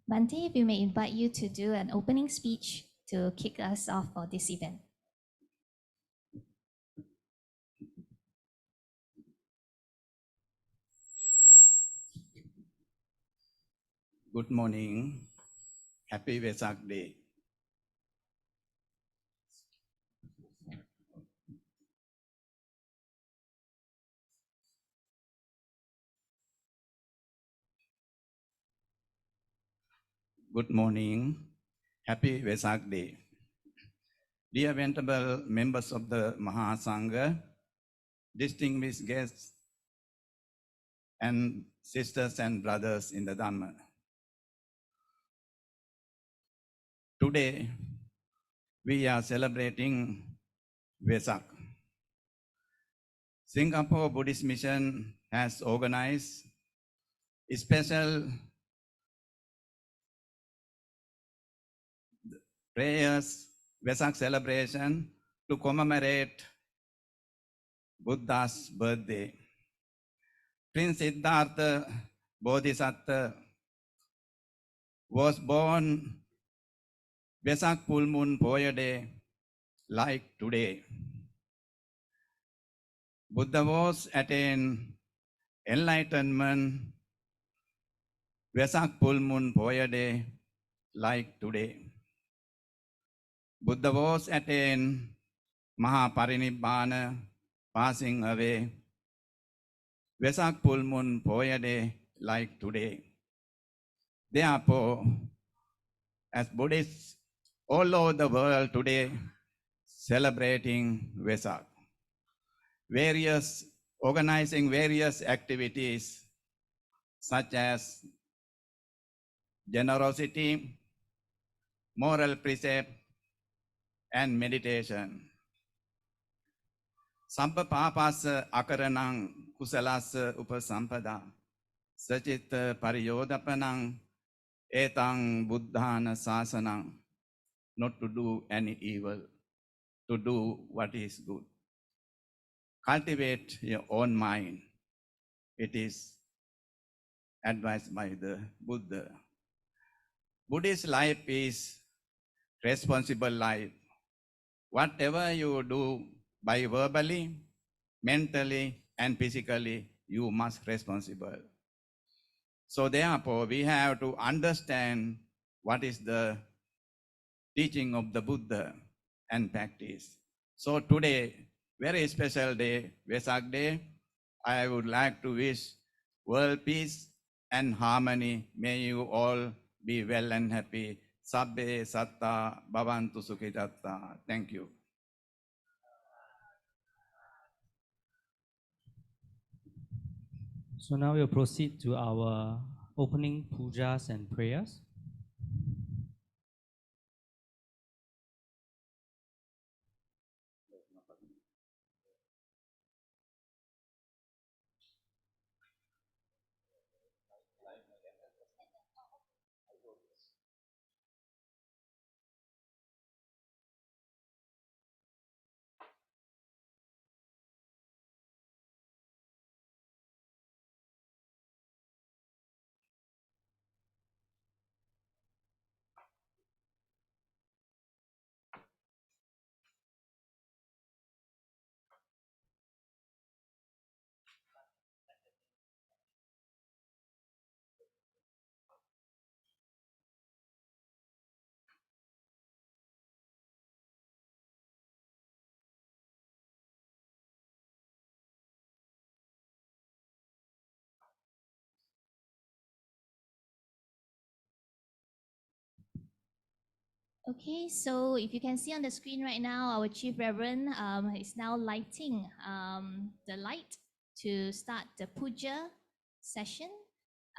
Bhante, if we may invite you to do an opening speech to kick us off for this event. Good morning. Happy Vesak Day. Good morning. Happy Vesak Day. Dear venerable members of the Maha Sangha, distinguished guests, and sisters and brothers in the Dhamma. Today, we are celebrating Vesak. Singapore Buddhist Mission has organized a special prayers Vesak celebration to commemorate Buddha's birthday. Prince Siddhartha Bodhisattva was born Vesak full moon Poya Day like today. Buddha was attained enlightenment Vesak full moon Poya Day like today. Buddha was attained Maha Parinibbana passing away Vesak full moon Poya Day like today. Therefore, as Buddhists all over the world today celebrating Vesak, organizing various activities such as generosity, moral precept, and meditation. Sampa papasa akaranang kusalasa upasampada sachita pariyodapanang etang buddhana sasanang, not to do any evil, to do what is good. Cultivate your own mind. It is advised by the Buddha. Buddhist life is responsible life. Whatever you do by verbally, mentally, and physically, you must responsible. So therefore, we have to understand what is the teaching of the Buddha and practice. So today, very special day, Vesak Day, I would like to wish world peace and harmony. May you all be well and happy. Sabbe satta bhavantu sukhitatta. Thank you. So now we'll proceed to our opening pujas and prayers. Okay, so if you can see on the screen right now, our Chief Reverend is now lighting the light to start the puja session.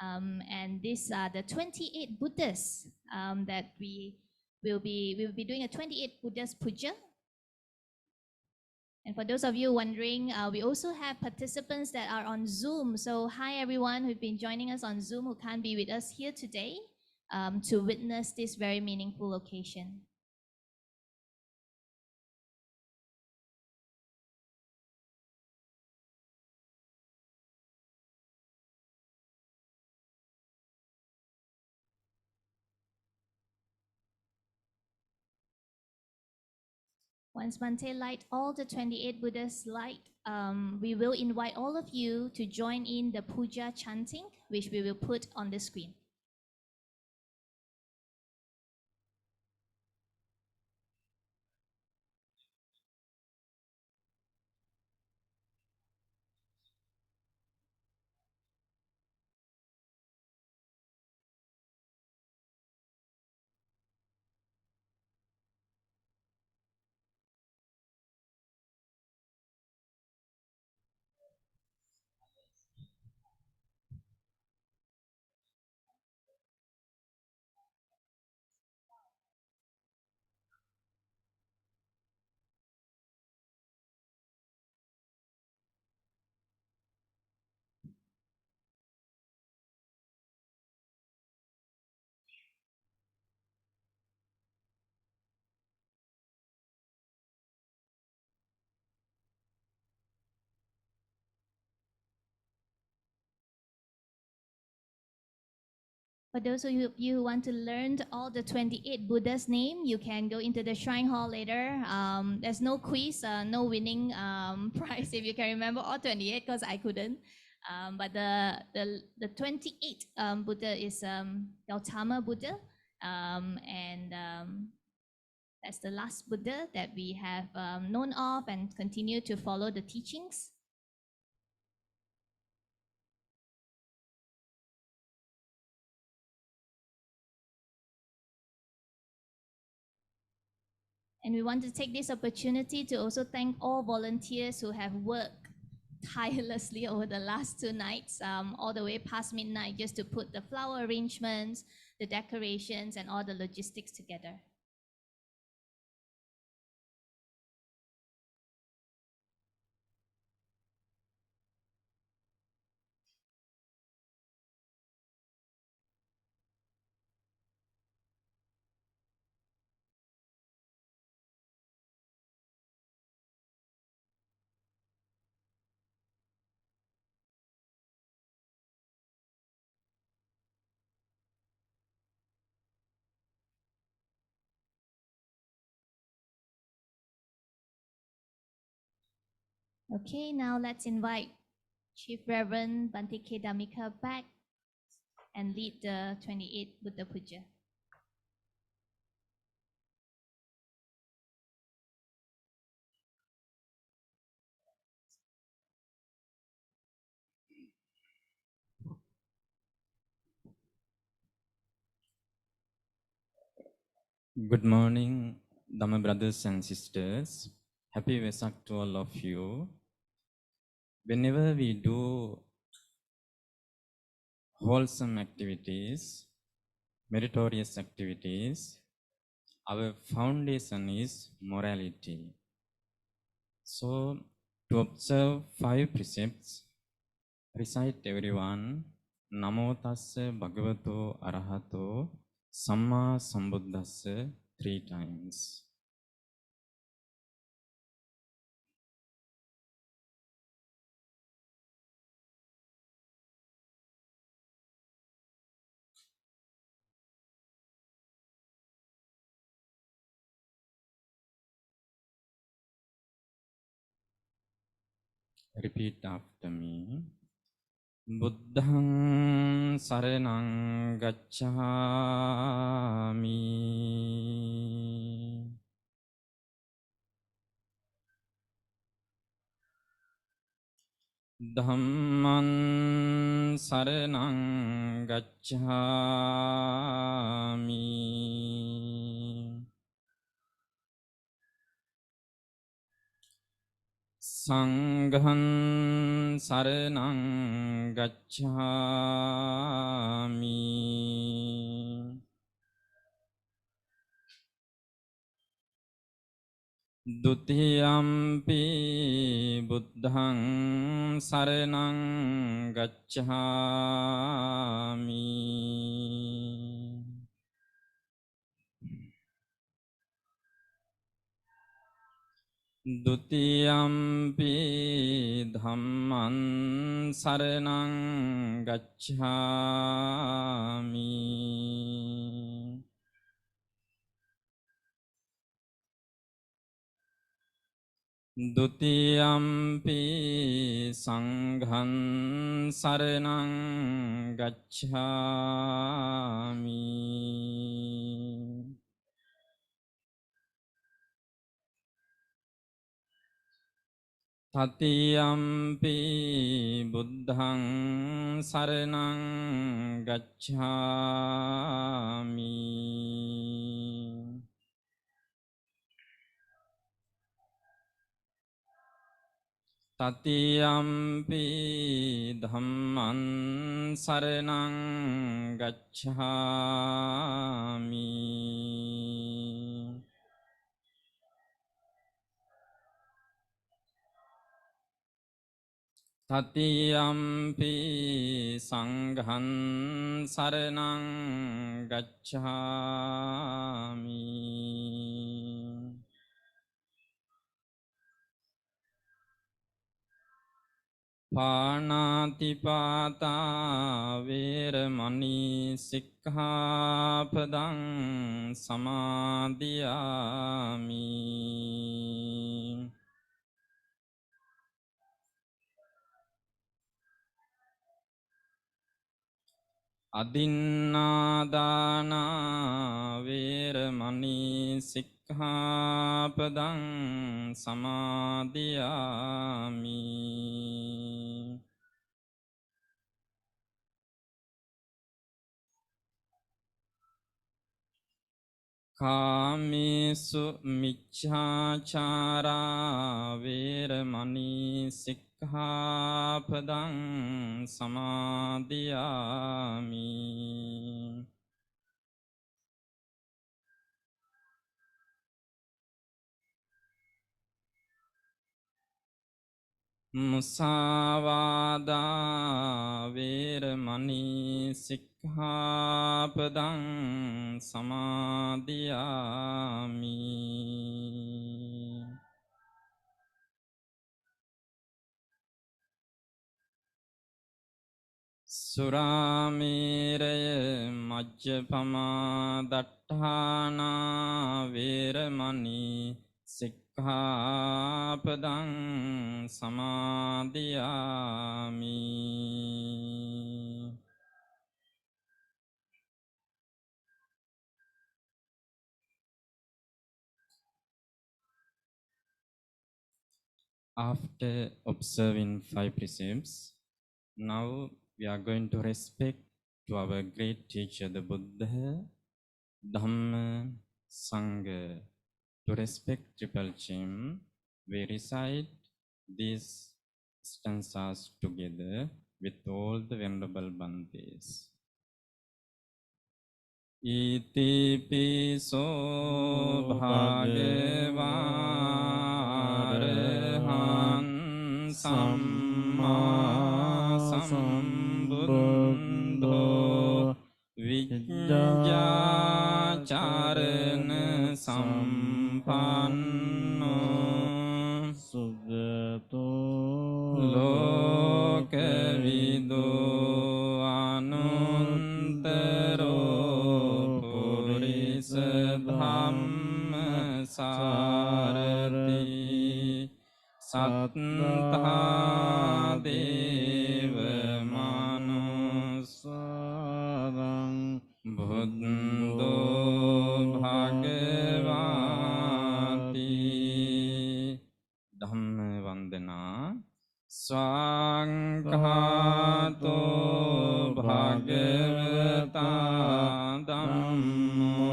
And these are the 28 Buddhas that we will be doing a 28 Buddhas puja. And for those of you wondering, we also have participants that are on Zoom. So hi everyone who've been joining us on Zoom who can't be with us here today to witness this very meaningful occasion. Once Bhante light all the 28 Buddhas light, we will invite all of you to join in the puja chanting, which we will put on the screen. For those of you who want to learn all the 28 Buddha's name, you can go into the shrine hall later. There's no quiz, no winning prize if you can remember all 28 because I couldn't. But the 28 Buddha is Gautama Buddha, and that's the last Buddha that we have known of and continue to follow the teachings. And we want to take this opportunity to also thank all volunteers who have worked tirelessly over the last 2 nights, all the way past midnight, just to put the flower arrangements, the decorations, and all the logistics together. Okay, now let's invite Chief Reverend Bhante Dhammaika back and lead the 28 Buddha Puja. Good morning, Dhamma brothers and sisters. Happy Vesak to all of you. Whenever we do wholesome activities, meritorious activities, our foundation is morality. So, to observe 5 precepts, recite everyone, Namo Tassa Bhagavato Arahato Samma Sambuddhassa 3 times. Repeat after me. Buddhaṃ saraṇaṃ gacchāmi. Dhammaṃ saraṇaṃ gacchāmi. Sanghaṃ saraṇaṃ gacchāmi. Dutiyampi buddhaṃ saraṇaṃ gacchāmi. Dutiyampi dhammaṃ saraṇaṃ gacchāmi. Dutiyampi Sanghan Saranang Gacchami. Tatiyampi Buddhang Saranang Gacchami. Tatiyampi Dhamman Saranang Gacchami. Tatiyampi Sanghan Saranang Gacchami. Pāṇātipātā vīramani sikkhapadang samādhiyāmi. Adinādāna vīramani sikkhapadang samādhiyāmi. Kāmesu miccāchārā vīramani sikkhapadang samādhiyāmi. Musāvādā vīramani sikkhapadang samādhiyāmi. Surāmeraya majjapamā daṭṭhānā vīramani sikkhapadang samādhiyāmi. After observing 5 precepts, now we are going to respect to our great teacher, the Buddha, Dhamma, Sangha. To respect Triple Chim, we recite these stanzas together with all the venerable Bhantes. Iti piso bhagava arahan samma sambuddho vijjācarana sampanno sugato lokavido anuttaro purisa dhamma sarati sattha deva manusarang buddho bhagavati. Dhamma vandana Swankhato bhagavata dhammo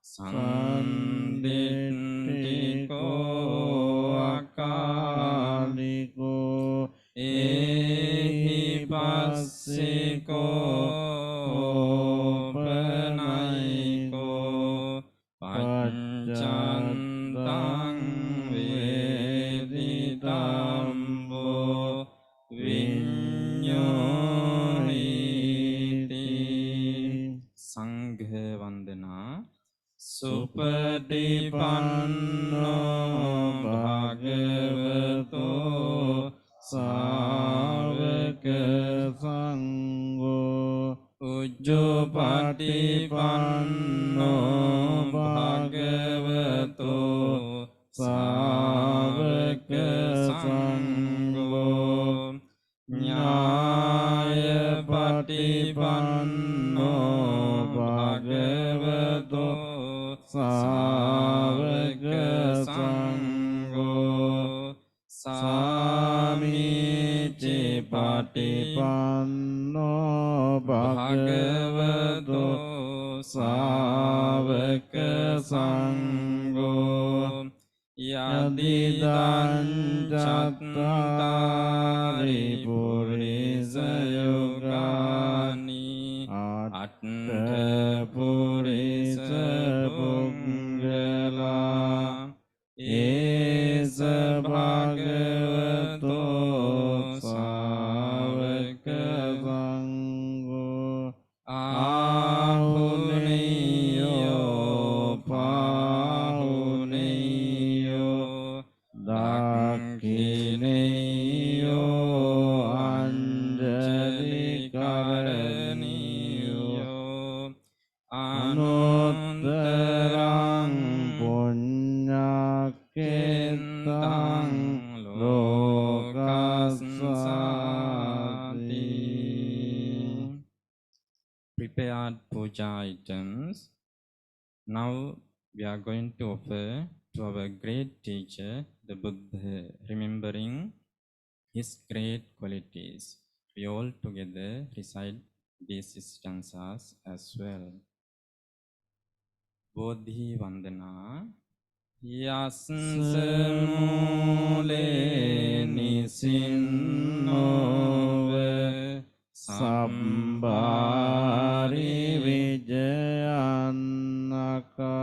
sanditthiko akaliko ehi passiko panaiko paccantang veditambo viññohiti. Sangha vandana Supatipanno bhagavato sāvaka sangho Ujjopatipanno bhagavato sāvaka Patipanno Bhagavato Sāvaka Sangho Yadidan Chattari Purisa Yogani Atta Purisa Punggala Esa Bhagavato Sāvaka Sangho Ahuneyo Pahuneyo Dakhineyo Anjali Karaniyo Anuttarang Punyaketang Lokasati. Prepared puja items. Now we are going to offer to our great teacher, the Buddha, remembering his great qualities. We all together recite these stanzas as well. Bodhi Vandana Yasnsa Mule Nisinnove Sambhari Vijayannaka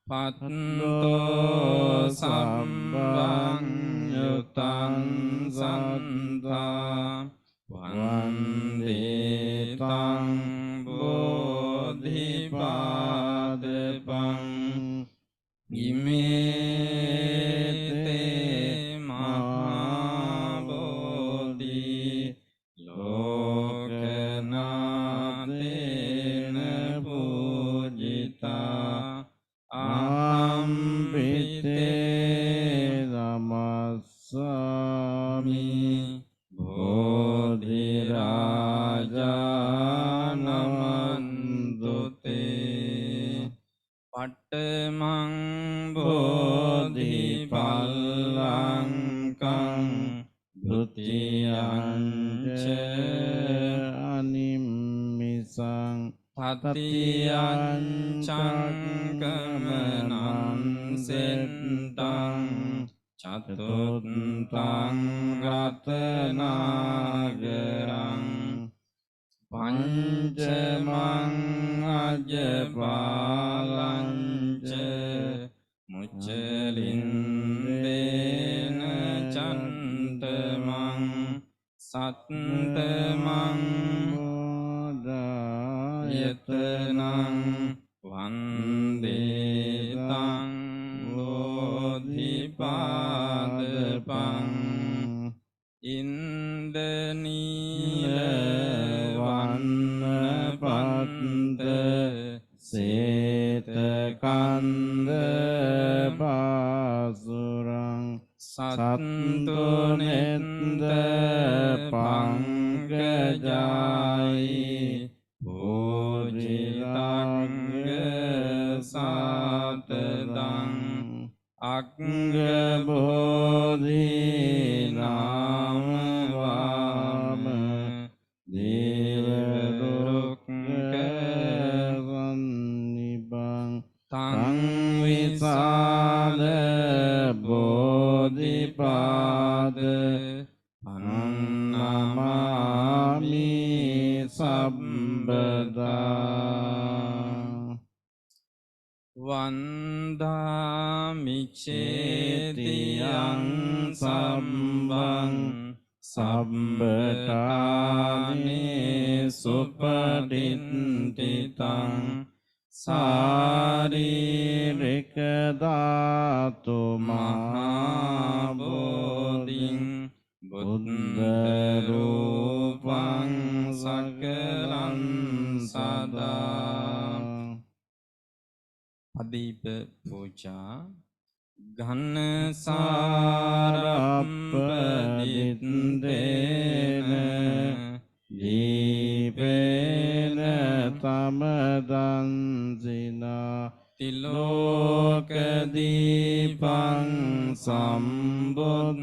Patto Sambhang Yutan Santa Vandetang Bodhipadepang Imete Maha Bodhi Lokanatena Pujita Ahampite Namassami Bodhiraja Namandute Pattamang Bodhipallangkang Dutiyanca Animmisang Tatiyancang Kamanang Sentang Catuttang Ratanagarang Pancamang Ajapalanca Muccelindena Cantamang Sattamang Modayatanang Vandetang Bodhipadepang Indanila Vannapanta Setakanda Basurang Sattunetta Pankajai Pujitanga Satadang Agga Bodhi Nama Vama Devarukka Sannibang Tang Visada Bodhipada Annamami Sabbada Vandami Cetiyang Sambang Sabbatani Supadintitang Saririka Dhatu Mahabodhing Buddha Rupang Sakalan Sada Adipa Puja Ghana Sarappaditena Dipena Tamadansina Tilokadipang Sambuddhang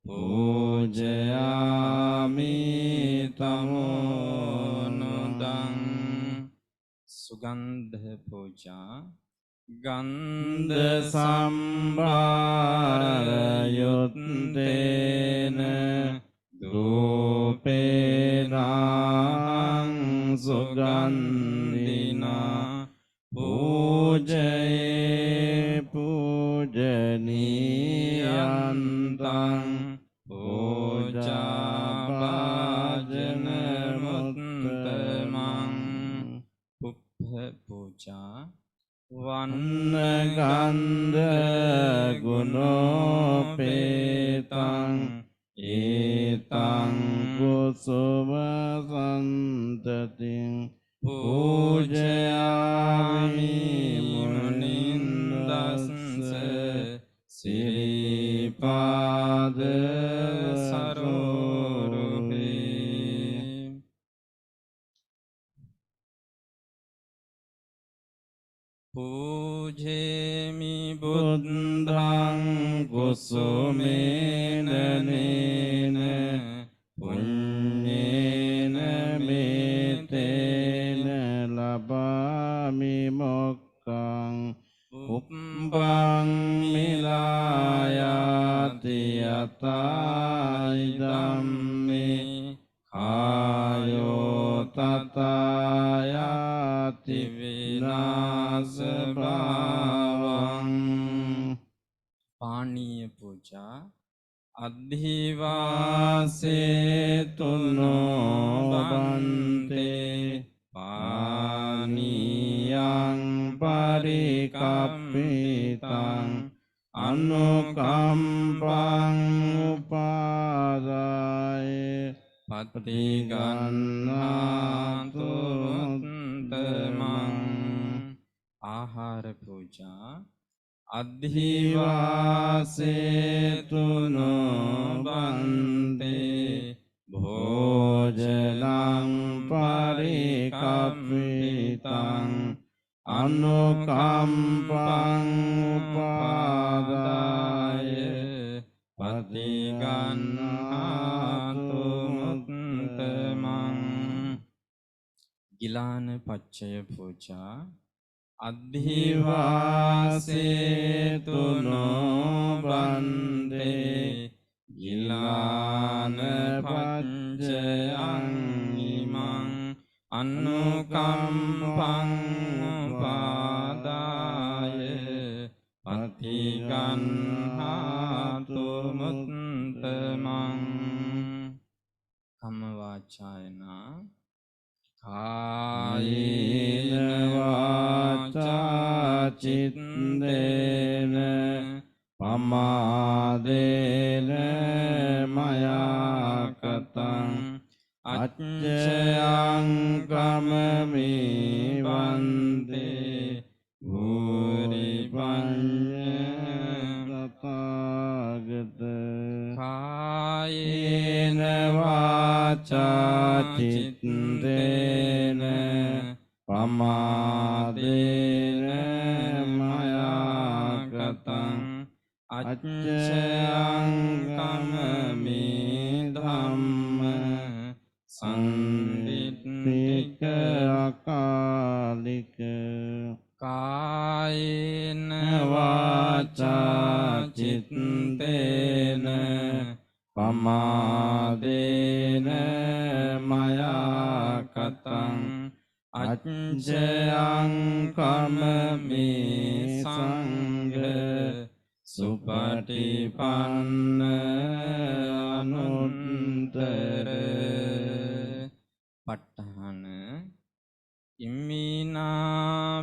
Pujayami tamonudang. Sugandha puja. Gandha sambara yuttena dupenahang sugandhina pujaye pujaniyantang puja bhajana muttamang puppha puja Vannagandha gunopetang etang kusuma santating pujayami munindassa siripada saroruhe. Pujemi buddhang kusumena nena punyena metena labami mokkang uppang milayati atai dhamme kayo tatayati vinasa bhavang. Paniya puja adhivase tuno bhante paniyang parikappitang anukampang upadaye patigannatu uttamang. Ahara puja adhivase tuno bhante bhojanang parikappitang anukampang upadaye patigannatu uttamang. Gilana pacchaya puja adhivase tuno bhante gilana pacchayang imang anukampang upadaye patigannatu uttamang. Kamavachayana Kayena vaca cittena pamadena maya katang acchayang kamami vante bhuri panya tathagata. Kayena vaca cittena pamadena maya katang acchayang kamami dhamma sandittika akalika. Kayena vaca cittena pamadena maya katang acchayang kamami sangha supatipanna anuttara. Patthana imina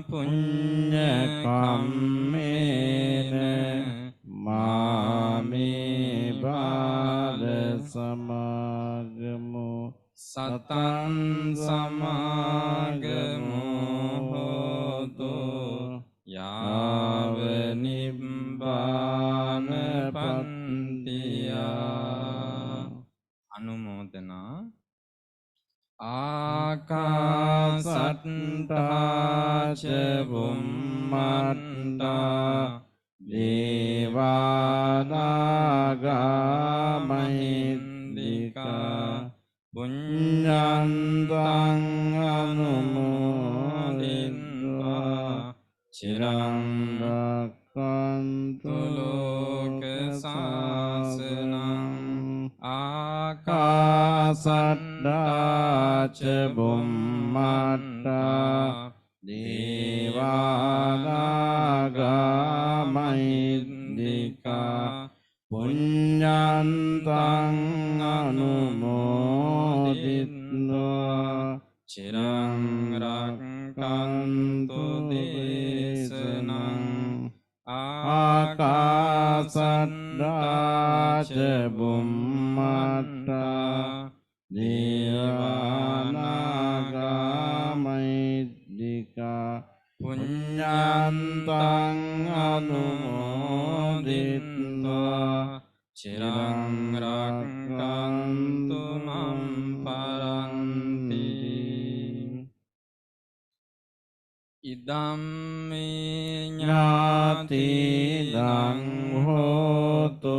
punya kammena mami bala samagamo satan samagamo hoto yava nibbana pantiya. Anumodana Akasatta ca bummatta devanaga පුඤ්ඤන්තං අනුමෝදිත්වා චිරං රක්ඛන්තු ලෝක සාසනං ආකාසට්ටා ච බුම්මට්ටා දේවානාගා මහින්దికා පුඤ්ඤන්තං අනුමෝදිත්වා චිරං රක්ඛන්තු දේශනං ආකාසට්ටා ච බුම්මට්ටා දේවානාගා මහින්దికා පුඤ්ඤන්තං අනුමෝදිත්වා චිරං රක්ඛන්තු මම් පරන්ති ඉදම්මේ ඥාතිනං හෝතු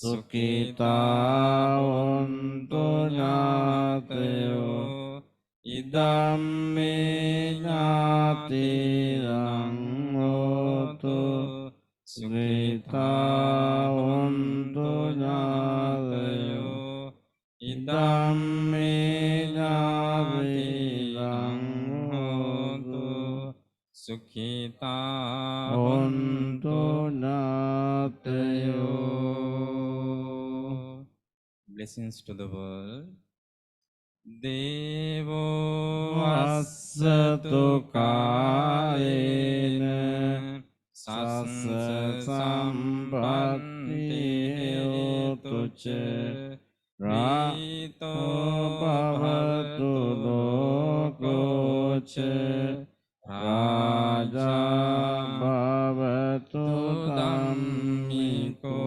සුඛිතා වന്തു ඥාතයෝ ඉදම්මේ ඥාතිනං හෝතු සුඛිතා වന്തു ඥාතයෝ ඉදම්මේ ඥාතිනං හෝතු සුඛිතා වന്തു ඥාතයෝ. Blessings to the world. Devo assatu kalena sassa sampatti hetuca rito bhavatu lokoca raja bhavatu dhammiko.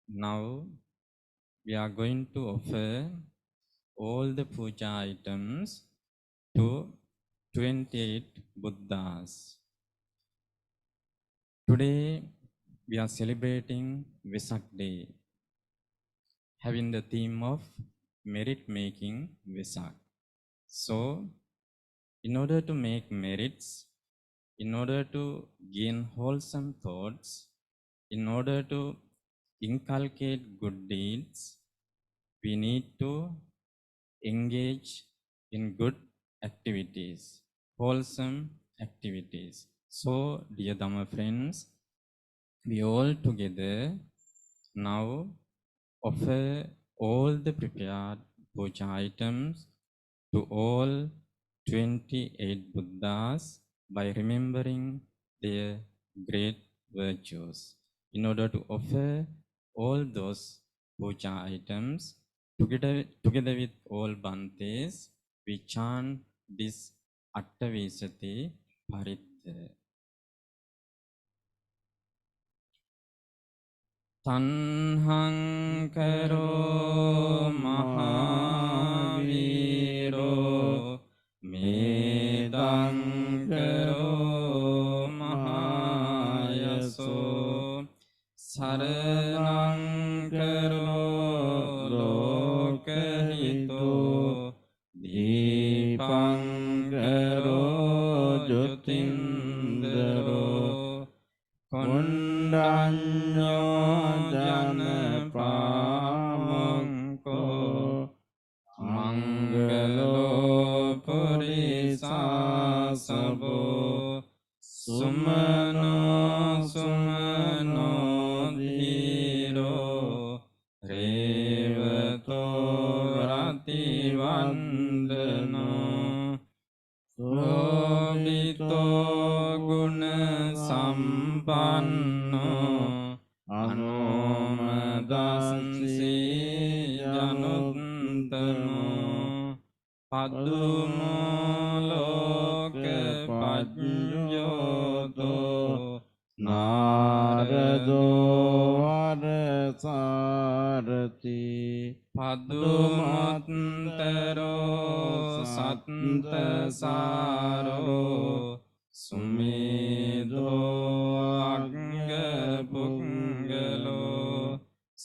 Now we are going to offer all the puja items to 28 Buddhas. Today we are celebrating Vesak Day, having the theme of merit making Vesak. So, in order to make merits, in order to gain wholesome thoughts, in order to inculcate good deeds, we need to engage in good activities, wholesome activities. So, dear Dhamma friends, we all together now offer all the prepared puja items to all 28 Buddhas by remembering their great virtues. In order to offer all those puja items together with all Bhantes, we chant this Attavesati Paritta. Tanhang karo mahaviro medang karo mahayaso saranang karo lokahito dipang karo jyotindaro kondanyo janapamangko manggalo purisasabo sumano sumano dhiro revato rativandano Sobito guna sampanno anomadansi januttano padumo loka pajyoto narado varasarati padumattaro sattasaro sumedo agga punggalo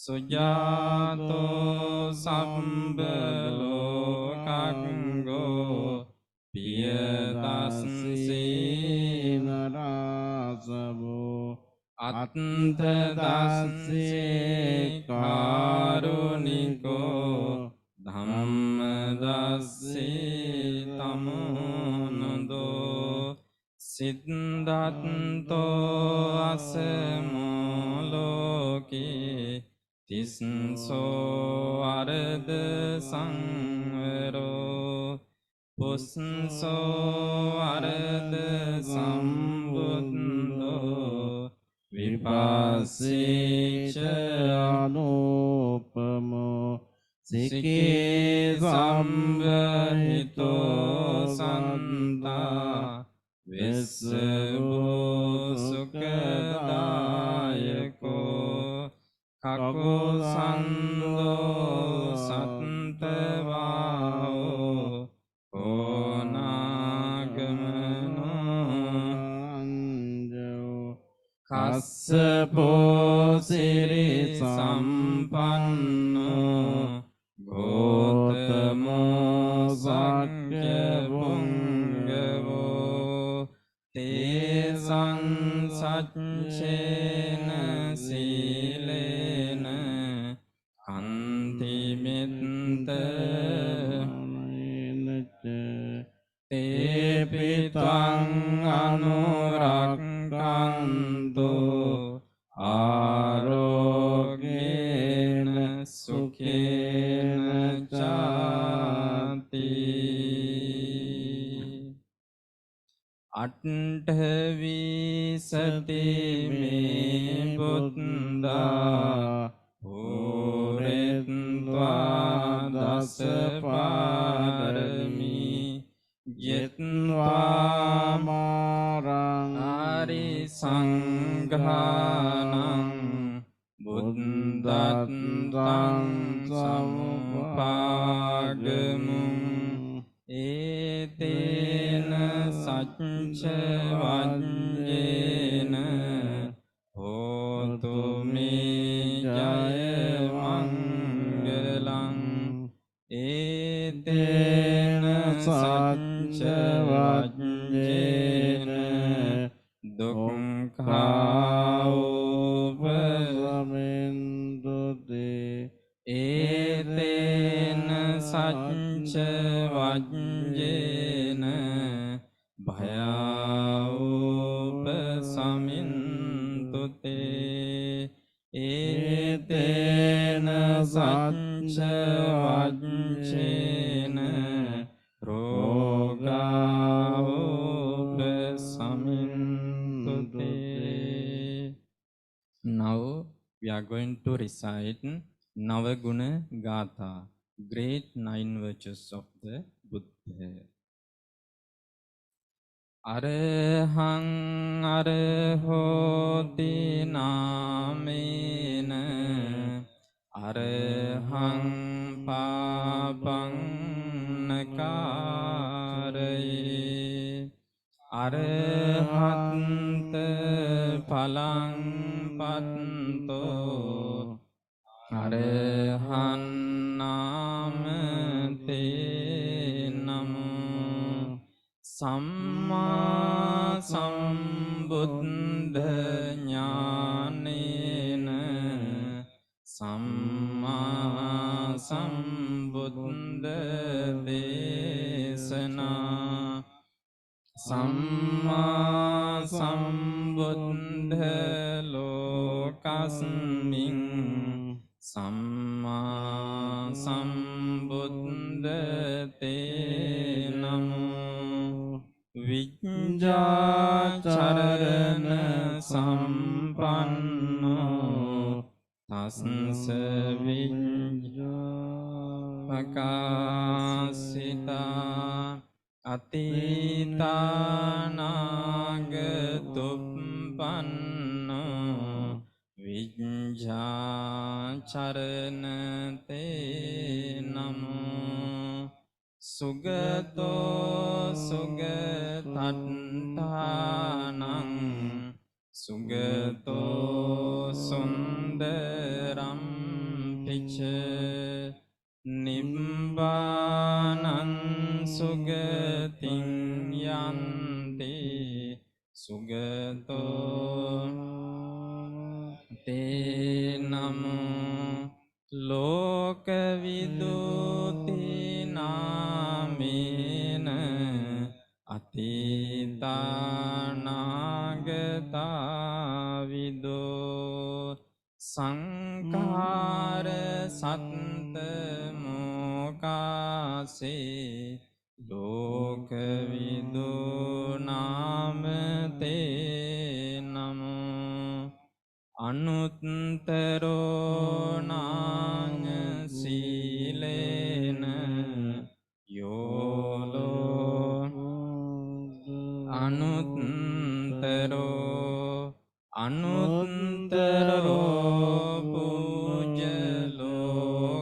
Sujato sambalokango Piyadasansi narasavo Attadasansi karuniko Dhammadasi tamonado Siddhanto asamoloki Tisnso arada sangvero Pusnso arada sambuddho Vipassecha anupamo Sike sambhito santa Vissabhu sukhadayako Kaku sando sattavao Konagamano Kassapo siri sampanno Gotamo sakya bungavo Te san satchena silena Kanti mitta Te pitang anurakkanto Arogena sukhena chati Atthavi sati me buddha Puretva dasaparami Yetva marang ari sanghanang Buddhatang samupagamung Etena satcha vajjena Hotu me jaya mangalang Etena satcha vajjena Dukkha upasamintute Etena satcha vajjena Bhaya upasamintute Etena satcha vajjena Roga upasamintute. Now we are going to recite Navaguna Gatha, great 9 virtues of the Buddha. Arahang arahoti namena Arahang papang nakaraye Arahanta palang patto Arahan namate namo Samma sambuddha jnanena Samma sambuddha desana Samma sambuddha lokasmin Samma sambuddha te namo Vijjacharana sampanno Tassa vijjapakasita Atita nagatuppanno Vijjacharana te namo Sugato sugatattanang Sugato sundaram තිච නිබ්බානං සුගතින් යන්ති සුගතෝ තේ නමෝ ලෝකවිදුති නාමේන අතීතානාගතා විදෝ සංඛාර සත්ත මොකාසේ ලෝකවිදෝ නාමතේ නමෝ අනුත්තරෝ නාඤ සීලේන යෝලෝ අනුත්තරෝ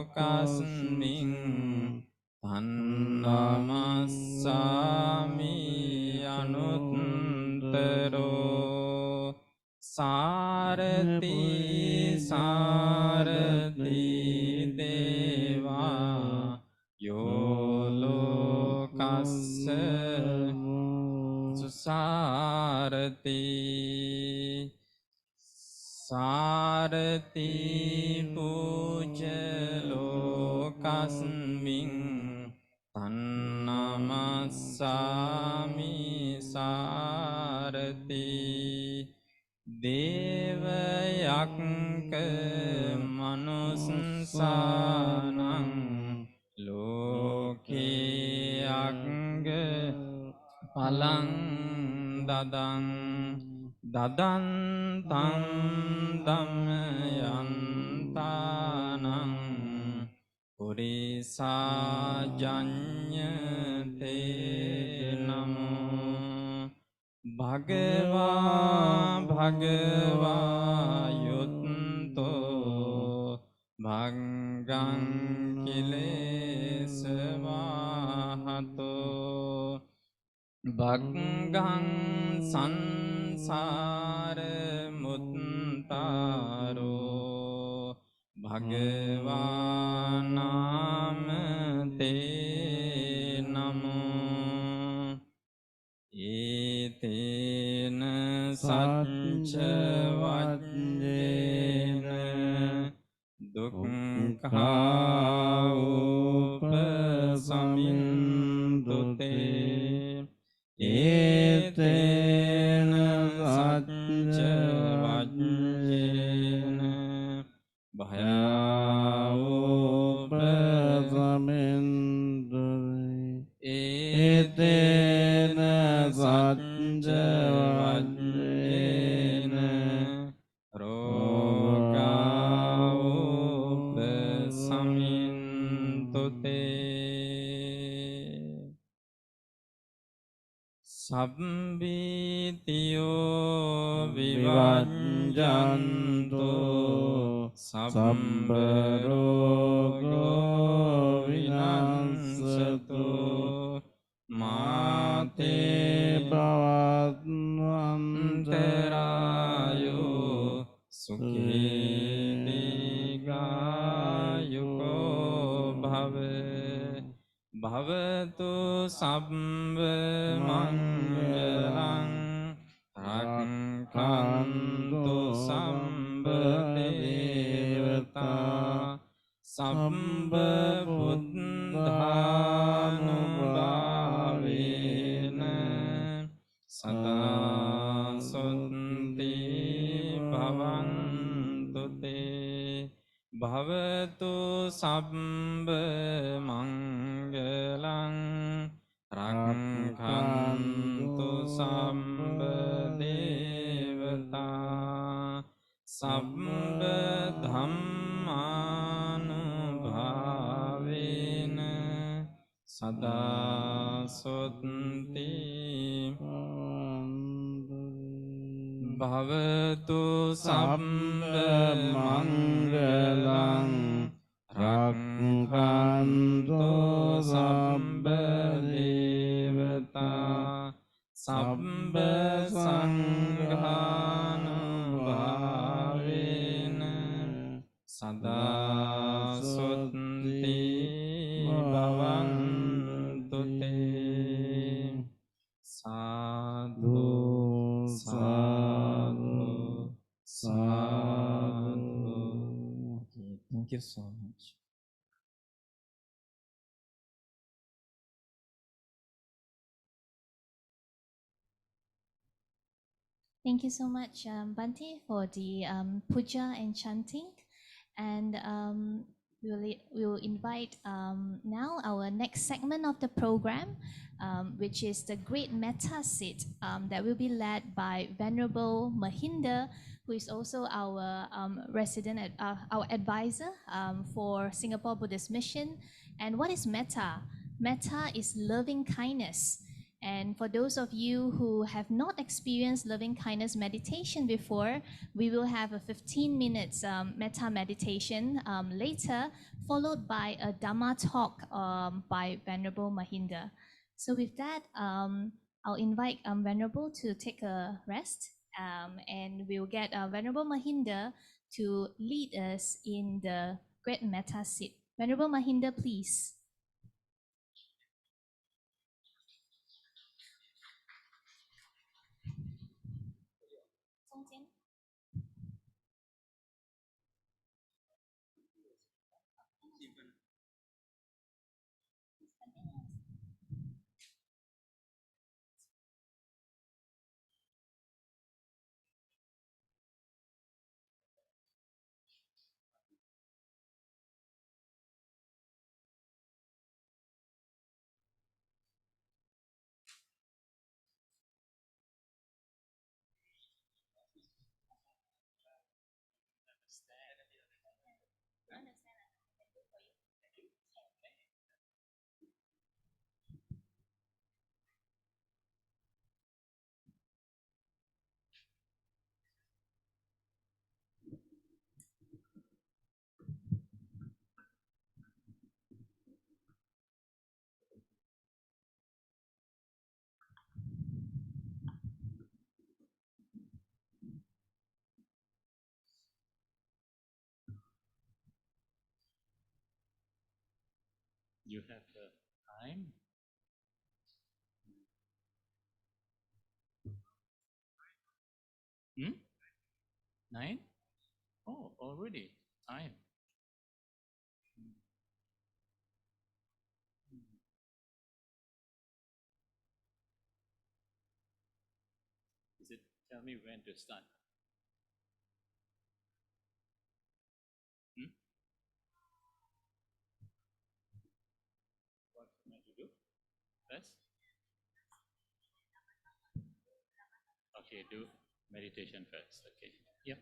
පුජලෝකස්මින් තන්නමස්සාමි අනුත්තරෝ සාරති සාරති දේවා යෝලෝකස්ස සුසාරති සාරති පූජලෝකස්මින් තන්නමස්සාමි සාරති දේවයක්ක මනුස්සානං ලෝකේයක්ග පලං දදං දදන්තං දමයන්තානං පුරිසාජඤ්ඤතේ නමෝ භගවා භගවා යුත්තෝ භග්ගං කිලේසවාහතෝ භග්ගං සංසාර මුත්තාරෝ භගවා නාමතේ නමෝ ඒතේන සච්ච වජ්ජේන දුක්ඛා උපසමින්දුතේ ඒතේන සච්ච වජ්ජේන භයා උපසමින්දුතේ ඒතේන සච්ච වජ්ජේන රෝගා උපසමින්දුතේ සබ්බීතියෝ විවජ්ජන්තෝ සබ්බ රෝගෝ විනස්සතෝ මාතේ භවන්තරායෝ සුඛී දීඝායුකෝ භවේ භවතු සම්බ මංගලං රක්ඛන්තු සම්බ දේවතා සම්බ බුද්ධානුභාවේන සදා සොත්ති භවන්තු තේ භවතු සම්බ මංගලං රක්ඛන්තු සම්බ දේවතා සම්බ ධම්මානුභාවේන සදා සොත්ති භවතු සම්බ මංගලං රක්ඛන්තු සම්බ දේවතා සම්බ සංඝානුභාවේන සදා Thank you so much. Thank you so much, Bhante, for the puja and chanting. And we'll invite now our next segment of the program, which is the Great Metta Sit, that will be led by Venerable Mahinda, who is also our our advisor for Singapore Buddhist Mission. And what is Metta? Metta is loving kindness. And for those of you who have not experienced loving kindness meditation before, we will have a 15 minutes metta meditation later, followed by a Dhamma talk by Venerable Mahinda. So with that, I'll invite Venerable to take a rest, and we'll get Venerable Mahinda to lead us in the Great Metta Sit. Venerable Mahinda, please. You have the time? 9? Oh, already time. Is it tell me when to start? What am I to do? First? Okay, do meditation first. Okay. Yep.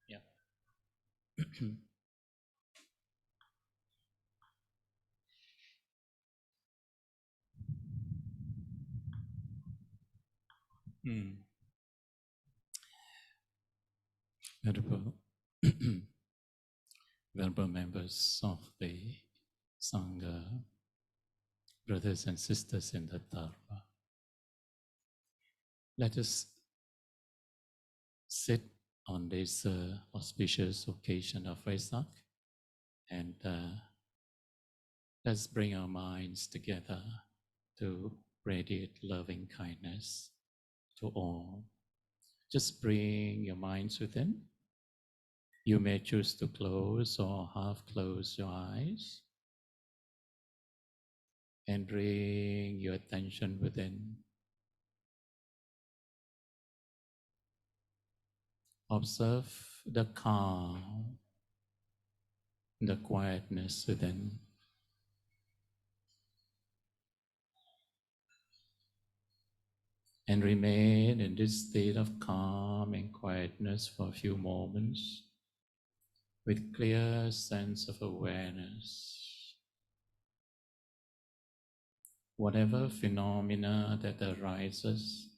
Yep. Venerable, venerable members of the Sangha, brothers and sisters in the Dharma, let us sit on this auspicious occasion of Vesak, and let's bring our minds together to radiate loving kindness to all. Just bring your minds within. You may choose to close or half close your eyes and bring your attention within. Observe the calm, the quietness within. And remain in this state of calm and quietness for a few moments with clear sense of awareness. Whatever phenomena that arises,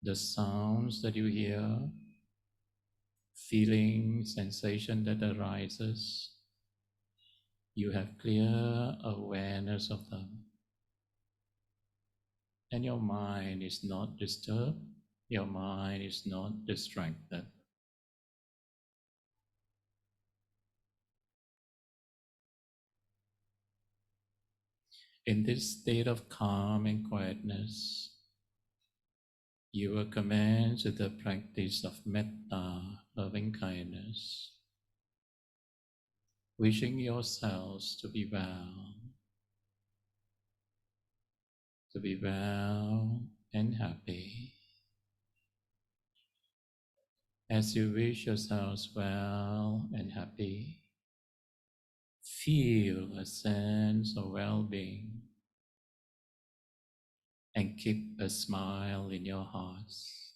the sounds that you hear, feeling, sensation that arises, you have clear awareness of them. And your mind is not disturbed, your mind is not distracted. In this state of calm and quietness, you will commence with the practice of Metta, loving kindness. wishing yourselves to be well and happy. As you wish yourselves well and happy, feel a sense of well-being and keep a smile in your hearts.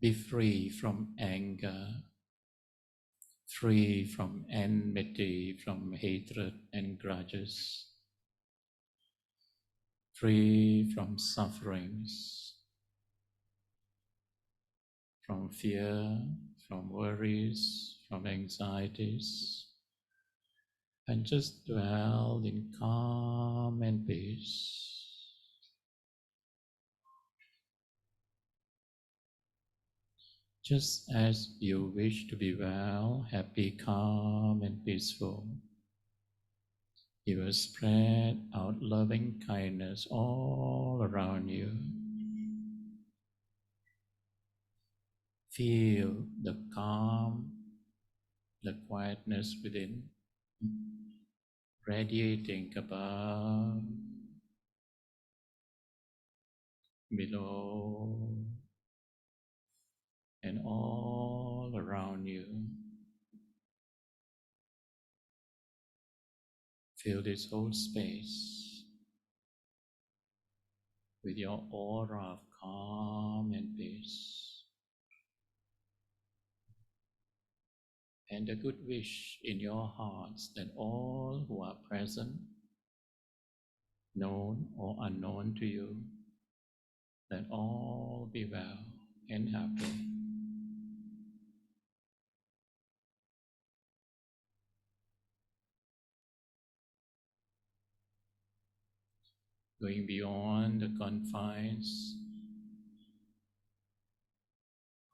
Be free from anger, free from enmity, from hatred and grudges, free from sufferings, from fear, from worries, from anxieties, and just dwell in calm and peace. Just as you wish to be well, happy, calm, and peaceful, you will spread out loving kindness all around you. Feel the calm, the quietness within, radiating above, below, and all around you. Fill this whole space with your aura of calm and peace, and a good wish in your hearts that all who are present, known or unknown to you, that all be well and happy. Going beyond the confines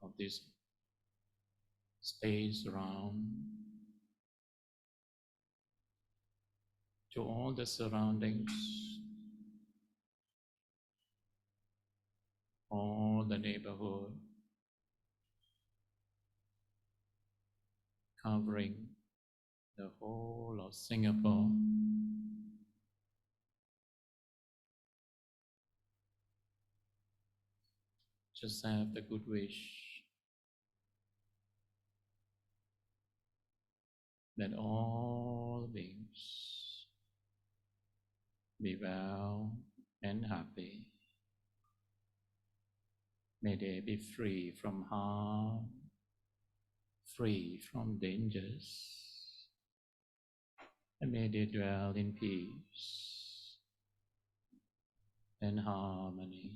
of this space around to all the surroundings, all the neighborhood, covering the whole of Singapore. Just have the good wish that all beings be well and happy. May they be free from harm, free from dangers, and may they dwell in peace and harmony.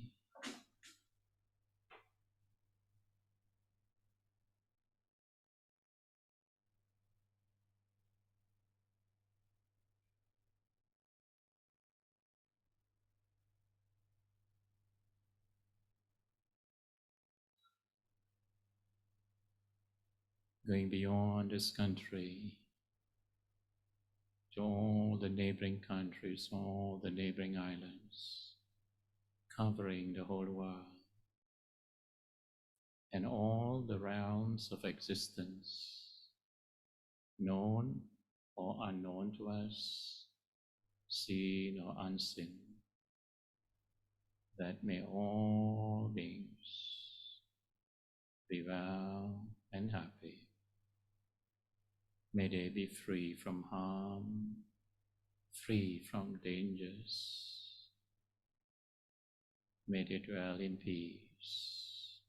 Going beyond this country to all the neighboring countries, all the neighboring islands, covering the whole world, and all the realms of existence, known or unknown to us, seen or unseen, that may all beings be well and happy. May they be free from harm, free from dangers. May they dwell in peace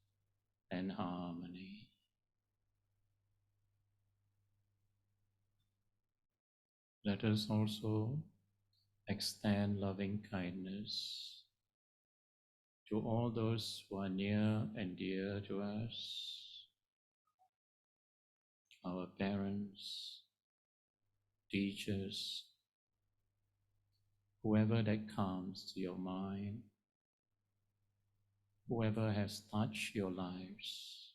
and harmony. Let us also extend loving kindness to all those who are near and dear to us, our parents, teachers, whoever that comes to your mind, whoever has touched your lives,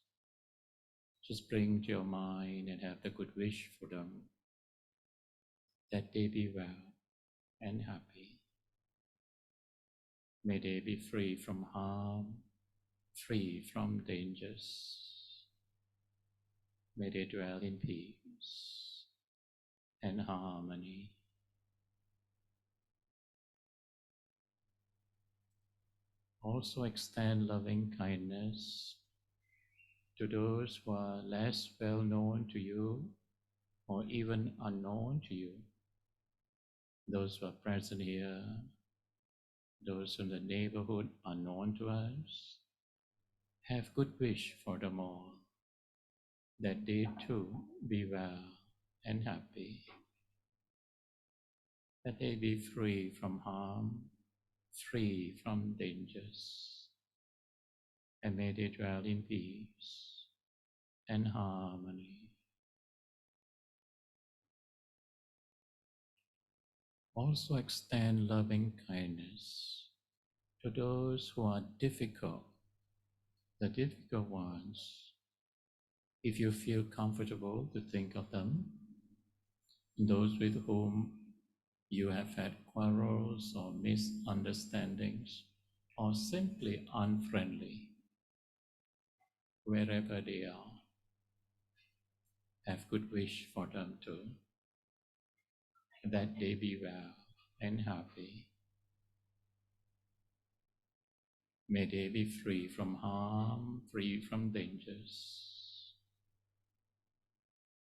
just bring to your mind and have the good wish for them, that they be well and happy. May they be free from harm, free from dangers. may they dwell in peace and harmony. Also extend loving kindness to those who are less well known to you or even unknown to you. Those who are present here, those in the neighborhood unknown to us, have good wish for them all, that they too be well and happy, that they be free from harm, free from dangers, and may they dwell in peace and harmony. Also extend loving kindness to those who are difficult, the difficult ones. If you feel comfortable to think of them, those with whom you have had quarrels or misunderstandings, or simply unfriendly, wherever they are, have good wish for them too, that they be well and happy. May they be free from harm, free from dangers,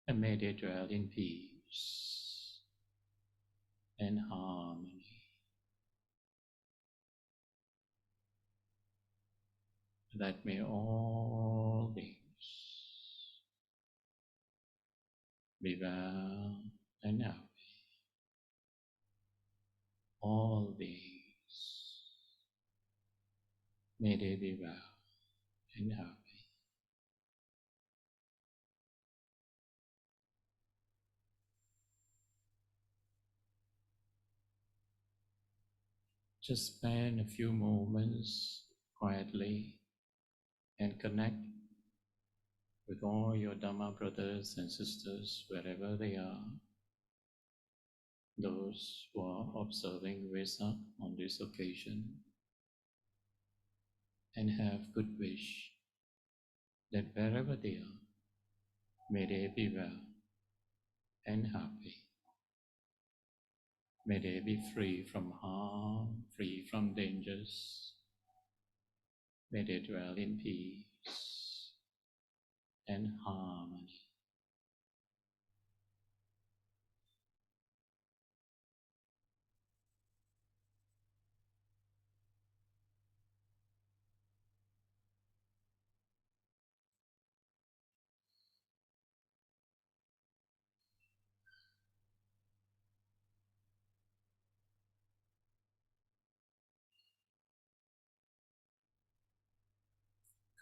and may they dwell in peace and harmony. That may all beings be well and happy. All beings, may they be well and happy. Just spend a few moments quietly and connect with all your Dhamma brothers and sisters wherever they are. Those who are observing Vesak on this occasion, and have good wish that wherever they are, may they be well and happy. May they be free from harm, free from dangers. May they dwell in peace and harmony.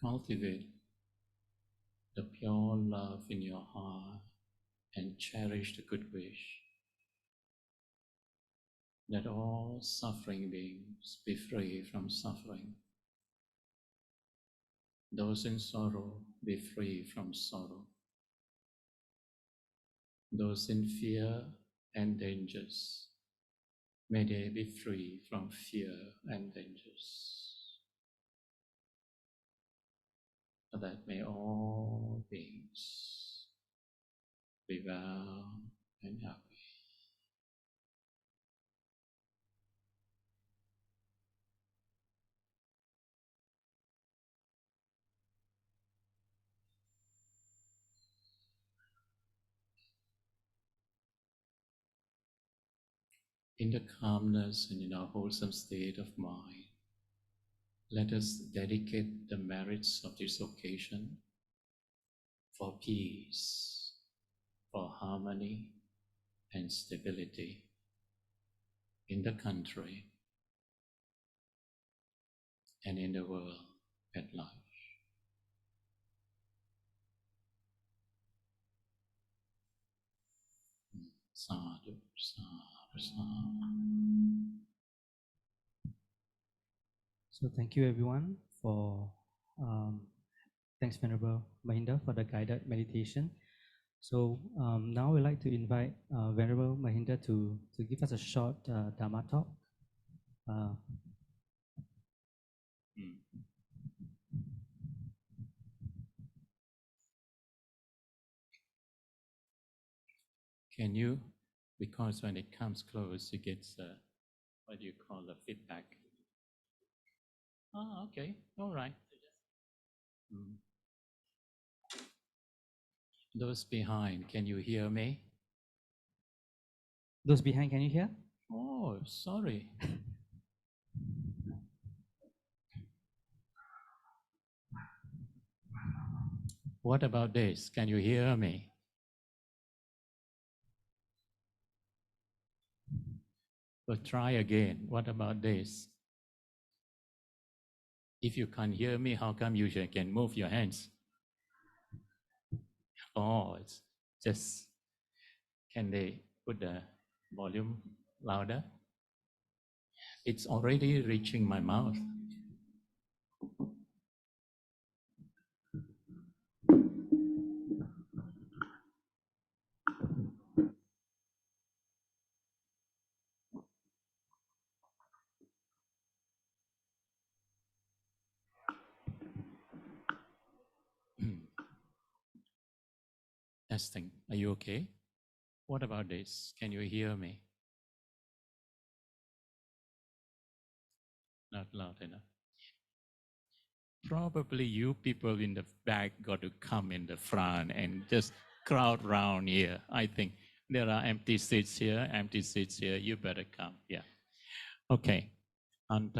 Cultivate the pure love in your heart and cherish the good wish that all suffering beings be free from suffering. Those in sorrow be free from sorrow. Those in fear and dangers, may they be free from fear and dangers. That may all beings be well and happy. In the calmness and in our wholesome state of mind, let us dedicate the merits of this occasion for peace, for harmony and stability in the country and in the world at large. Sadhu, sadhu, sadhu. So thank you everyone for, thanks Venerable Mahinda for the guided meditation. So now we'd like to invite Venerable Mahinda to give us a short Dhamma talk. Can you, because when it comes close, it gets, what do you call the feedback? Oh, okay, all right. Mm. Those behind, can you hear me? Those behind, can you hear? Oh, sorry. What about this? Can you hear me? But try again. What about this? If you can't hear me, how come you can move your hands? Oh, it's just, can they put the volume louder? It's already reaching my mouth. Testing. Are you okay? What about this? Can you hear me? Not loud enough. Probably you people in the back got to come in the front and just crowd round here. I think there are empty seats here, empty seats here. You better come. Yeah. Okay. And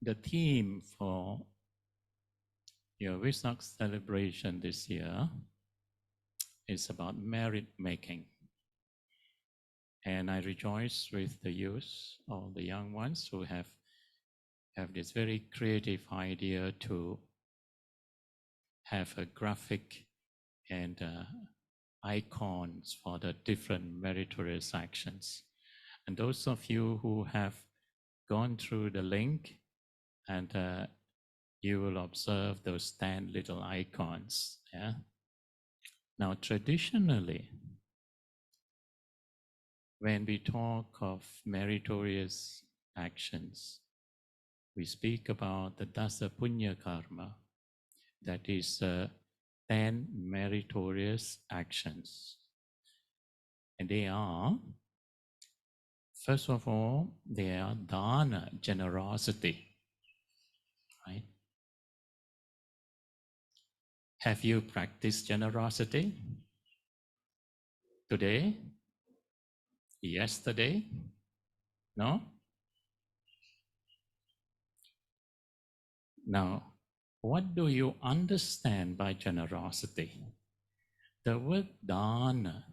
the theme for your Vesak celebration this year is about merit making. And I rejoice with the youth or the young ones who have this very creative idea to have a graphic and icons for the different meritorious actions. And those of you who have gone through the link, and you will observe those 10 little icons. Yeah. Now, traditionally, when we talk of meritorious actions, we speak about the Dasa Punya Karma, that is 10 meritorious actions. And they are, first of all, they are dana, generosity. Right? Have you practiced generosity? Today? Yesterday? No? Now, what do you understand by generosity? The word dana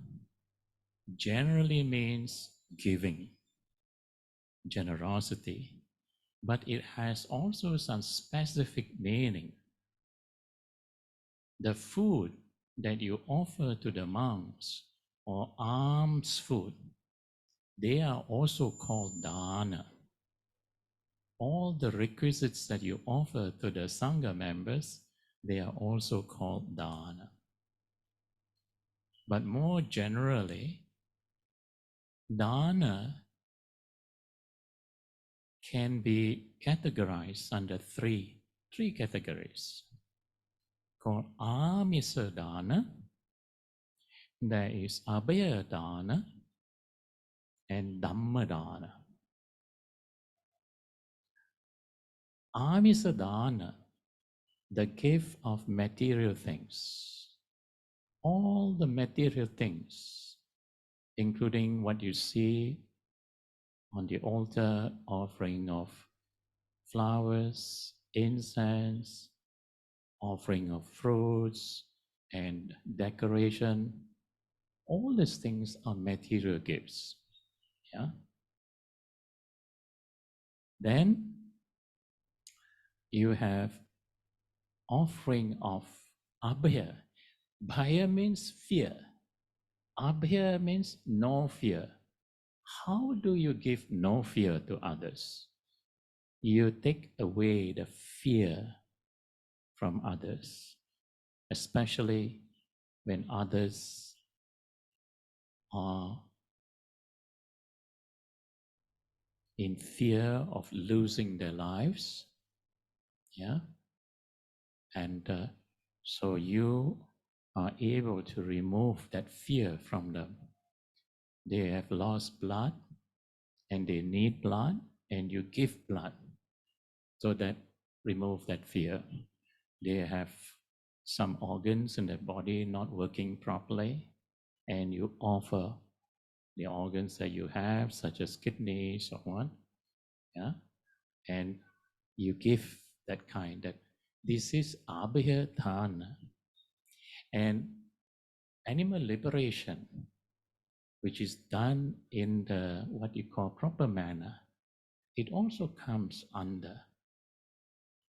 generally means giving, generosity, but it has also some specific meaning. The food that you offer to the monks, or alms food, they are also called dana. All the requisites that you offer to the Sangha members, they are also called dana. But more generally, dana can be categorized under three categories. Called amisa dana, there is abhaya dana, and Dhamma dana. Amisa dana, the gift of material things. All the material things, including what you see on the altar, offering of flowers, incense, offering of fruits, and decoration. All these things are material gifts. Yeah. Then you have offering of abhaya. Bhaya means fear. Abhaya means no fear. How do you give no fear to others? You take away the fear from others, especially when others are in fear of losing their lives. Yeah. And so you are able to remove that fear from them. They have lost blood and they need blood, and you give blood so that remove that fear. They have some organs in their body not working properly, and you offer the organs that you have, such as kidneys or what, yeah, and you give that kind. That this is abhayadhana. And animal liberation, which is done in the what you call proper manner, it also comes under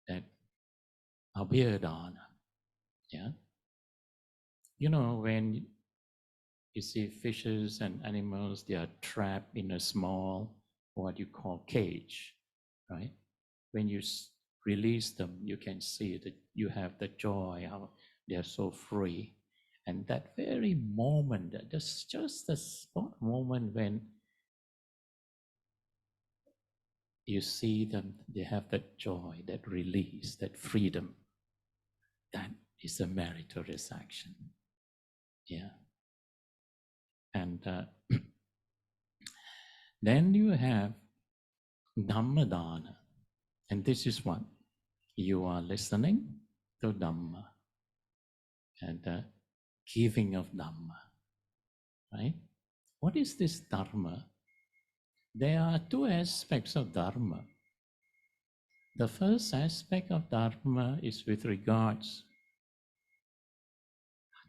that abhayadhana. Yeah, you know, when you see fishes and animals, they are trapped in a small what you call cage, right? When you release them, you can see that you have the joy, how they are so free. And that very moment, just the spot moment when you see them, they have that joy, that release, that freedom. That is a meritorious action. Yeah. And then you have Dhammadana. And this is what? You are listening to Dhamma and giving of Dhamma, right? What is this Dharma? There are two aspects of Dharma. The first aspect of Dharma is with regards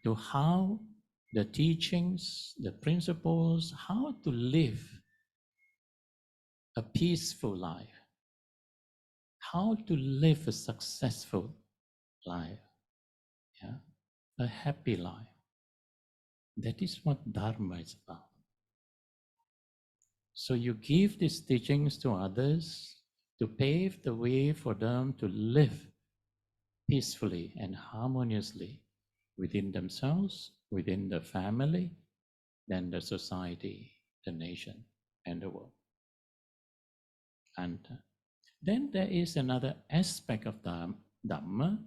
to how the teachings, the principles, how to live a peaceful life, how to live a successful life, yeah? A happy life. That is what Dharma is about. So you give these teachings to others to pave the way for them to live peacefully and harmoniously within themselves, within the family, then the society, the nation, and the world. And then there is another aspect of Dhamma,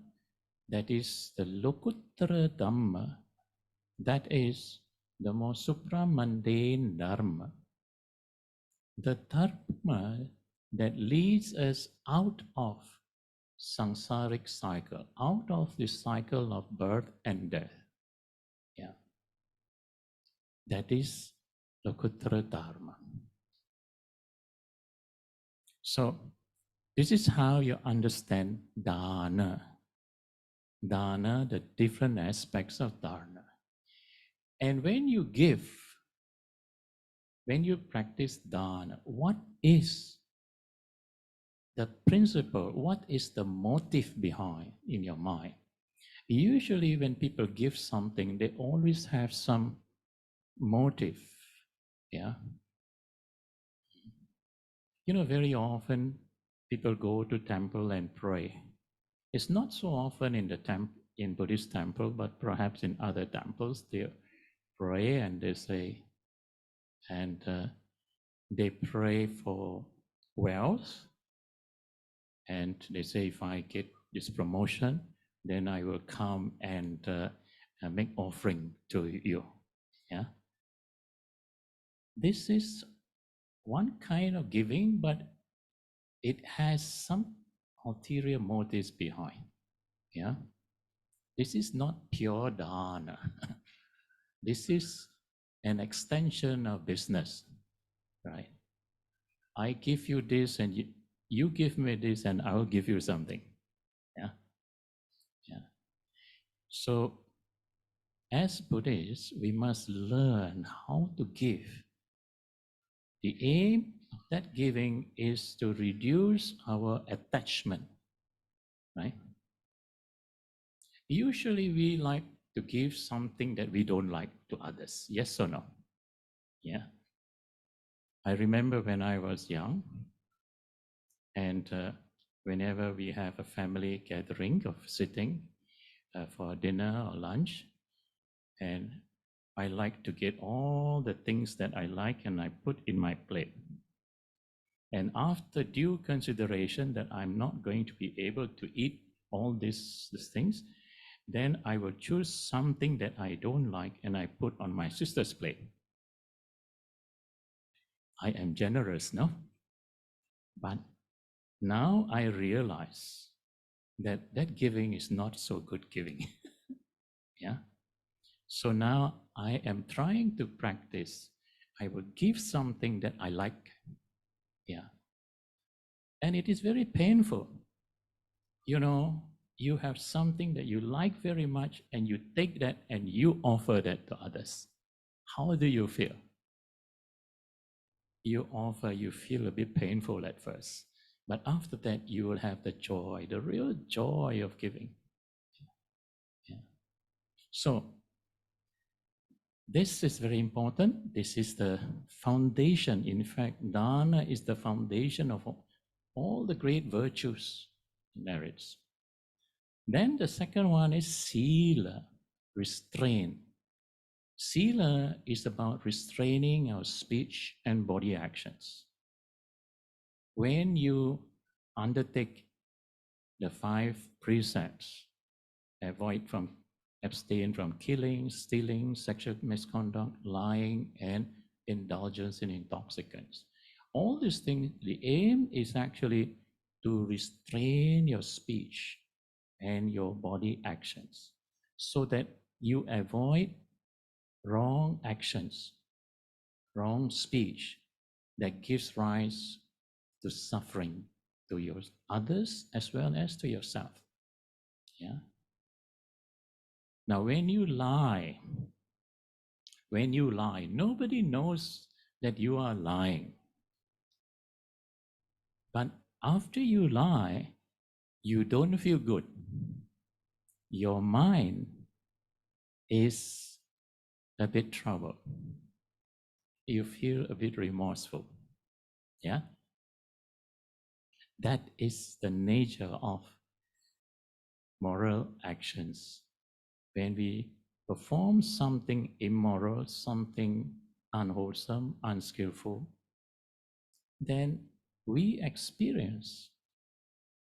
that is the Lokuttara Dhamma, that is the more supramundane Dharma. The Dharma that leads us out of samsaric cycle, out of this cycle of birth and death. Yeah. That is Lokuttara Dharma. So this is how you understand dana. Dana, the different aspects of dana. And when you give, when you practice dana, what is the principle? What is the motive behind in your mind? Usually when people give something, they always have some motive. Yeah. You know, very often people go to temple and pray. It's not so often in the in Buddhist temple, but perhaps in other temples, they pray and they say, and they pray for wealth. And they say, if I get this promotion, then I will come and make offering to you. Yeah. This is one kind of giving, but it has some ulterior motives behind. Yeah. This is not pure dana. This is an extension of business, right? I give you this and you give me this and I'll give you something. Yeah. Yeah. So as Buddhists, we must learn how to give. The aim of that giving is to reduce our attachment, right? Usually we like to give something that we don't like to others. Yes or no? Yeah. I remember when I was young, and whenever we have a family gathering of sitting for dinner or lunch, and I like to get all the things that I like and I put in my plate. And after due consideration that I'm not going to be able to eat all these things, then I will choose something that I don't like and I put on my sister's plate. I am generous, no? But now I realize that that giving is not so good giving. Yeah. So now I am trying to practice. I will give something that I like. Yeah. And it is very painful. You know, you have something that you like very much and you take that and you offer that to others. How do you feel? You offer, you feel a bit painful at first. But after that, you will have the joy, the real joy of giving. Yeah. So, this is very important. This is the foundation. In fact, dana is the foundation of all the great virtues, merits. Then the second one is sila, restraint. Sila is about restraining our speech and body actions. When you undertake the 5 precepts, abstain from killing, stealing, sexual misconduct, lying, and indulgence in intoxicants. All these things, the aim is actually to restrain your speech and your body actions so that you avoid wrong actions, wrong speech that gives rise to suffering to your others as well as to yourself. Yeah. Now, when you lie, nobody knows that you are lying. But after you lie, you don't feel good. Your mind is a bit troubled. You feel a bit remorseful. Yeah? That is the nature of moral actions. When we perform something immoral, something unwholesome, unskillful, then we experience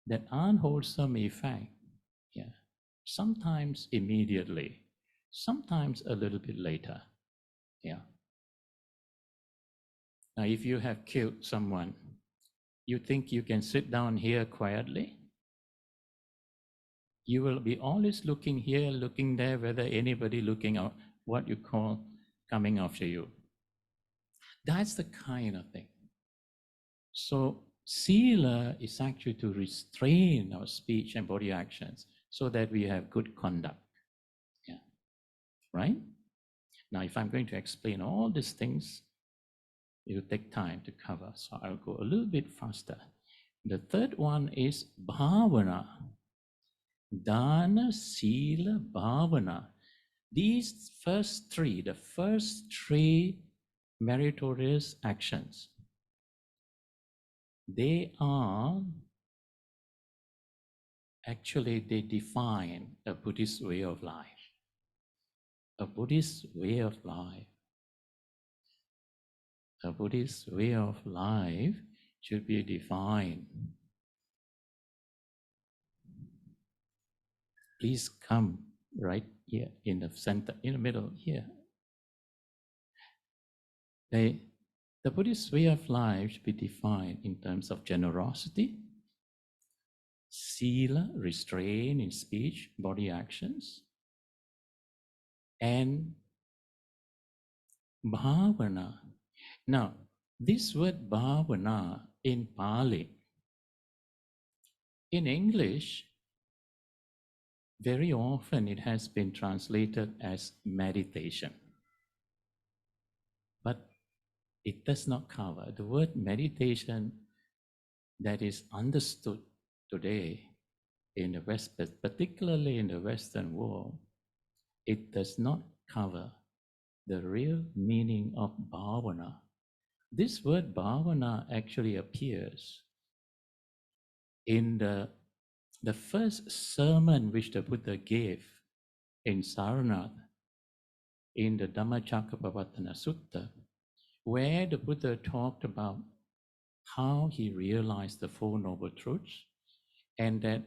that unwholesome effect. Yeah. Sometimes immediately, sometimes a little bit later. Yeah. Now, if you have killed someone, you think you can sit down here quietly? You will be always looking here, looking there, whether anybody looking out, what you call coming after you. That's the kind of thing. So sila is actually to restrain our speech and body actions so that we have good conduct. Yeah. Right? Now, if I'm going to explain all these things, it will take time to cover. So I'll go a little bit faster. The third one is bhavana. Dana, sila, bhavana. These first three, the first 3 meritorious actions, they define a Buddhist way of life. A Buddhist way of life. A Buddhist way of life should be defined. Please come right here in the center, in the middle here. The Buddhist way of life should be defined in terms of generosity, sila, restraint in speech, body actions, and bhavana. Now, this word bhavana in Pali, in English, very often it has been translated as meditation. But it does not cover. The word meditation that is understood today in the West, particularly in the Western world, it does not cover the real meaning of bhavana. This word bhavana actually appears in the first sermon which the Buddha gave in Sarnath, in the Dhammacakkappavattana Sutta, where the Buddha talked about how he realized the Four Noble Truths, and that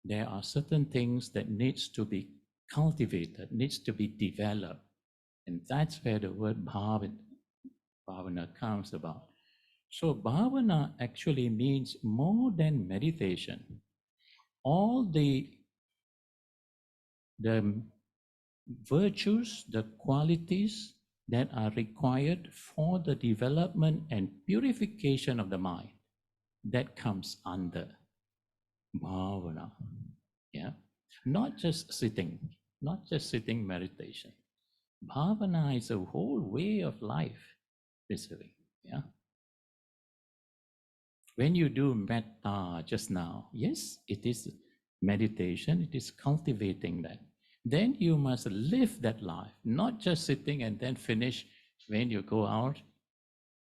there are certain things that needs to be cultivated, needs to be developed. And that's where the word bhavana comes about. So bhavana actually means more than meditation. All the virtues, the qualities that are required for the development and purification of the mind, that comes under bhavana. Yeah, not just sitting meditation. Bhavana is a whole way of life, basically. Yeah. When you do metta just now, yes, it is meditation, it is cultivating that. Then you must live that life, not just sitting and then finish. When you go out,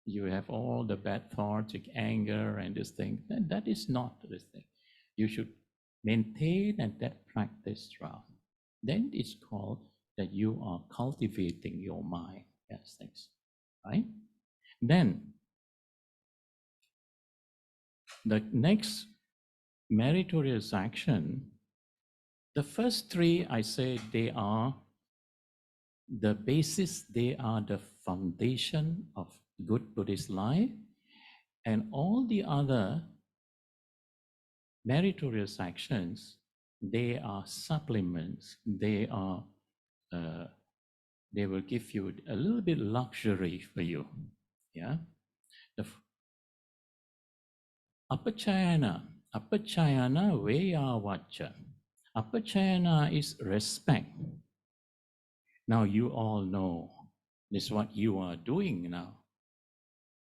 you have all the bad thoughts, like anger and this thing. That is not this thing. You should maintain and that practice throughout. Then it's called that you are cultivating your mind. Yes, thanks. Right? Then the next meritorious action, the first three, I say they are the basis, they are the foundation of good Buddhist life, and all the other meritorious actions, they are supplements, they will give you a little bit luxury for you. Yeah. The apachayana veya vacha. Apachayana is respect. Now you all know this is what you are doing now.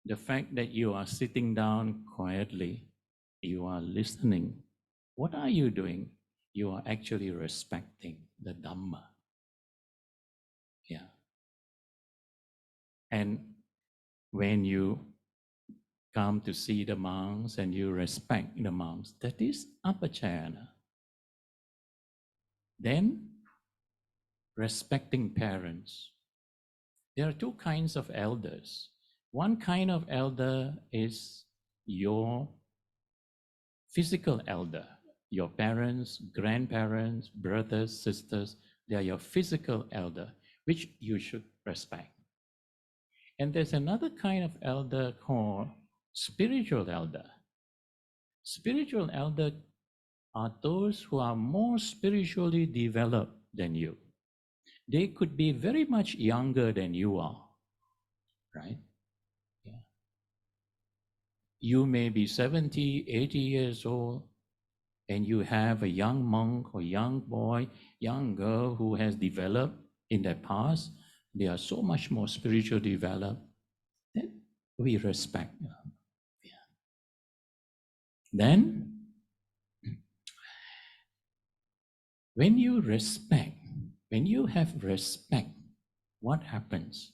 The fact that you are sitting down quietly, you are listening. What are you doing? You are actually respecting the Dhamma. Yeah. And when you come to see the monks and you respect the monks, that is apachayana. Then, respecting parents. There are two kinds of elders. One kind of elder is your physical elder. Your parents, grandparents, brothers, sisters, they are your physical elder, which you should respect. And there's another kind of elder called spiritual elder. Spiritual elder are those who are more spiritually developed than you. They could be very much younger than you are, right? Yeah. You may be 70, 80 years old, and you have a young monk or young boy, young girl who has developed in their past. They are so much more spiritually developed. Then we respect them. Yeah. Then, when you respect, when you have respect, what happens?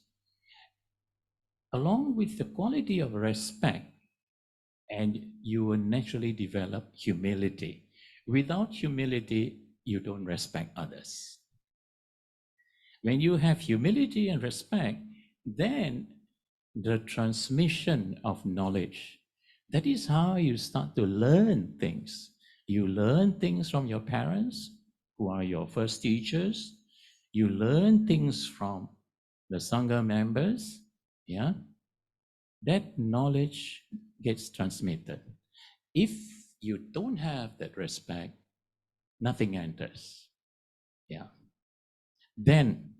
Along with the quality of respect, and you will naturally develop humility. Without humility, you don't respect others. When you have humility and respect, then the transmission of knowledge, that is how you start to learn things. You learn things from your parents, who are your first teachers. You learn things from the Sangha members, yeah? That knowledge gets transmitted. If you don't have that respect, nothing enters. Yeah. Then,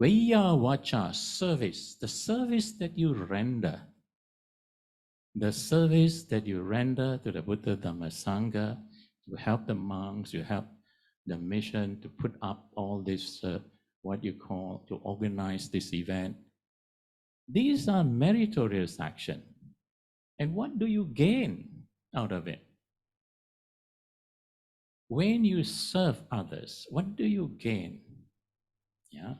Veya Vacha, service, the service that you render, the service that you render to the Buddha Dhamma Sangha, to help the monks, you help the mission to put up all this, what you call, to organize this event. These are meritorious action. And what do you gain out of it? When you serve others, what do you gain? Yeah.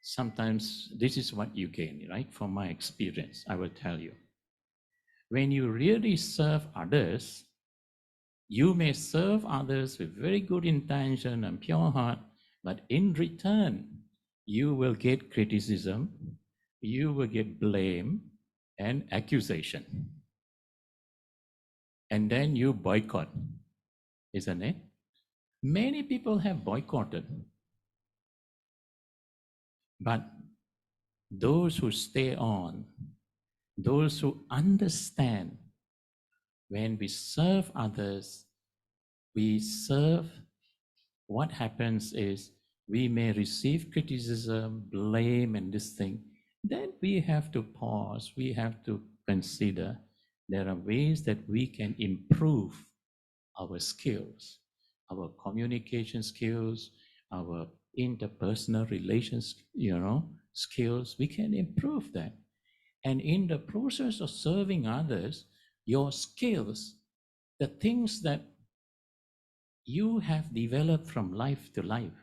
Sometimes this is what you gain, right? From my experience, I will tell you. When you really serve others, you may serve others with very good intention and pure heart, but in return, you will get criticism, you will get blame and accusation. and then you boycott, isn't it? Many people have boycotted, but those who stay on, those who understand, when we serve others, we serve, what happens is we may receive criticism, blame, and this thing. Then we have to pause, we have to consider there are ways that we can improve our skills, our communication skills, our interpersonal relations, skills. We can improve that. And in the process of serving others, your skills, the things that you have developed from life to life,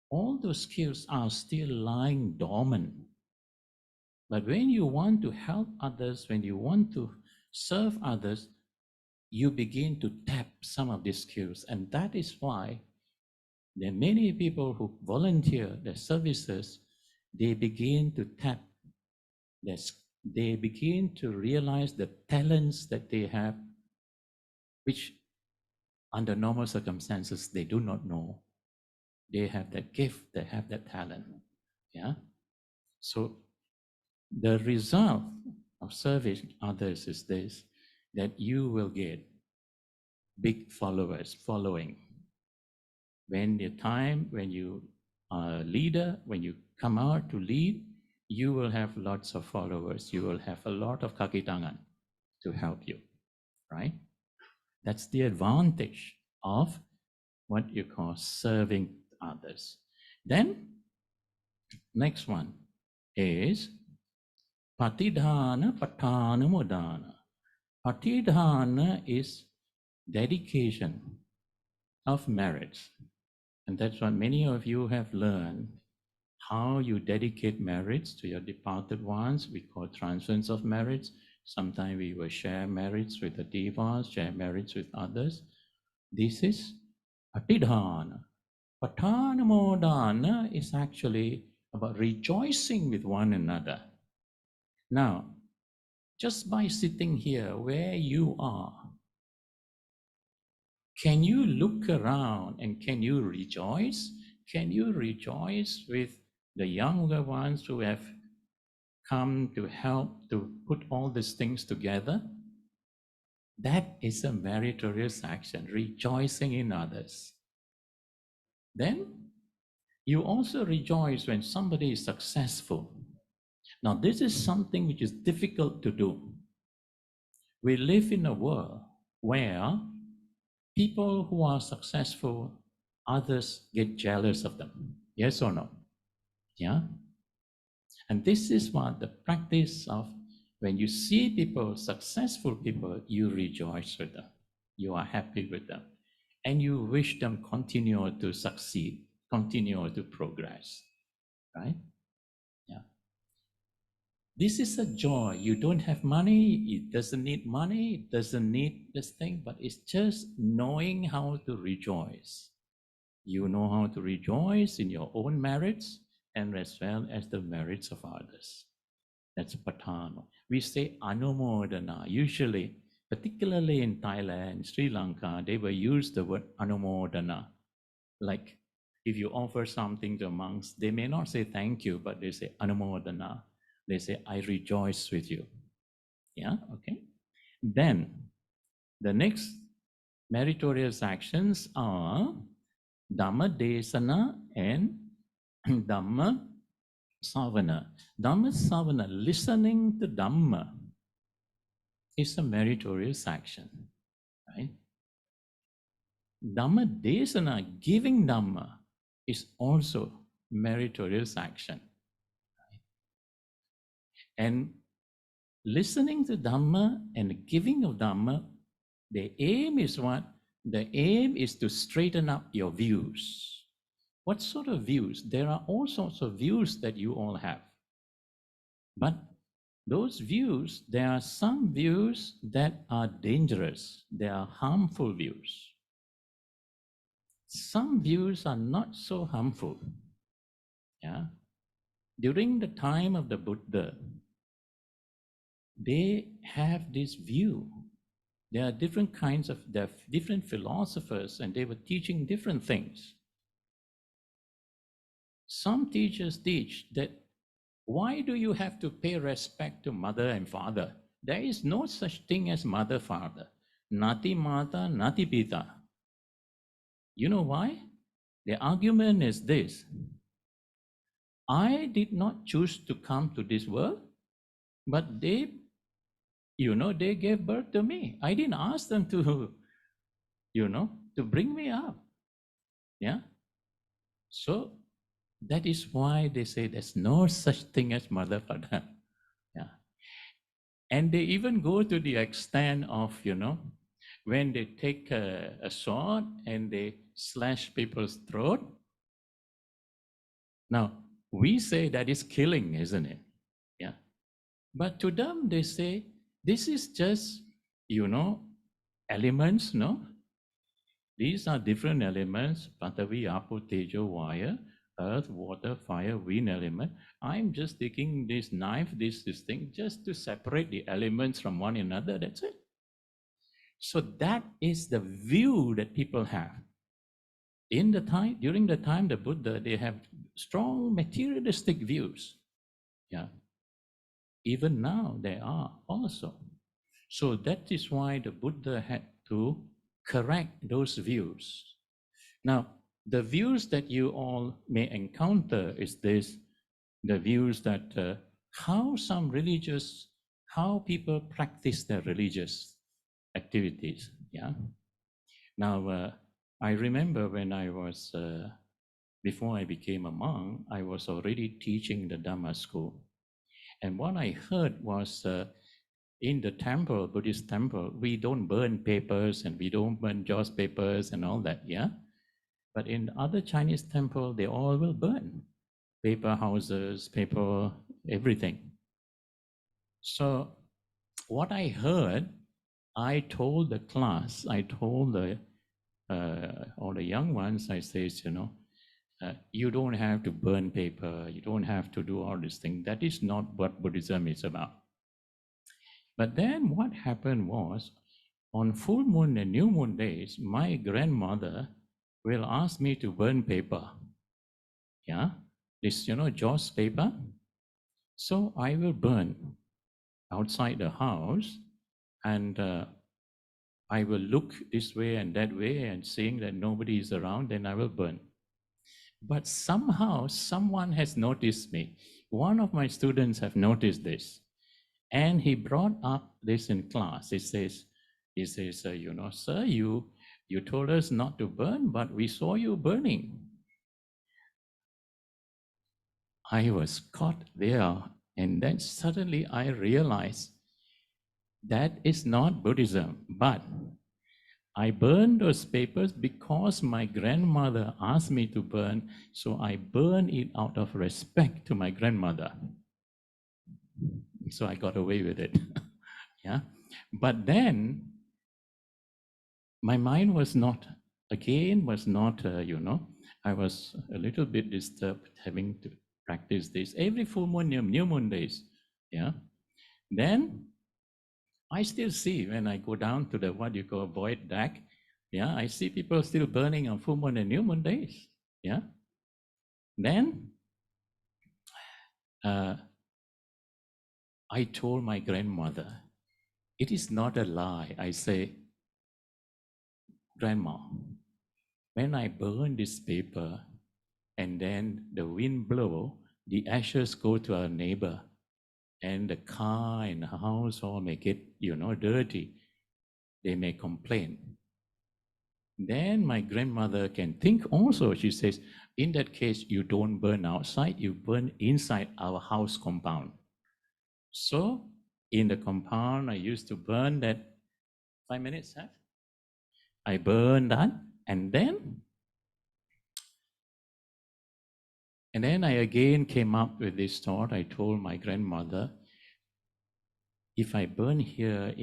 all those skills are still lying dormant. But when you want to help others, when you want to serve others, you begin to tap some of these skills. And that is why there are many people who volunteer their services, they begin to tap this. They begin to realize the talents that they have, which under normal circumstances, they do not know. They have that gift, they have that talent. Yeah. So the result of serving others is this, that you will get big following. When you are a leader, when you come out to lead, you will have lots of followers. You will have a lot of kaki tangan to help you, right? That's the advantage of what you call serving others. Then, next one is patidhana patanamodana. Patidhana is dedication of merits. And that's what many of you have learned, how you dedicate merits to your departed ones. We call transference of merits. Sometimes we will share merits with the devas, share merits with others. This is patidhana. Patanamodana is actually about rejoicing with one another. Now, just by sitting here where you are, can you look around and can you rejoice? Can you rejoice with the younger ones who have come to help to put all these things together? That is a meritorious action, rejoicing in others. Then you also rejoice when somebody is successful. Now, this is something which is difficult to do. We live in a world where people who are successful, others get jealous of them. Yes or no? Yeah? And this is what the practice of, when you see people, successful people, you rejoice with them. You are happy with them. And you wish them continue to succeed, continue to progress. Right? Yeah. This is a joy. You don't have money. It doesn't need money. It doesn't need this thing, but it's just knowing how to rejoice. You know how to rejoice in your own merits and as well as the merits of others. That's patano. We say anumodana. Usually, particularly in Thailand, Sri Lanka, they will use the word anumodana. Like if you offer something to monks, they may not say thank you, but they say anumodana. They say, I rejoice with you. Yeah, okay. Then the next meritorious actions are Dhamma Desana and Dhamma Savana. Dhamma Savana, listening to Dhamma, is a meritorious action, right? Dhamma Desana, giving Dhamma, is also meritorious action. Right? And listening to Dhamma and giving of Dhamma, the aim is what? The aim is to straighten up your views. What sort of views? There are all sorts of views that you all have. But those views, there are some views that are dangerous. They are harmful views. Some views are not so harmful. Yeah. During the time of the Buddha, they have this view There are different kinds of, there are different philosophers, and they were teaching different things. Some teachers teach that why do you have to pay respect to mother and father? There is no such thing as mother, father. Nati mata, nati pita. You know why? The argument is this. I did not choose to come to this world, but they, they gave birth to me. I didn't ask them to, to bring me up. Yeah. So that is why they say there's no such thing as mother, father. Yeah. And they even go to the extent of, when they take a sword and they slash people's throat. Now, we say that is killing, isn't it? Yeah. But to them, they say, this is just, elements, no? These are different elements, Patavi, Apo, Tejo, Vaya, earth, water, fire, wind element. I'm just taking this knife, this thing, just to separate the elements from one another, that's it. So that is the view that people have. During the time the Buddha, they have strong materialistic views. Yeah. Even now there are also. So that is why the Buddha had to correct those views. Now, the views that you all may encounter is this, the views that how people practice their religious activities. Yeah. Now, I remember when I was, before I became a monk, I was already teaching the Dhamma school. And what I heard was in the temple, Buddhist temple, we don't burn papers and we don't burn joss papers and all that, yeah? But in other Chinese temple, they all will burn paper houses, paper, everything. So what I heard, I told the class, I told all the young ones, I says, you don't have to burn paper, you don't have to do all this thing. That is not what Buddhism is about. But then what happened was, on full moon and new moon days, my grandmother will ask me to burn paper. Yeah, this, joss paper. So I will burn outside the house, and I will look this way and that way and seeing that nobody is around, then I will burn. But somehow someone has noticed me. One of my students have noticed this, and he brought up this in class. He says, sir, you told us not to burn, but we saw you burning. I was caught there, and then suddenly I realized that is not Buddhism, but I burned those papers because my grandmother asked me to burn, so I burned it out of respect to my grandmother. So I got away with it. Yeah. But then my mind was not, I was a little bit disturbed having to practice this every full moon, new moon days. Yeah. Then I still see when I go down to the what you call void deck, yeah, I see people still burning on full moon and new moon days. Yeah. Then I told my grandmother, it is not a lie. I say, Grandma, when I burn this paper and then the wind blow, the ashes go to our neighbor, and the car and the house all may get, dirty. They may complain. Then my grandmother can think also, she says, in that case, you don't burn outside, you burn inside our house compound. So in the compound, I used to burn that 5 minutes, huh? I burned that, and then I again came up with this thought. I told my grandmother, if I burn here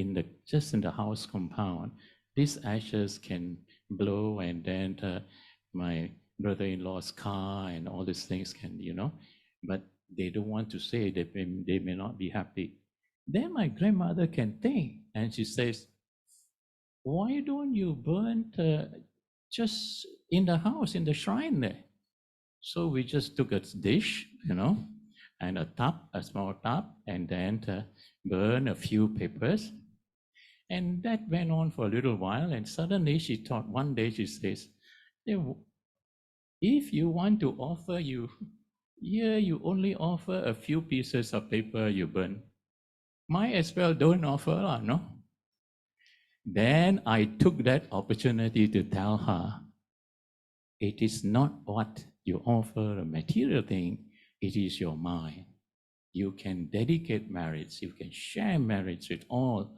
just in the house compound, these ashes can blow, and then my brother-in-law's car and all these things can, but they don't want to say that they may not be happy. Then my grandmother can think, and she says, why don't you burn just in the house, in the shrine there? So we just took a dish, and a tub, a small tub, and then burn a few papers. And that went on for a little while, and suddenly she thought, one day she says, if you want to offer, you only offer a few pieces of paper you burn. Might as well don't offer, no? Then I took that opportunity to tell her, it is not what you offer, a material thing, it is your mind. You can dedicate marriage, you can share marriage with all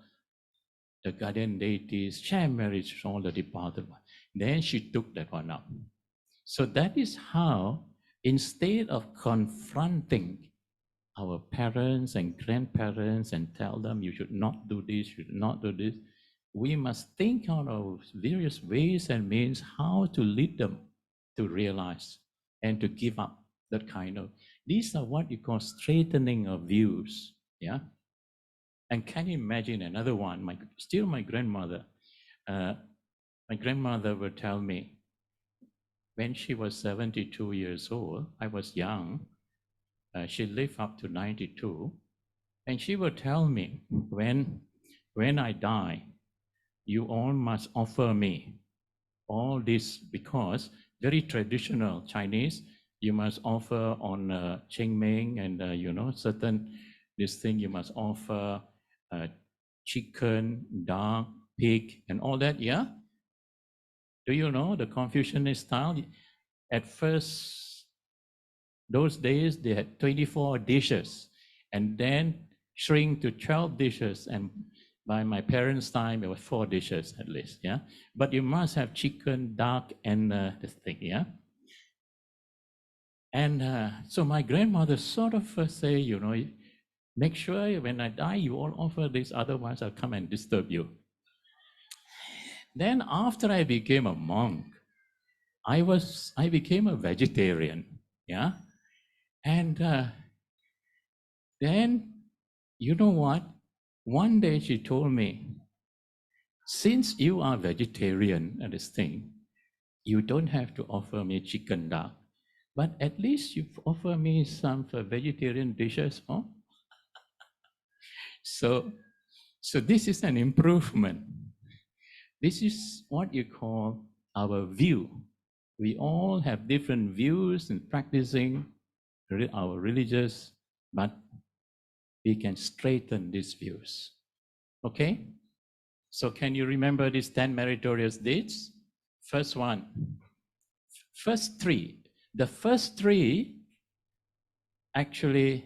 the guardian deities, share marriage with all the departed ones. Then she took that one up. So that is how, instead of confronting our parents and grandparents and tell them you should not do this, you should not do this, we must think out of various ways and means how to lead them to realize and to give up that kind of, these are what you call straightening of views, yeah? And can you imagine another one, my grandmother, my grandmother would tell me, when she was 72 years old, I was young, she lived up to 92, and she would tell me, when I die, you all must offer me all this, because very traditional Chinese, you must offer on Qingming and certain this thing you must offer chicken, duck, pig, and all that. Yeah. Do you know the Confucianist style? At first, those days they had 24 dishes, and then shrink to 12 dishes, and by my parents' time, it was 4 dishes at least, yeah? But you must have chicken, duck, and this thing, yeah? And so my grandmother sort of say, make sure when I die, you all offer this, otherwise I'll come and disturb you. Then after I became a monk, I became a vegetarian, yeah? And then, you know what? One day she told me, since you are vegetarian at this thing, you don't have to offer me chicken duck, but at least you offer me some vegetarian dishes. Oh? So this is an improvement. This is what you call our view. We all have different views in practicing our religious, but we can straighten these views. Okay? So can you remember these 10 meritorious deeds? First one, first 3. The first 3 actually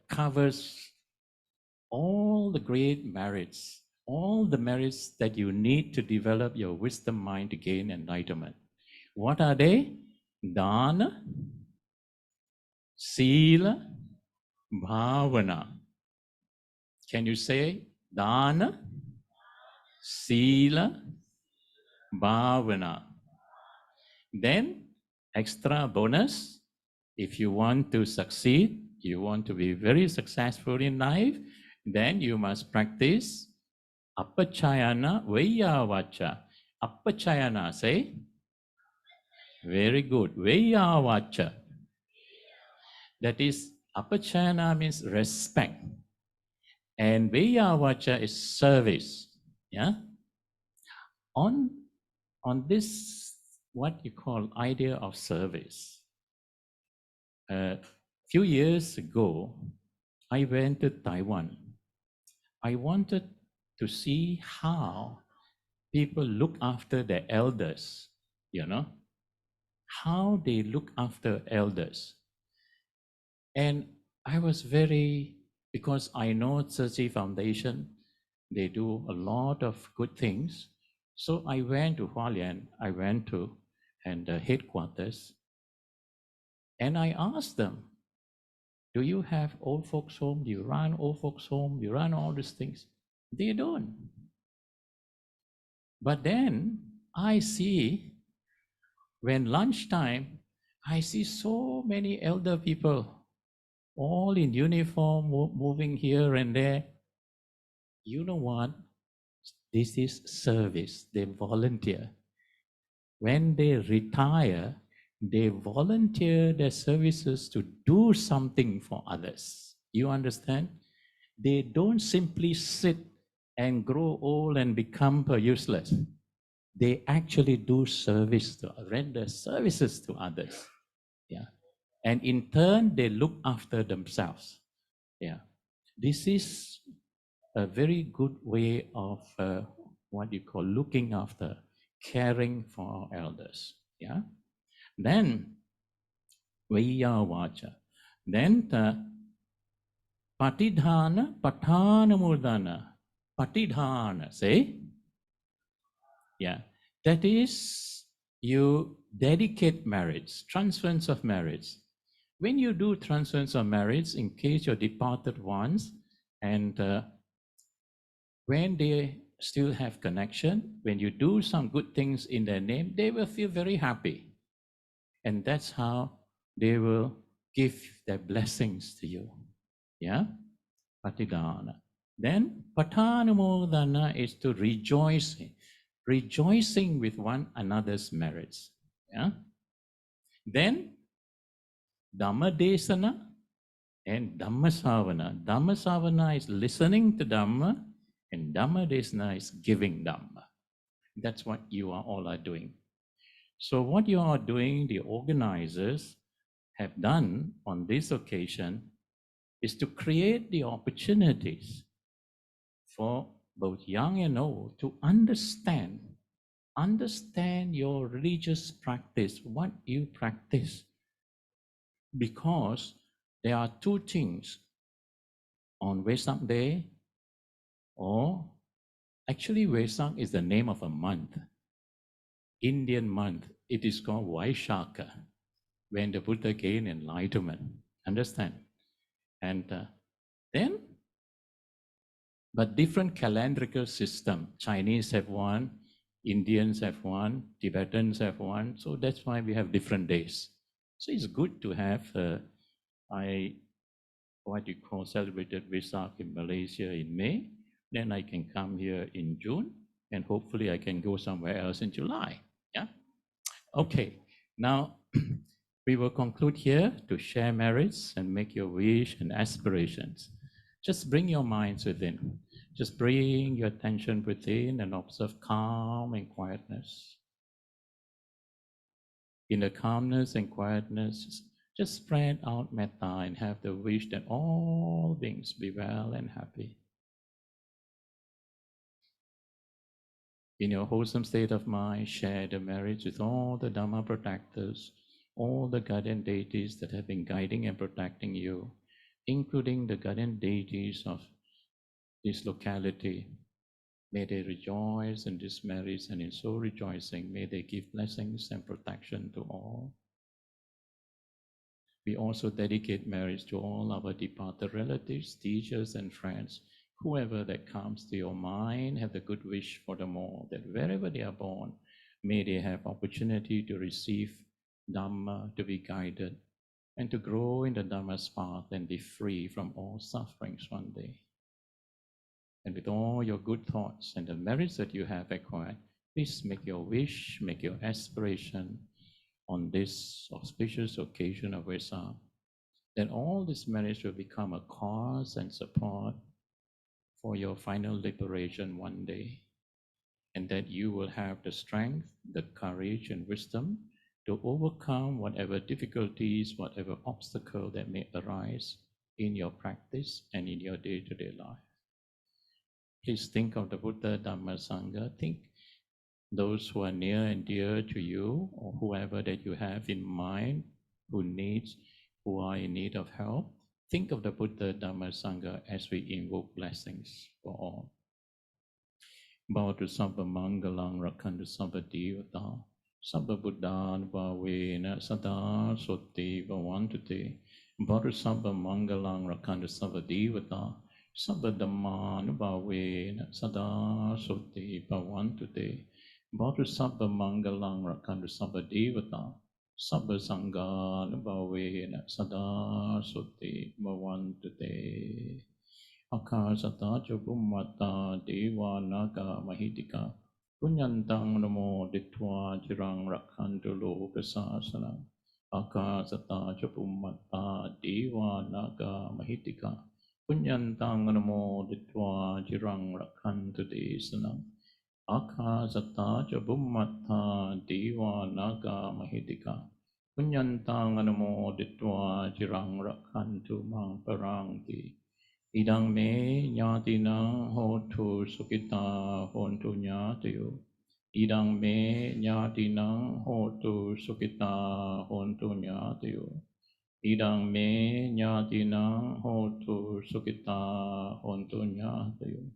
covers all the great merits, all the merits that you need to develop your wisdom mind to gain enlightenment. What are they? Dana, Sila, Bhavana. Can you say Dana, Sila, Bhavana? Then, extra bonus, if you want to succeed, you want to be very successful in life, then you must practice Apachayana Vayavacha. Apachayana, say. Very good. Vayavacha. That is, Apachayana means respect. And Vayavacha is service. Yeah? On this, what you call idea of service. A few years ago, I went to Taiwan. I wanted to see how people look after their elders, how they look after elders. And I was because I know Tzu Chi Foundation, they do a lot of good things. So I went to Hualien, I went to the headquarters, and I asked them, do you have old folks home? Do you run old folks home? Do you run all these things? They don't. But then I see, when lunchtime, I see so many elder people, all in uniform, moving here and there. You know what? This is service. They volunteer. When they retire, they volunteer their services to do something for others. You understand? They don't simply sit and grow old and become useless. They actually do service to render services to others. Yeah. And in turn, they look after themselves. Yeah. This is a very good way of what you call looking after, caring for our elders. Yeah. Then Vaya Vacha. Then the Patidhana Patana Murdana. Patidhana, say? Yeah. That is, you dedicate marriage, transference of marriage. When you do transference of marriage, in case your departed ones, and when they still have connection, when you do some good things in their name, they will feel very happy. And that's how they will give their blessings to you. Yeah? Patidana. Then Patanamodana is to rejoice, rejoicing with one another's merits. Yeah? Then Dhamma Desana and Dhamma Savana. Dhamma Savana is listening to Dhamma, and Dhamma Desana is giving Dhamma. That's what you all are doing. So what you are doing, the organizers have done on this occasion, is to create the opportunities for both young and old to understand your religious practice, what you practice. Because there are two things on Vesak Day, or actually Vesak is the name of a month, Indian month. It is called Vaishaka, when the Buddha gained enlightenment. Understand? And then, but different calendrical system. Chinese have one, Indians have one, Tibetans have one. So that's why we have different days. So it's good to have what you call celebrated Vesak in Malaysia in May. Then I can come here in June, and hopefully I can go somewhere else in July. Yeah. Okay. Now we will conclude here to share merits and make your wish and aspirations. Just bring your minds within. Just bring your attention within and observe calm and quietness. In the calmness and quietness, just spread out metta and have the wish that all beings be well and happy. In your wholesome state of mind, share the merits with all the Dhamma protectors, all the guardian deities that have been guiding and protecting you, including the guardian deities of this locality. May they rejoice in this merits, and in so rejoicing, may they give blessings and protection to all. We also dedicate marriage to all our departed relatives, teachers, and friends. Whoever that comes to your mind, have the good wish for them all, that wherever they are born, may they have opportunity to receive Dhamma, to be guided, and to grow in the Dhamma's path and be free from all sufferings one day. And with all your good thoughts and the merits that you have acquired, please make your wish, make your aspiration on this auspicious occasion of Vesak, that all these merits will become a cause and support for your final liberation one day, and that you will have the strength, the courage, and wisdom to overcome whatever difficulties, whatever obstacle that may arise in your practice and in your day-to-day life. Please think of the Buddha, Dhamma, Sangha. Think those who are near and dear to you, or whoever that you have in mind who are in need of help. Think of the Buddha, Dhamma, Sangha as we invoke blessings for all. Bhavatu Sabba Mangalang Rakhantu Sabba Devata Sabba Buddhan Bhavena Sada Sotti Bhavantate Bhavatu Sabba Mangalang Rakhantu Sabba Devata Sabba Dhamman Bhavena Sada Sotti Bhavantate Bhavatu Sabba Mangalang Rakhantu Sabba Devata Sabba Sangha Bhavena Sada Sotti Bhavantate. Akasata Chabummata Deva Naga Mahitika Punyantang Namo Ditva Jirang Rakhantu Lokasasana Akasata Chabummata Deva Naga Mahitika Punyantang Namo Ditva Jirang Rakhantu Desana Akasata Chabummata Deva Naga Mahitika Punyantang Namo Ditva Jirang Rakhantu Mang Parangi Idang me nyatinang hotu sukita hontu nyatiyo. Idang me nyatinang hotu sukita hontu nyatiyo. Idang me nyatinang hotu sukita hontu nyatiyo.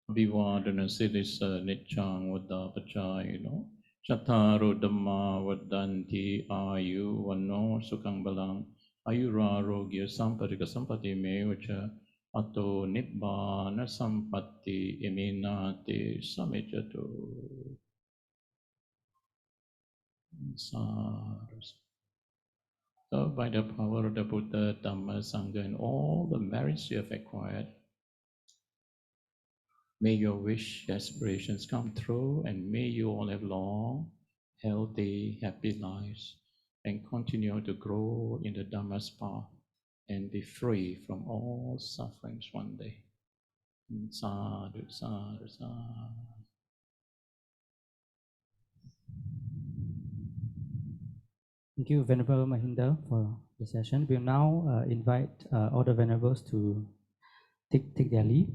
Vivadana siddhisa niccang vaddapachayino. Chattaro dhamma vaddanti ayu vanno sukhang balang. Ayurarogya sampadika sampati mevacha. Ato nibbana sampatti iminate samijato. So by the power of the Buddha, Dhamma, Sangha, and all the merits you have acquired, may your wish, aspirations come true, and may you all have long, healthy, happy lives, and continue to grow in the Dhamma's path and be free from all sufferings one day. Sadhu, sadhu, sadhu. Thank you, Venerable Mahinda, for the session. We'll now invite all the Venerables to take their leave.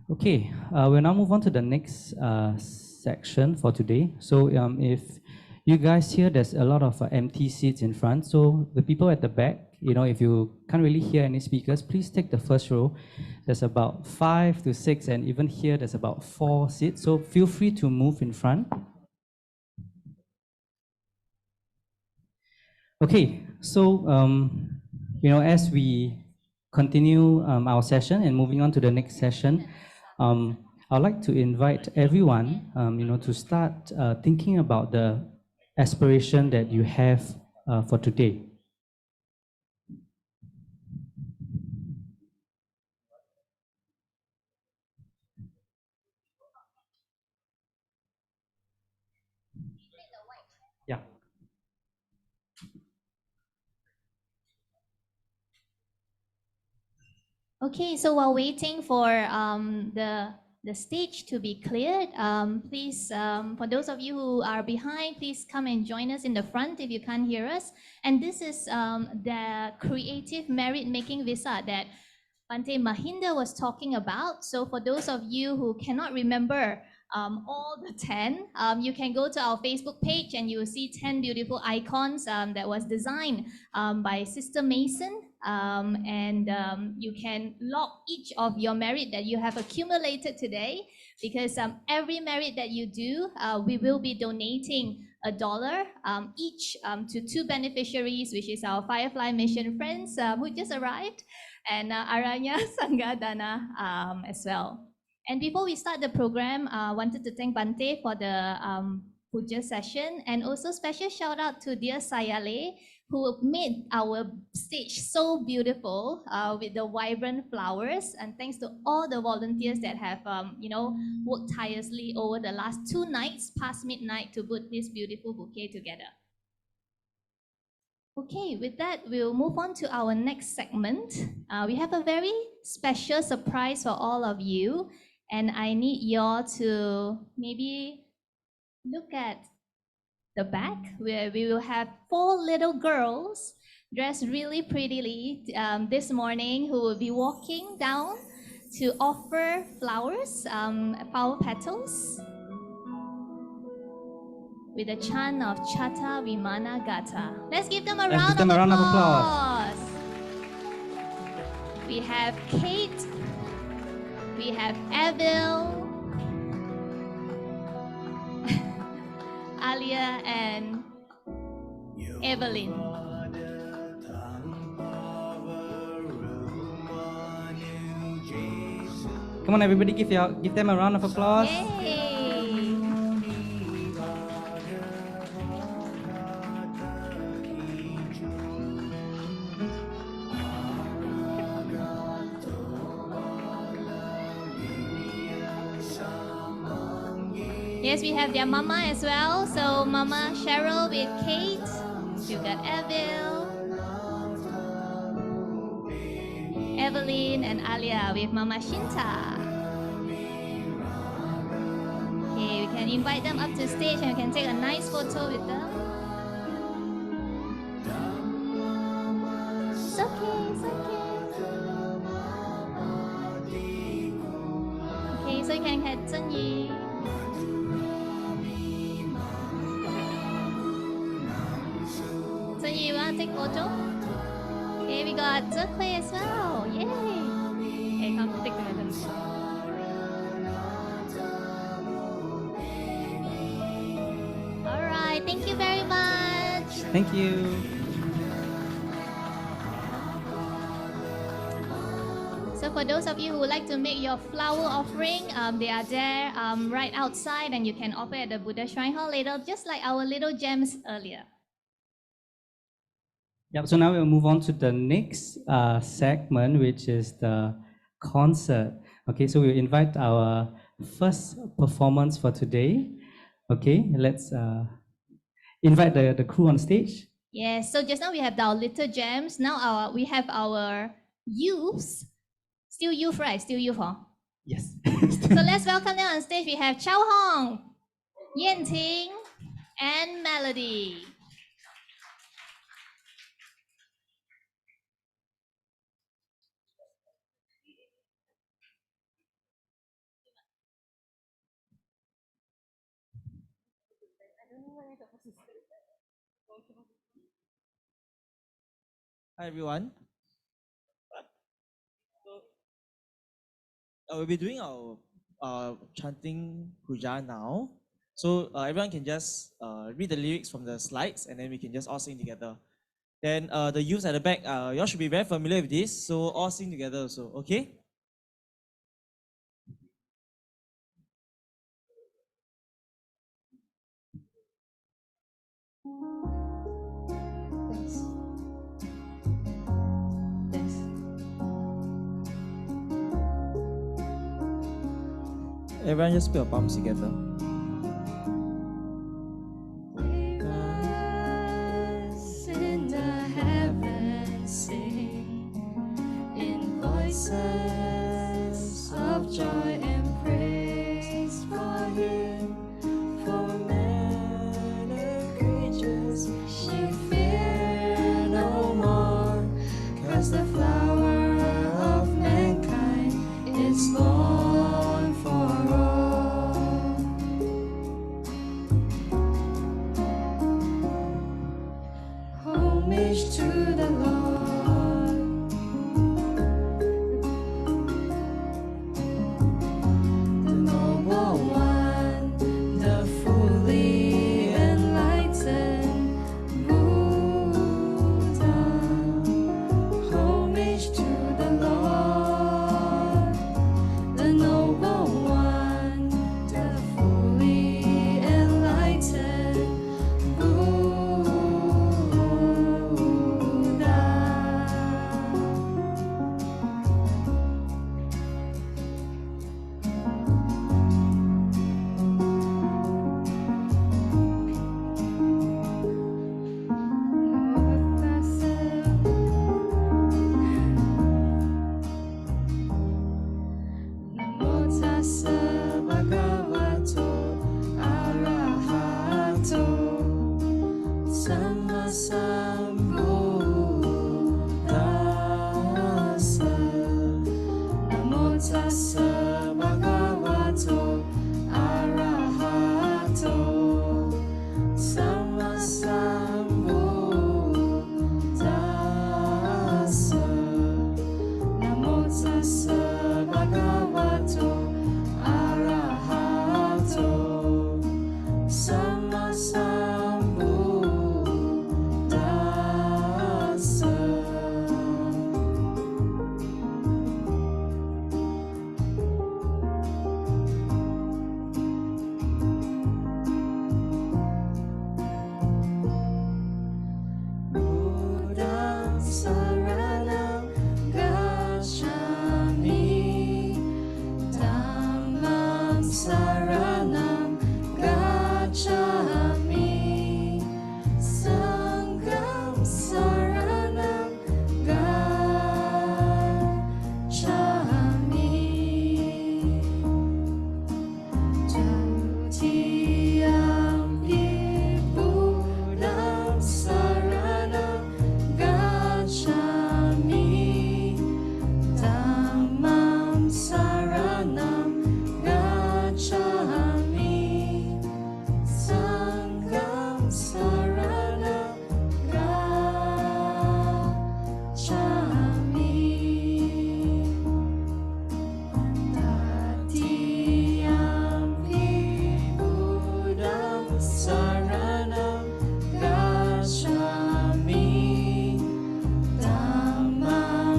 Okay, we'll now move on to the next section for today. So if you guys hear, there's a lot of empty seats in front. So the people at the back, if you can't really hear any speakers, please take the first row. There's about 5 to 6, and even here there's about 4 seats. So feel free to move in front. Okay, so as we continue our session and moving on to the next session, I'd like to invite everyone, to start thinking about the aspiration that you have for today. Yeah. Okay, so while waiting for the stage to be cleared, please, for those of you who are behind, please come and join us in the front if you can't hear us. And this is the creative merit making visa that Bhante Mahinda was talking about. So for those of you who cannot remember all the 10, you can go to our Facebook page and you will see 10 beautiful icons that was designed by Sister Mason. You can log each of your merit that you have accumulated today, because every merit that you do, we will be donating $1 each to 2 beneficiaries, which is our Firefly Mission friends who just arrived, and Aranya Sangha as well. And before we start the program, I wanted to thank Bhante for the puja session, and also special shout out to dear Sayale, who made our stage so beautiful with the vibrant flowers. And thanks to all the volunteers that have, worked tirelessly over the last 2 nights past midnight to put this beautiful bouquet together. Okay, with that, we'll move on to our next segment. We have a very special surprise for all of you, and I need y'all to maybe look at the back, where we will have 4 little girls dressed really prettily this morning, who will be walking down to offer flowers, flower petals, with a chant of Chata Vimana Gata. Let's give them a round of applause. We have Kate, we have Evil, Alia, and Evelyn. Come on, everybody, give them a round of applause. Yay! Yes, we have their mama as well. So Mama Cheryl with Kate. We've got Evil, Evelyn, and Alia with Mama Shinta. Okay, we can invite them up to stage and we can take a nice photo with them. It's okay, it's okay. Okay, so you can have Zhen Yi. Zhen Yi, you want to take photo? Okay, we got Zhe Kui as well. Yay! Okay, come take the photo. All right, thank you very much. Thank you. So for those of you who would like to make your flower offering, they are there right outside and you can offer at the Buddha Shrine Hall later, just like our little gems earlier. Yep, so now we'll move on to the next segment, which is the concert. Okay, so we'll invite our first performance for today. Okay, let's invite the crew on stage. Yes, so just now we have our little gems. Now we have our youths. Still youth, right? Still youth, huh? Yes. So let's welcome them on stage. We have Chao Hong, Yan Ting, and Melody. Hi everyone. We'll be doing our chanting puja now. So everyone can just read the lyrics from the slides and then we can just all sing together. Then the youths at the back, y'all should be very familiar with this. So all sing together also, okay? Everyone just put your palms together. Us in the heavens sing in voices of joy and praise for Him, for men and creatures. We fear no more, 'cause the flower of mankind is born for all. Homage to the Lord. The noble one, the fully enlightened Buddha. Homage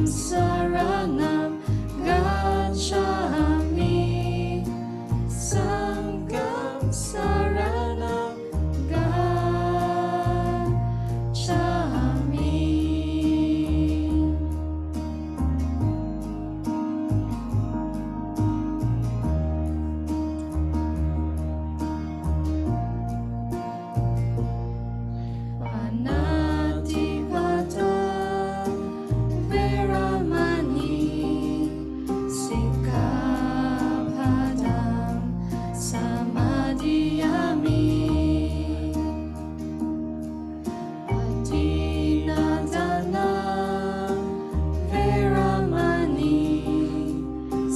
saranam gacchami. Sangham saranam gacchami. Panatikata veramani sikkhapadam samadhiyami. Adinadana veramani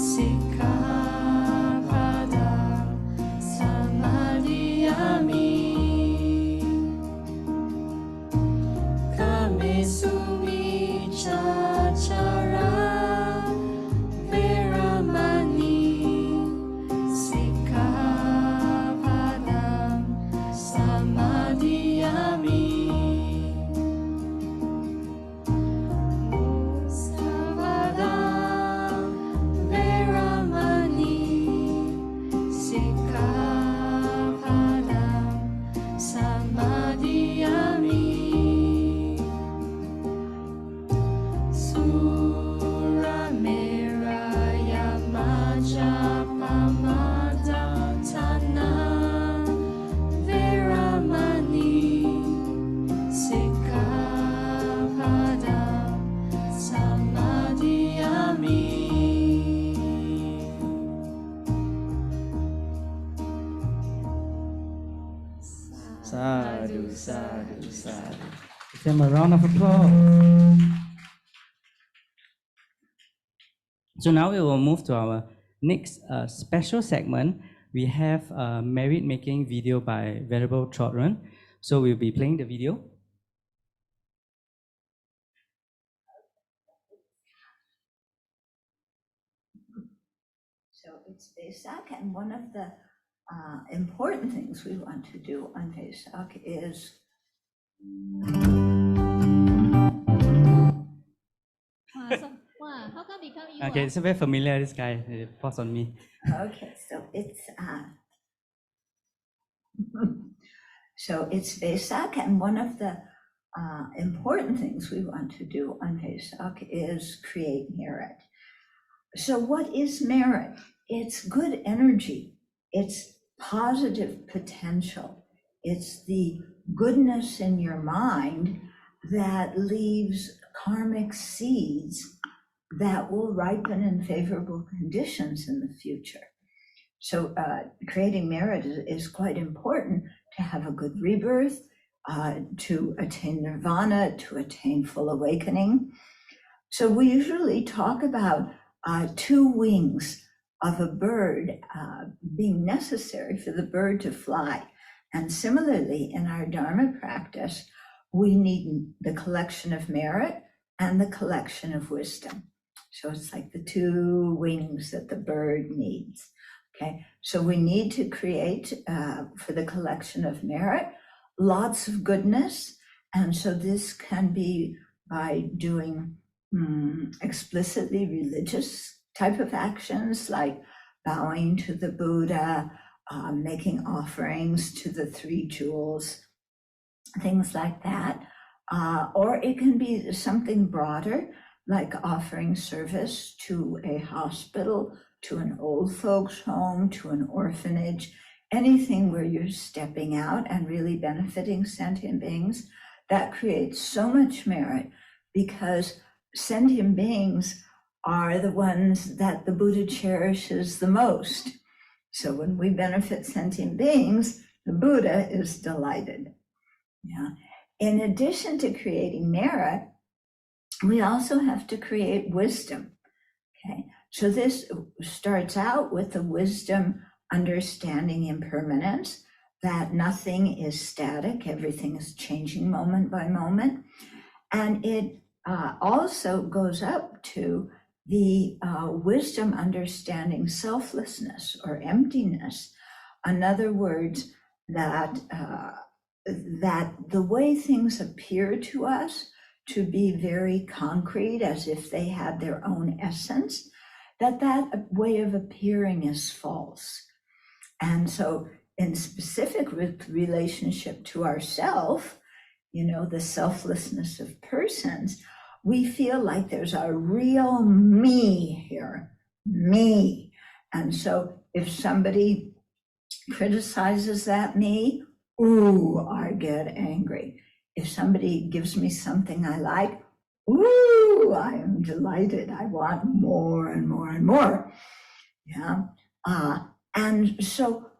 sikkhapadam samadhiyami. Kamesumicachara veramani sikkhapadam samadhiyami. Musavadam veramani sikkhapadam samadhiyami. Surameraya Majapamadhatana veramani sikkhapadam samadhiyami. Sadhu, sadhu, sadhu. Give them a round of applause. So now we will move to our next special segment. We have a merit making video by Venerable Chodron. So we'll be playing the video. So it's Vesak, and one of the important things we want to do on Vesak is Wow, how come become you? Okay, it's very familiar, this guy. Pause on me. okay. So it's Vesak, and one of the important things we want to do on Vesak is create merit. So what is merit? It's good energy. It's positive potential. It's the goodness in your mind that leaves karmic seeds that will ripen in favorable conditions in the future. So creating merit is quite important to have a good rebirth, to attain nirvana, to attain full awakening. So we usually talk about two wings of a bird being necessary for the bird to fly. And similarly, in our Dharma practice, we need the collection of merit and the collection of wisdom. So it's like the two wings that the bird needs. Okay, so we need to create for the collection of merit lots of goodness. And so this can be by doing explicitly religious type of actions like bowing to the Buddha, making offerings to the three jewels, things like that. Or it can be something broader, like offering service to a hospital, to an old folks home, to an orphanage, anything where you're stepping out and really benefiting sentient beings. That creates so much merit because sentient beings are the ones that the Buddha cherishes the most. So when we benefit sentient beings, the Buddha is delighted. Yeah. In addition to creating merit, we also have to create wisdom. Okay. So this starts out with the wisdom understanding impermanence, that nothing is static, everything is changing moment by moment. And it also goes up to the wisdom understanding selflessness or emptiness. In other words, that the way things appear to us to be very concrete, as if they had their own essence, that way of appearing is false. And so in specific relationship to ourself, the selflessness of persons, we feel like there's a real me here, me. And so if somebody criticizes that me, ooh, I get angry. If somebody gives me something I like, ooh, I am delighted. I want more and more and more. Yeah. And so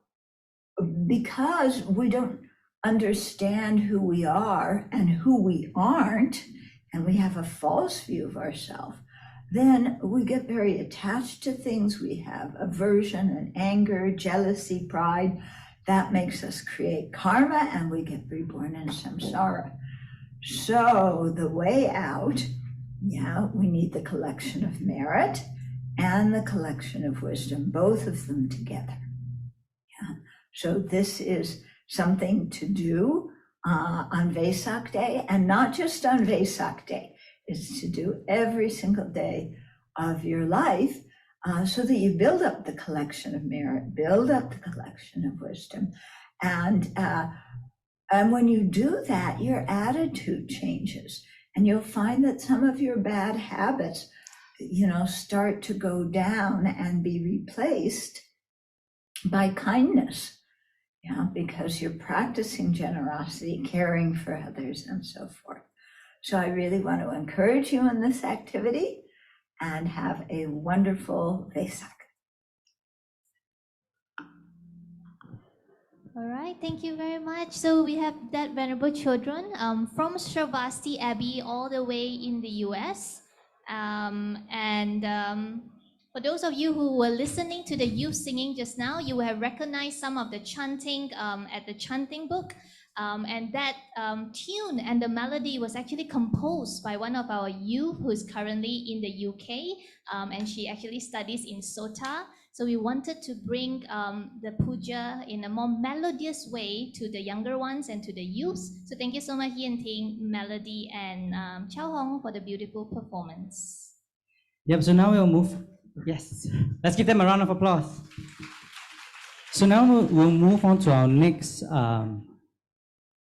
because we don't understand who we are and who we aren't, and we have a false view of ourselves, then we get very attached to things. We have aversion and anger, jealousy, pride. That makes us create karma, and we get reborn in samsara. So the way out, we need the collection of merit and the collection of wisdom, both of them together. So this is something to do on Vesak Day, and not just on Vesak Day. It's to do every single day of your life, so that you build up the collection of merit, build up the collection of wisdom. And when you do that, your attitude changes, and you'll find that some of your bad habits, start to go down and be replaced by kindness. Because you're practicing generosity, caring for others, and so forth. So I really want to encourage you in this activity, and have a wonderful Vesak. All right, thank you very much. So we have that Venerable Chodron from Shravasti Abbey all the way in the US. For those of you who were listening to the youth singing just now, you will have recognized some of the chanting at the chanting book. And that tune and the melody was actually composed by one of our youth who is currently in the UK, and she actually studies in Sota. So we wanted to bring the puja in a more melodious way to the younger ones and to the youths. So thank you so much, Yen Ting, Melody, and Chao Hong for the beautiful performance. Yep, so now we'll move. Yes, let's give them a round of applause. So now we'll move on to our next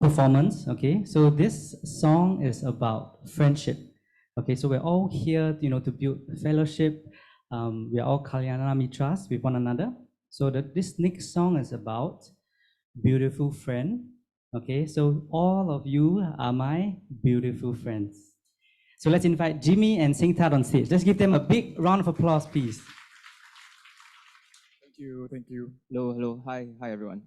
performance, okay? So this song is about friendship, okay? So we're all here, to build fellowship. We're all Kalyana Mitras with one another. So this next song is about beautiful friend, okay? So all of you are my beautiful friends. So let's invite Jimmy and Singtat on stage. Let's give them a big round of applause, please. Thank you. Hello. Hi everyone.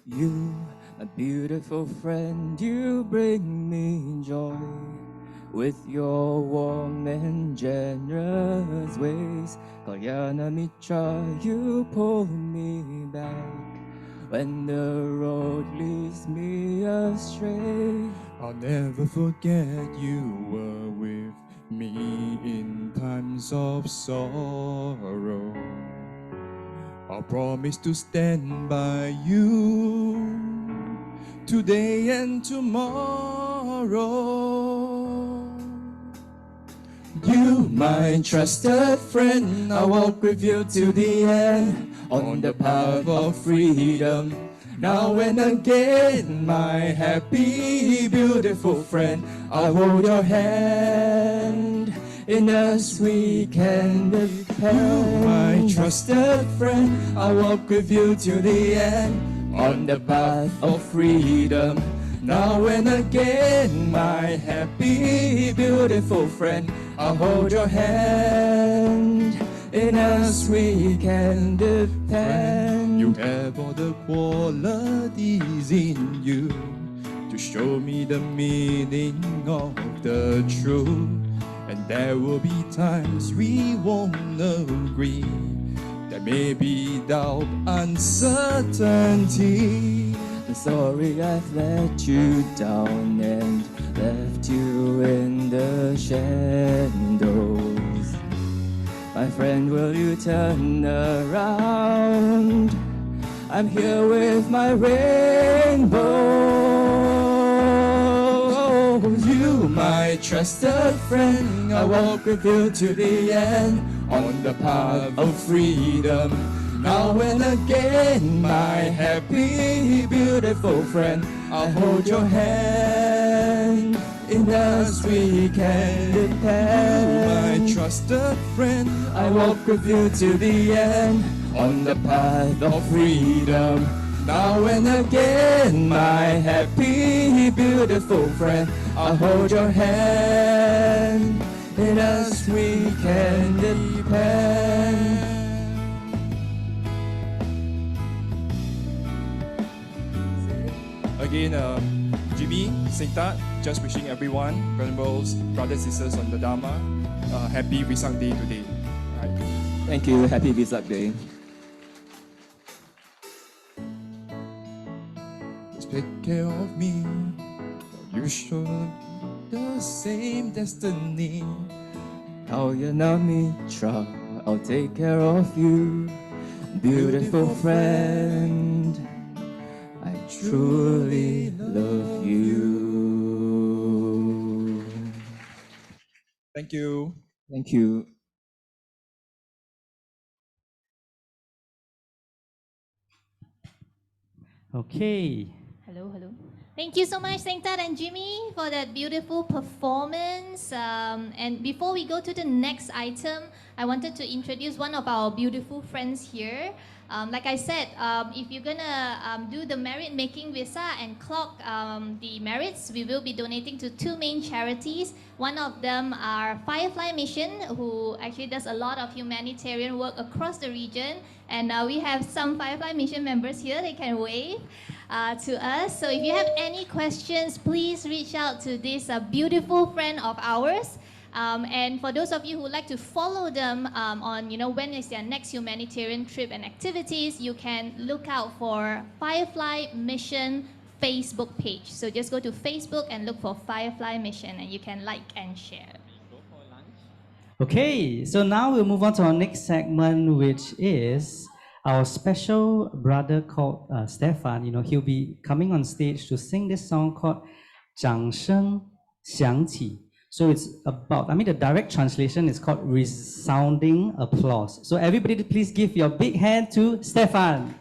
You, a beautiful friend, you bring me joy. With your warm and generous ways, Kalyana Mitra, you pull me back when the road leads me astray. I'll never forget you were with me in times of sorrow. I'll promise to stand by you today and tomorrow. You, my trusted friend, I walk with you to the end on the path of freedom. Now and again, my happy, beautiful friend, I hold your hand. In us we can depend. You, my trusted friend, I walk with you to the end on the path of freedom. Now and again, my happy, beautiful friend, I'll hold your hand. In us we can depend. You have all the qualities in you to show me the meaning of the truth. And there will be times we won't agree. There may be doubt, uncertainty. I'm sorry I've let you down and left you in the shadows. My friend, will you turn around? I'm here with my rainbow. You, my trusted friend, I walk with you to the end on the path of freedom. Now and again, my happy, beautiful friend, I'll hold your hand. In us we can depend. You, my trusted friend, I walk with you to the end on the path of freedom. Now and again, my happy, beautiful friend, I'll hold your hand. In us we can depend. Again, Jimmy, Singtat, just wishing everyone, venerables, brothers and sisters on the Dhamma, happy Vesak Day today. Right. Thank you. Happy Vesak Day. Just take care of me. You share the same destiny. How you know me, try, I'll take care of you. Beautiful friend, I truly love you. Thank you. Thank you. Okay. Hello, hello. Thank you so much, Sengtat and Jimmy, for that beautiful performance. And before we go to the next item, I wanted to introduce one of our beautiful friends here. Like I said, if you're gonna do the merit making visa and clock the merits, we will be donating to two main charities. One of them are Firefly Mission, who actually does a lot of humanitarian work across the region. And we have some Firefly Mission members here. They can wave to us. So if you have any questions, please reach out to this beautiful friend of ours. And for those of you who would like to follow them on, when is their next humanitarian trip and activities, you can look out for Firefly Mission Facebook page. So just go to Facebook and look for Firefly Mission, and you can like and share. Okay, so now we'll move on to our next segment, which is our special brother called Stefan. He'll be coming on stage to sing this song called 掌声响起. So it's about, the direct translation is called resounding applause. So everybody please give your big hand to Stefan.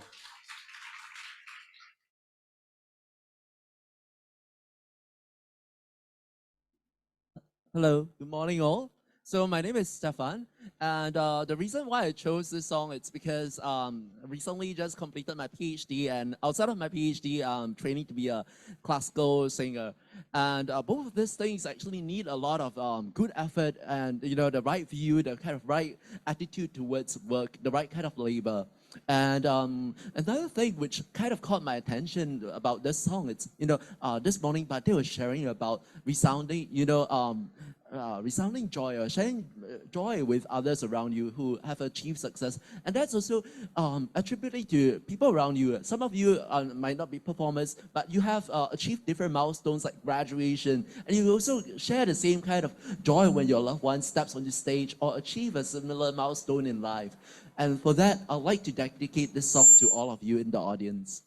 Hello, good morning all. So my name is Stefan, and the reason why I chose this song is because I recently just completed my PhD, and outside of my PhD, I'm training to be a classical singer. And both of these things actually need a lot of good effort and the right view, the kind of right attitude towards work, the right kind of labor. And another thing which kind of caught my attention about this song, it's this morning Bhante was sharing about resounding, resounding joy, or sharing joy with others around you who have achieved success. And that's also attributed to people around you. Some of you might not be performers, but you have achieved different milestones like graduation, and you also share the same kind of joy when your loved one steps on the stage or achieve a similar milestone in life. And for that, I'd like to dedicate this song to all of you in the audience.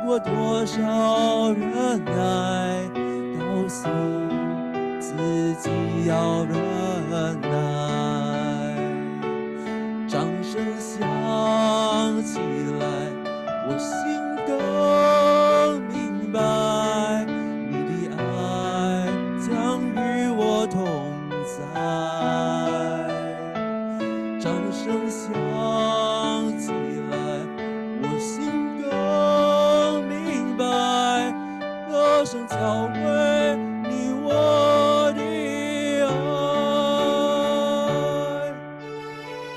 过多少忍耐，告诉自己要忍耐。掌声响起来，我心更明白，你的爱将与我同在。掌声响起来，我心更明白，歌声教会你我的爱。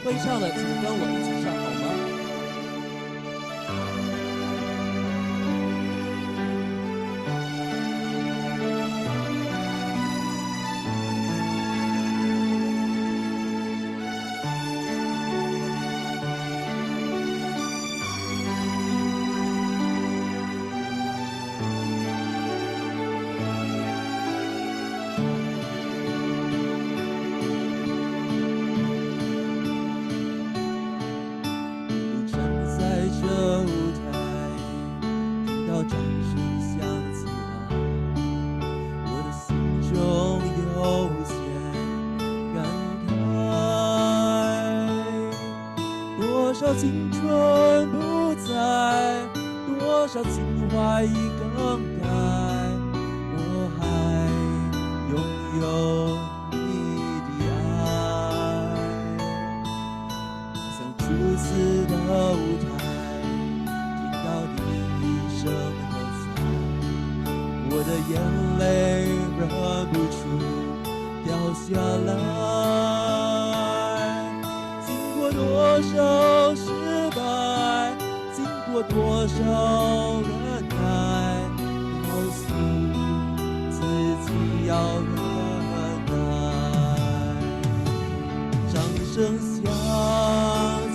会唱的请跟我一起唱好吗？你站在这舞台，听到掌声响起来，我的心中有些感慨。多少青春不在，多少情怀已更改，我还拥有你的爱。像初次的舞台，听到你一声喝彩，我的眼泪忍不住掉下来。经过多少失败，经过多少忍耐，告诉自己要忍耐。掌声响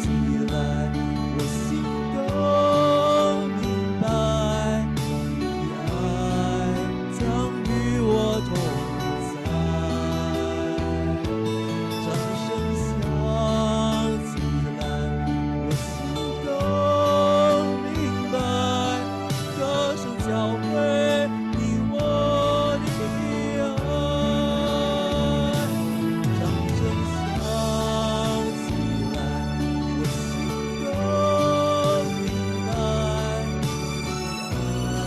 起来，我心更明白，你的爱将与我同在。掌声响起来，我心更明白，歌声教会你我的爱。掌声响起来，我心更明白，你的爱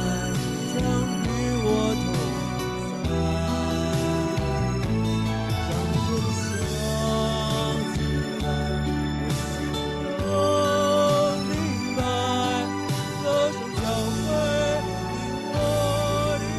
将与我同在。掌声响起来，我心更明白，歌声教会你我的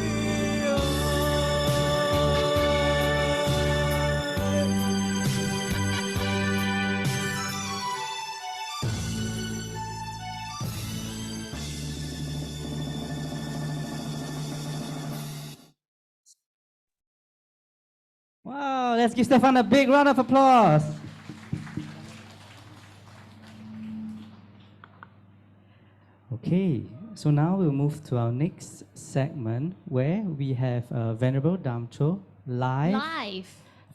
Wow, let's give Stefan a big round of applause. Okay, so now we'll move to our next segment where we have Venerable Damcho live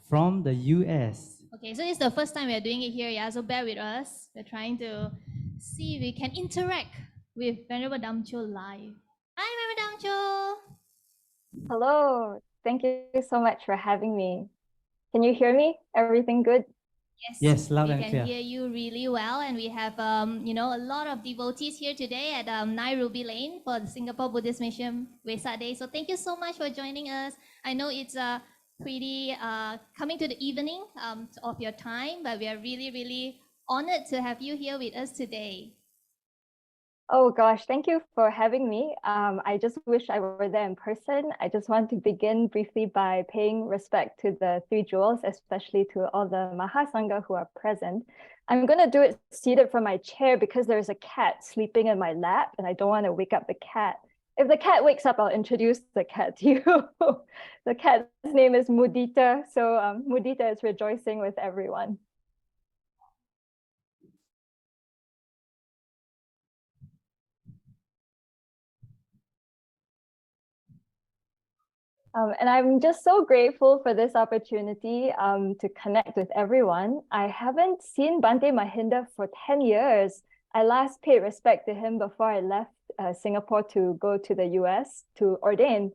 from the US. Okay, so it's the first time we're doing it here, yeah, so bear with us. We're trying to see if we can interact with Venerable Damcho live. Hi, Venerable Damcho! Hello, thank you so much for having me. Can you hear me? Everything good? Yes, loud we and can clear. hear you really well, and we have, a lot of devotees here today at Nairobi Lane for the Singapore Buddhist Mission Vesak Day. So thank you so much for joining us. I know it's pretty coming to the evening of your time, but we are really, really honored to have you here with us today. Oh gosh, thank you for having me. I just wish I were there in person. I just want to begin briefly by paying respect to the three jewels, especially to all the Maha Sangha who are present. I'm going to do it seated from my chair because there's a cat sleeping in my lap and I don't want to wake up the cat. If the cat wakes up, I'll introduce the cat to you. The cat's name is Mudita. So Mudita is rejoicing with everyone. And I'm just so grateful for this opportunity to connect with everyone. I haven't seen Bhante Mahinda for 10 years. I last paid respect to him before I left Singapore to go to the US to ordain.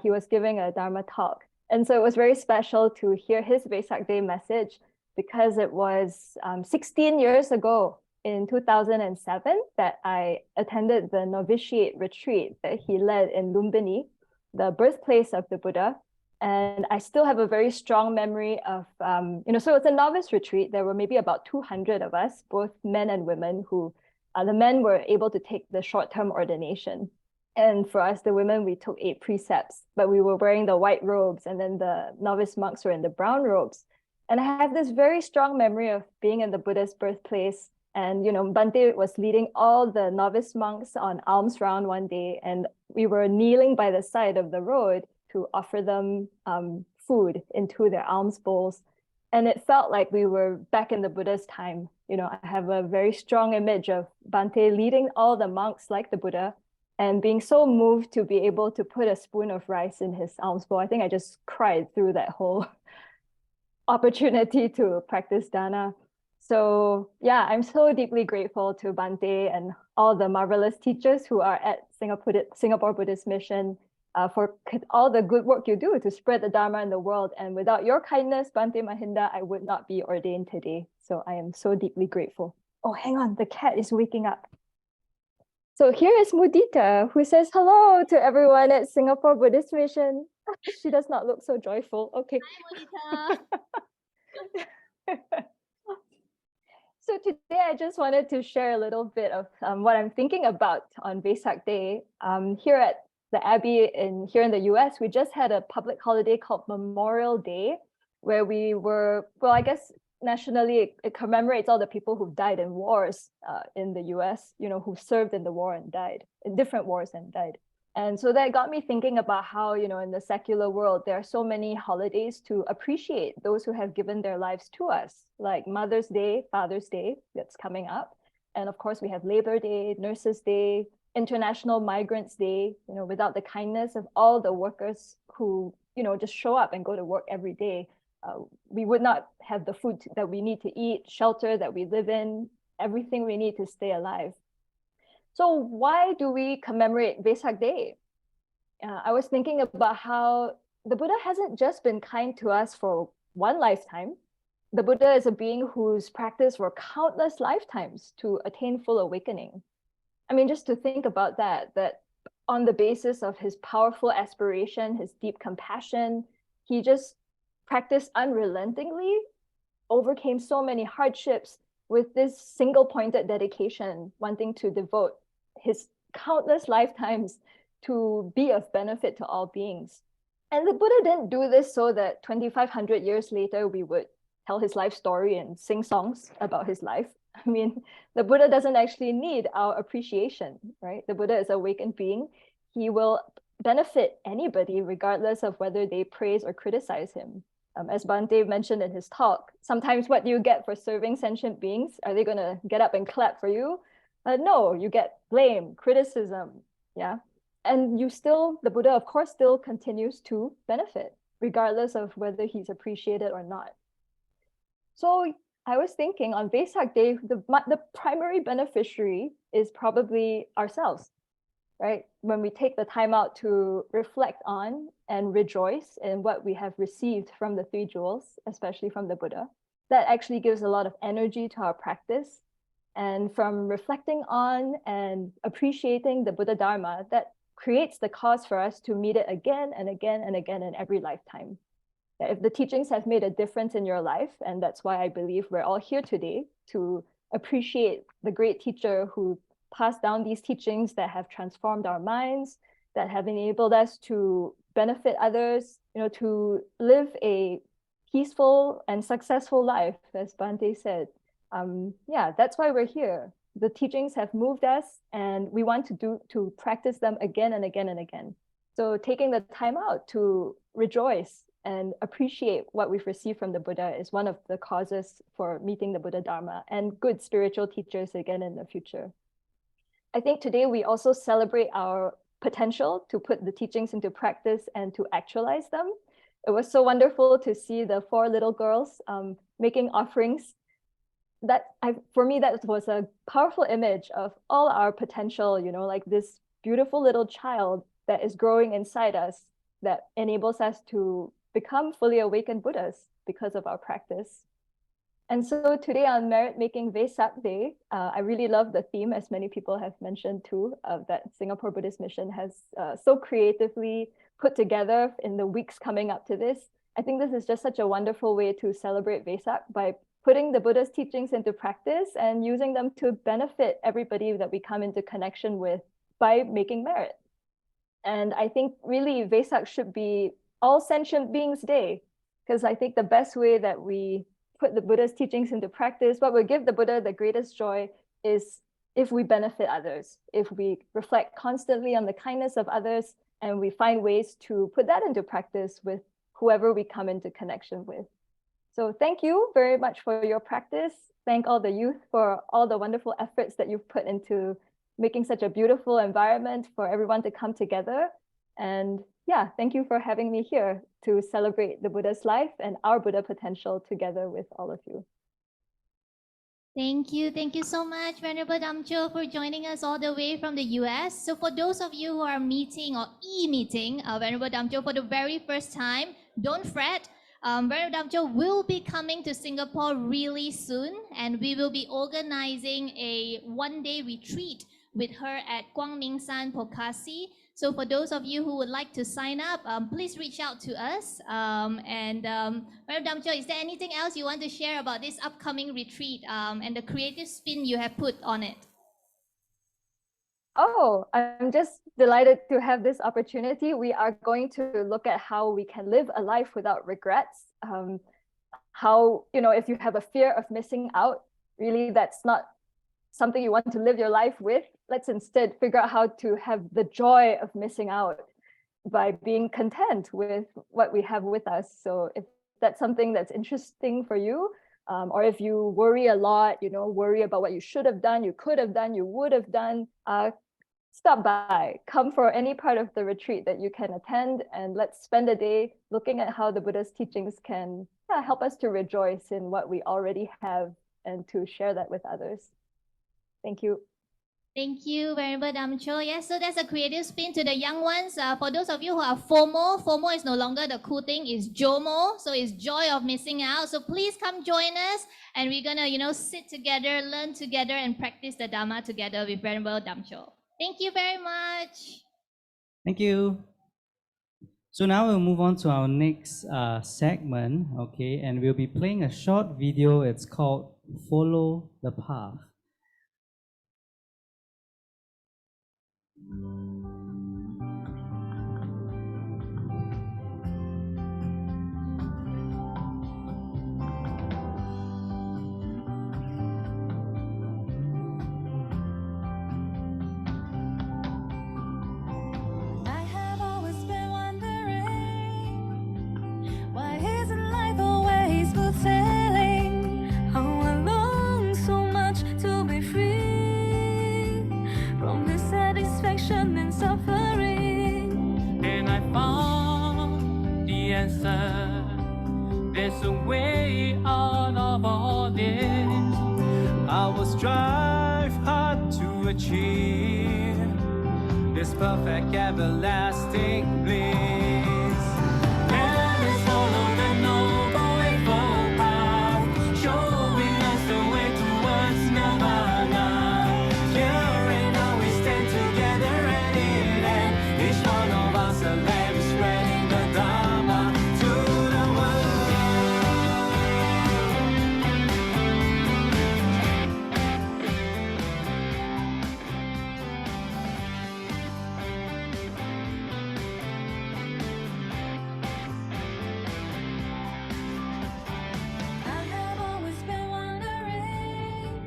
He was giving a Dharma talk. And so it was very special to hear his Vesak Day message because it was 16 years ago in 2007 that I attended the novitiate retreat that he led in Lumbini, the birthplace of the Buddha. And I still have a very strong memory of, so it's a novice retreat. There were maybe about 200 of us, both men and women, who the men were able to take the short-term ordination. And for us, the women, we took 8 precepts, but we were wearing the white robes, and then the novice monks were in the brown robes. And I have this very strong memory of being in the Buddha's birthplace. And, Bhante was leading all the novice monks on alms round one day, and we were kneeling by the side of the road to offer them food into their alms bowls. And it felt like we were back in the Buddha's time. I have a very strong image of Bhante leading all the monks like the Buddha and being so moved to be able to put a spoon of rice in his alms bowl. I think I just cried through that whole opportunity to practice dana. So yeah, I'm so deeply grateful to Bhante and all the marvelous teachers who are at Singapore Buddhist Mission for all the good work you do to spread the Dharma in the world. And without your kindness, Bhante Mahinda, I would not be ordained today. So I am so deeply grateful. Oh, hang on, the cat is waking up. So here is Mudita, who says hello to everyone at Singapore Buddhist Mission. She does not look so joyful. Okay. Hi, Mudita. So today I just wanted to share a little bit of what I'm thinking about on Vesak Day. Here at the Abbey here in the US, we just had a public holiday called Memorial Day, where we were, well, I guess nationally it commemorates all the people who've died in wars in the US, who served in the war and died, in different wars and died. And so that got me thinking about how, in the secular world, there are so many holidays to appreciate those who have given their lives to us, like Mother's Day, Father's Day, that's coming up. And of course, we have Labor Day, Nurses Day, International Migrants Day. Without the kindness of all the workers who, just show up and go to work every day, we would not have the food that we need to eat, shelter that we live in, everything we need to stay alive. So why do we commemorate Vesak Day? I was thinking about how the Buddha hasn't just been kind to us for one lifetime. The Buddha is a being whose practice were countless lifetimes to attain full awakening. I mean, just to think about that on the basis of his powerful aspiration, his deep compassion, he just practiced unrelentingly, overcame so many hardships with this single-pointed dedication, wanting to devote his countless lifetimes to be of benefit to all beings. And the Buddha didn't do this so that 2,500 years later, we would tell his life story and sing songs about his life. I mean, the Buddha doesn't actually need our appreciation, right? The Buddha is an awakened being. He will benefit anybody regardless of whether they praise or criticize him. As Bhante mentioned in his talk, sometimes what do you get for serving sentient beings? Are they going to get up and clap for you? No, you get blame, criticism, yeah? And the Buddha, of course, still continues to benefit, regardless of whether he's appreciated or not. So I was thinking on Vesak Day, the primary beneficiary is probably ourselves, right? When we take the time out to reflect on and rejoice in what we have received from the 3 jewels, especially from the Buddha, that actually gives a lot of energy to our practice. And from reflecting on and appreciating the Buddha Dharma, that creates the cause for us to meet it again and again and again in every lifetime. If the teachings have made a difference in your life, and that's why I believe we're all here today to appreciate the great teacher who passed down these teachings that have transformed our minds, that have enabled us to benefit others, to live a peaceful and successful life, as Bhante said. Yeah, that's why we're here. The teachings have moved us, and we want to practice them again and again and again. So taking the time out to rejoice and appreciate what we've received from the Buddha is one of the causes for meeting the Buddha Dharma and good spiritual teachers again in the future. I think today we also celebrate our potential to put the teachings into practice and to actualize them. It was so wonderful to see the 4 little girls making offerings for me, that was a powerful image of all our potential, like this beautiful little child that is growing inside us that enables us to become fully awakened Buddhas because of our practice. And so today on Merit Making Vesak Day, I really love the theme, as many people have mentioned too, that Singapore Buddhist Mission has so creatively put together in the weeks coming up to this. I think this is just such a wonderful way to celebrate Vesak by putting the Buddha's teachings into practice and using them to benefit everybody that we come into connection with by making merit. And I think really Vesak should be all sentient beings' day, because I think the best way that we put the Buddha's teachings into practice, what will give the Buddha the greatest joy is if we benefit others, if we reflect constantly on the kindness of others, and we find ways to put that into practice with whoever we come into connection with. So thank you very much for your practice. Thank all the youth for all the wonderful efforts that you've put into making such a beautiful environment for everyone to come together. And yeah, thank you for having me here to celebrate the Buddha's life and our Buddha potential together with all of you. Thank you. Thank you so much, Venerable Damcho, for joining us all the way from the US. So for those of you who are meeting or e-meeting Venerable Damcho for the very first time, don't fret. Venerable Damcho will be coming to Singapore really soon, and we will be organizing a one-day retreat with her at Quang Ming San, Pokasi. So for those of you who would like to sign up, please reach out to us. Venerable Damcho, is there anything else you want to share about this upcoming retreat and the creative spin you have put on it? Oh, I'm just delighted to have this opportunity. We are going to look at how we can live a life without regrets. How, if you have a fear of missing out, really that's not something you want to live your life with. Let's instead figure out how to have the joy of missing out by being content with what we have with us. So if that's something that's interesting for you, or if you worry a lot, worry about what you should have done, you could have done, you would have done, stop by, come for any part of the retreat that you can attend, and let's spend a day looking at how the Buddha's teachings can help us to rejoice in what we already have and to share that with others. Thank you. Thank you, Venerable Damcho. Yes, so that's a creative spin to the young ones. For those of you who are FOMO, FOMO is no longer the cool thing, it's JOMO, so it's joy of missing out. So please come join us, and we're gonna, sit together, learn together, and practice the Dhamma together with Venerable Damcho. Thank you very much. Thank you. So now we'll move on to our next segment, okay, and we'll be playing a short video. It's called Follow the Path. And suffering, and I found the answer. There's a way out of all this. I will strive hard to achieve this perfect everlasting bliss. Let us follow the noble eightfold path, showing us the way towards nirvana. Here and now we stand together and in end, each one of us a lamp spreading the Dhamma to the I have always been wondering,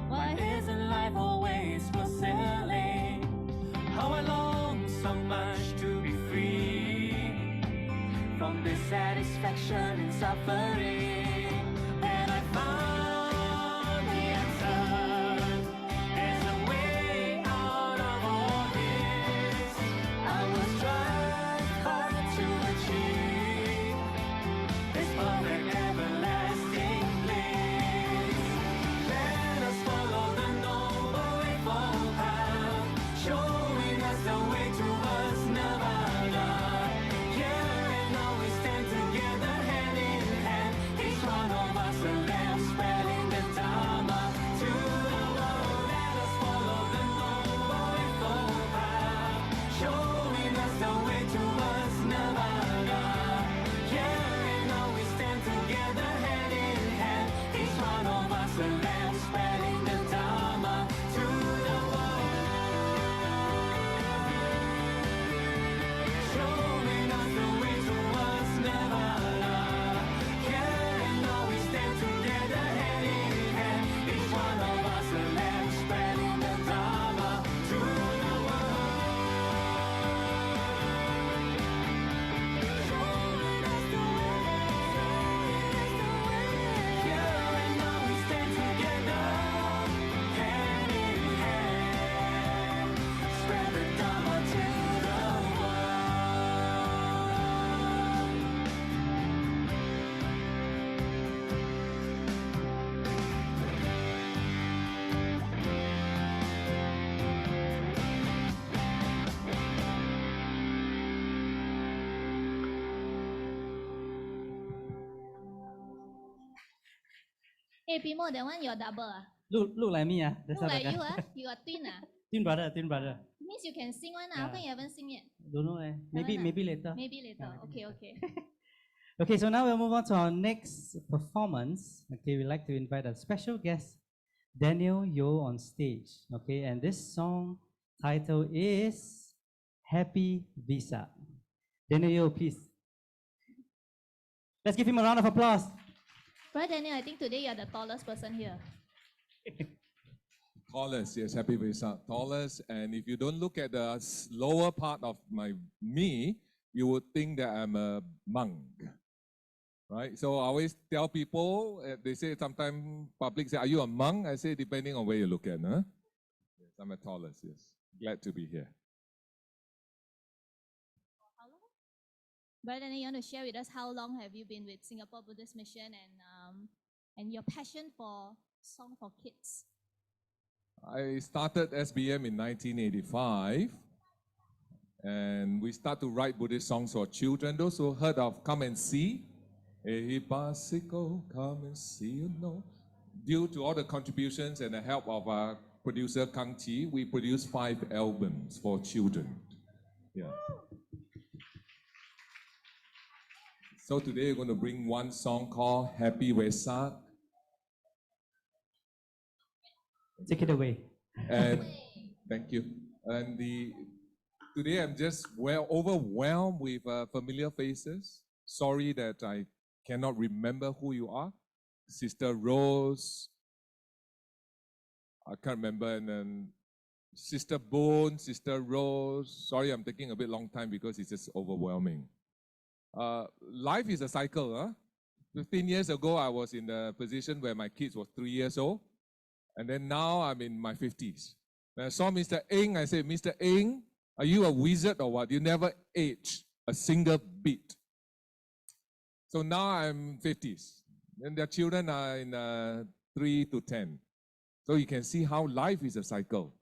why isn't life always fulfilling? How I long so much to be free from dissatisfaction and suffering. And I found the answer. There's a way out of all this. I will strive hard to achieve this perfect everlasting bliss. Hey, Pimo, that one you're double. Look like me, Look like you, you got twin. Twin brother. Means you can sing one. How come you haven't sing yet? Don't know, maybe later. Maybe later. Okay. Okay, so now we'll move on to our next performance. Okay, we'd like to invite a special guest, Daniel Yo, on stage. Okay, and this song title is Happy Vesak. Daniel Yo, please. Let's give him a round of applause. Brother Daniel, I think today you're the tallest person here. Tallest, yes, Happy Vesak. Tallest, and if you don't look at the lower part of me, you would think that I'm a monk. Right? So I always tell people, they say sometimes public say, are you a monk? I say, depending on where you look at. Huh? Yes, I'm a tallest, yes. Glad to be here. Brother Daniel, you want to share with us how long have you been with Singapore Buddhist Mission and your passion for song for kids? I started SBM in 1985, and we start to write Buddhist songs for children. Those who heard of Come and See, come and see, you know. Due to all the contributions and the help of our producer Kang Chi, we produced 5 albums for children. Yeah. So today we're going to bring one song called Happy Vesak. Take it away. And thank you. And today I'm just overwhelmed with familiar faces. Sorry that I cannot remember who you are. Sister Rose, I can't remember, and then Sister Bone, Sister Rose. Sorry, I'm taking a bit long time because it's just overwhelming. Life is a cycle. Huh? 15 years ago, I was in the position where my kids were 3 years old. And then now I'm in my 50s. When I saw Mr. Heng, I said, Mr. Heng, are you a wizard or what? You never age a single bit. So now I'm 50s. And their children are in 3 to 10. So you can see how life is a cycle.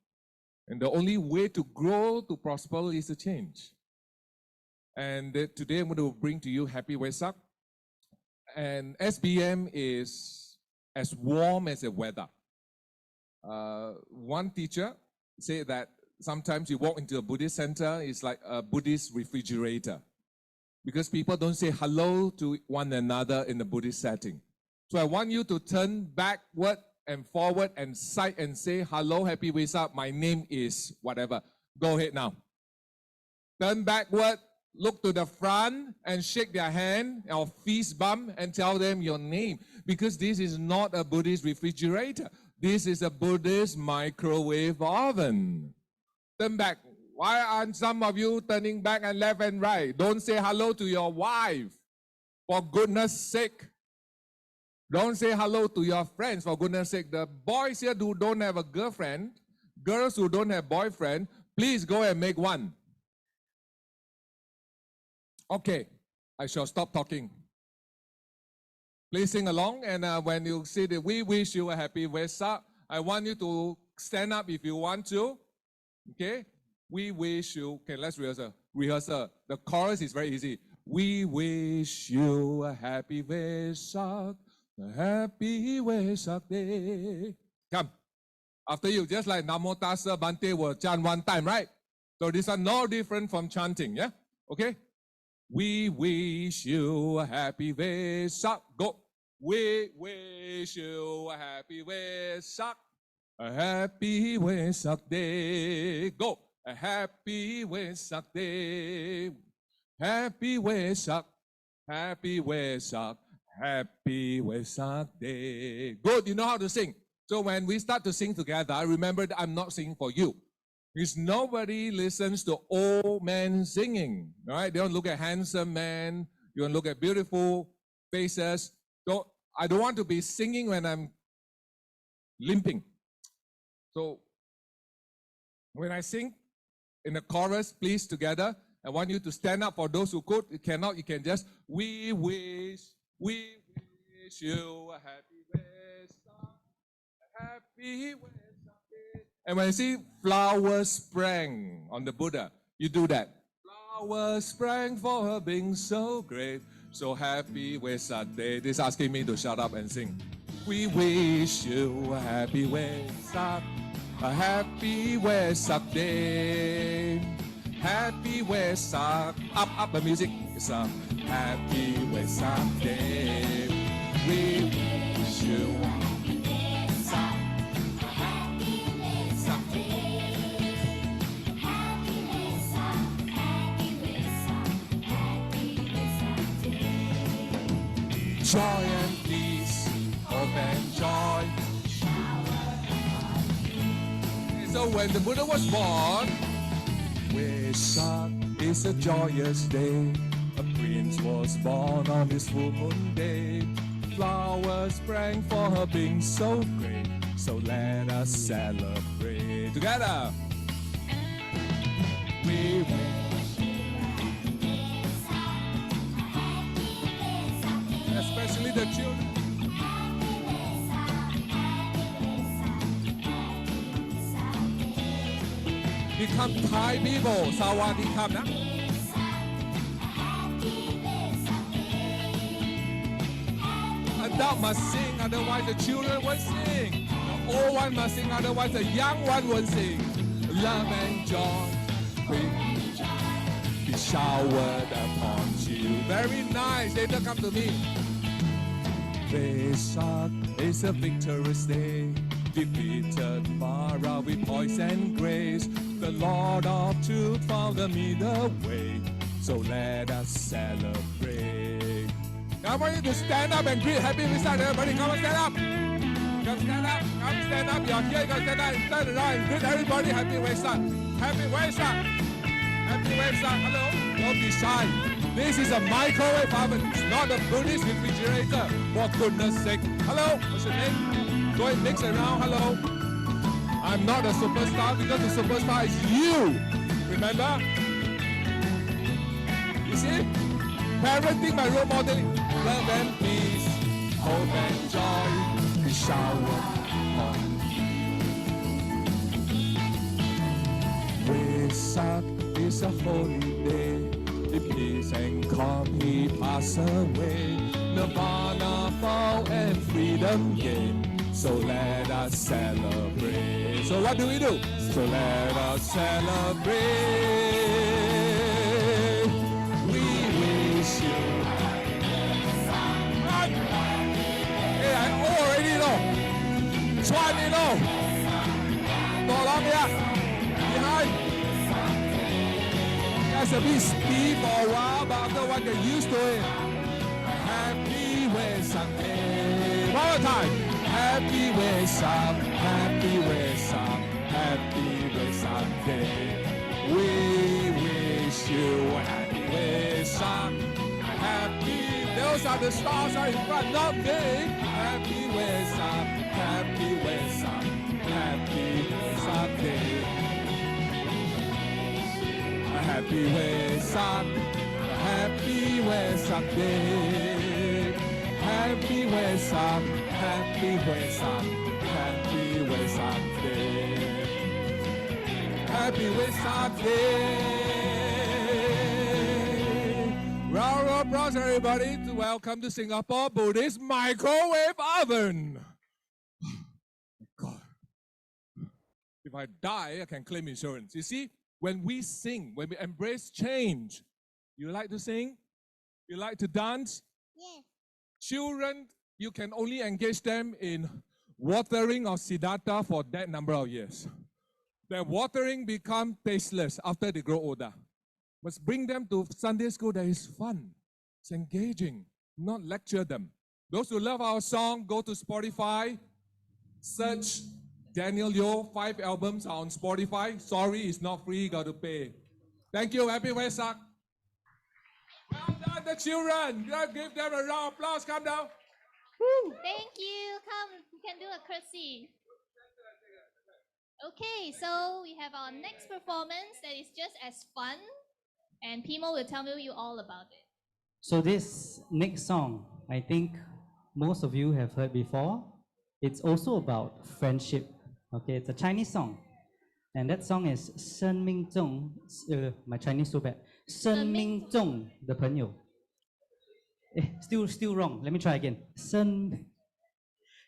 And the only way to grow, to prosper, is to change. And today I'm going to bring to you Happy Vesak. And SBM is as warm as the weather. One teacher said that sometimes you walk into a Buddhist center, it's like a Buddhist refrigerator. Because people don't say hello to one another in the Buddhist setting. So I want you to turn backward and forward and side and say, hello, Happy Vesak, my name is whatever. Go ahead now. Turn backward, look to the front and shake their hand or fist bump and tell them your name. Because this is not a Buddhist refrigerator. This is a Buddhist microwave oven. Turn back. Why aren't some of you turning back and left and right? Don't say hello to your wife, for goodness sake. Don't say hello to your friends, for goodness sake. The boys here who don't have a girlfriend, girls who don't have boyfriend, please go and make one. Okay, I shall stop talking. Please sing along, and when you say that we wish you a happy Vesak, I want you to stand up if you want to. Okay? We wish you, okay, let's rehearsal. The chorus is very easy. We wish you a happy Vesak day. Come. After you, just like Namo Tassa Bhante will chant one time, right? So these are no different from chanting, yeah? Okay? We wish you a happy Vesak. Go. We wish you a happy Vesak. A happy Vesak day. Go. A happy Vesak day. Happy Vesak. Happy Vesak. Happy Vesak day. Good. You know how to sing. So when we start to sing together, remember that I'm not singing for you. Because nobody listens to old men singing, all right? They don't look at handsome men. You don't look at beautiful faces. I don't want to be singing when I'm limping. So when I sing in the chorus, please, together, I want you to stand up. For those who could, you cannot, you can just, we wish you a happy Vesak, a happy Vesak day. And when you see flowers sprang on the Buddha, you do that. Flowers sprang for her being so great, so happy Vesak day. This is asking me to shut up and sing. We wish you a happy Vesak, a happy Vesak day. Happy Vesak, up the music. It's a happy Vesak day. We wish you a happy Vesak, a happy Vesak day. Happy Vesak, happy Vesak, happy Vesak day. Joy and peace, hope and joy. So when the Buddha was born, Vesak is a joyous day. A prince was born on this full moon day. Flowers sprang for her being so great. So let us celebrate together. We wish you a happy Vesak, a happy Vesak day. Especially the children. Happy Vesak, happy Vesak, happy Vesak day. Become Thai people. Sawadee khap na. Adult must sing, otherwise the children won't sing. The old one must sing, otherwise the young one won't sing. Love and joy be showered upon you. Very nice. Later come to me. Vesak is a victorious day. Defeated Mara with poise and grace. The Lord of Truth found the middle way. So let us celebrate. I want you to stand up and greet Happy Vesak. Everybody, come on, stand up. Come stand up. Come stand up. You're here. Come stand up. Stand around and greet everybody. Happy Vesak. Happy Vesak. Happy Vesak. Hello. Don't be shy. This is a microwave oven. It's not a Buddhist refrigerator. For goodness sake. Hello. What's your name? Go and mix around. Hello. I'm not a superstar because the superstar is you. Remember? You see? Parenting by role modeling. Love and peace, hope and joy be showered on you. Vesak is a holy day. In peace and calm he passed away. Nirvana fall and freedom gain. So let us celebrate. So what do we do? So let us celebrate. We wish you. Hey, I already know. Chuan, you know. Long here. Behind. Guys a bit stiff for a while, but after one get used to it. Happy Vesak day. One more time. Happy Vesak, happy Vesak, happy Vesak day. We wish you a happy Vesak, happy. Those are the stars are in front, not me. Happy Vesak, happy Vesak, happy Vesak day. A happy Vesak, happy Vesak day. Happy Vesak, happy Vesak, happy Vesak day. Happy Vesak day. Round of applause, everybody, to welcome to Singapore Buddhist microwave oven. God, if I die, I can claim insurance. You see, when we sing, when we embrace change, you like to sing? You like to dance? Yes. Children, you can only engage them in watering or siddhartha for that number of years. Their watering becomes tasteless after they grow older. Must bring them to Sunday school that is fun. It's engaging, not lecture them. Those who love our song, go to Spotify, search Daniel Yo, 5 albums are on Spotify. Sorry, it's not free, got to pay. Thank you, happy Vesak. Well done, the children. Give them a round of applause. Come down. Woo. Thank you. Come, you can do a curtsy. Okay, so we have our next performance that is just as fun, and Pimo will tell you all about it. So this next song, I think most of you have heard before. It's also about friendship. Okay, it's a Chinese song. And that song is 生命中, my Chinese so bad. 生命中的朋友. Still wrong. Let me try again.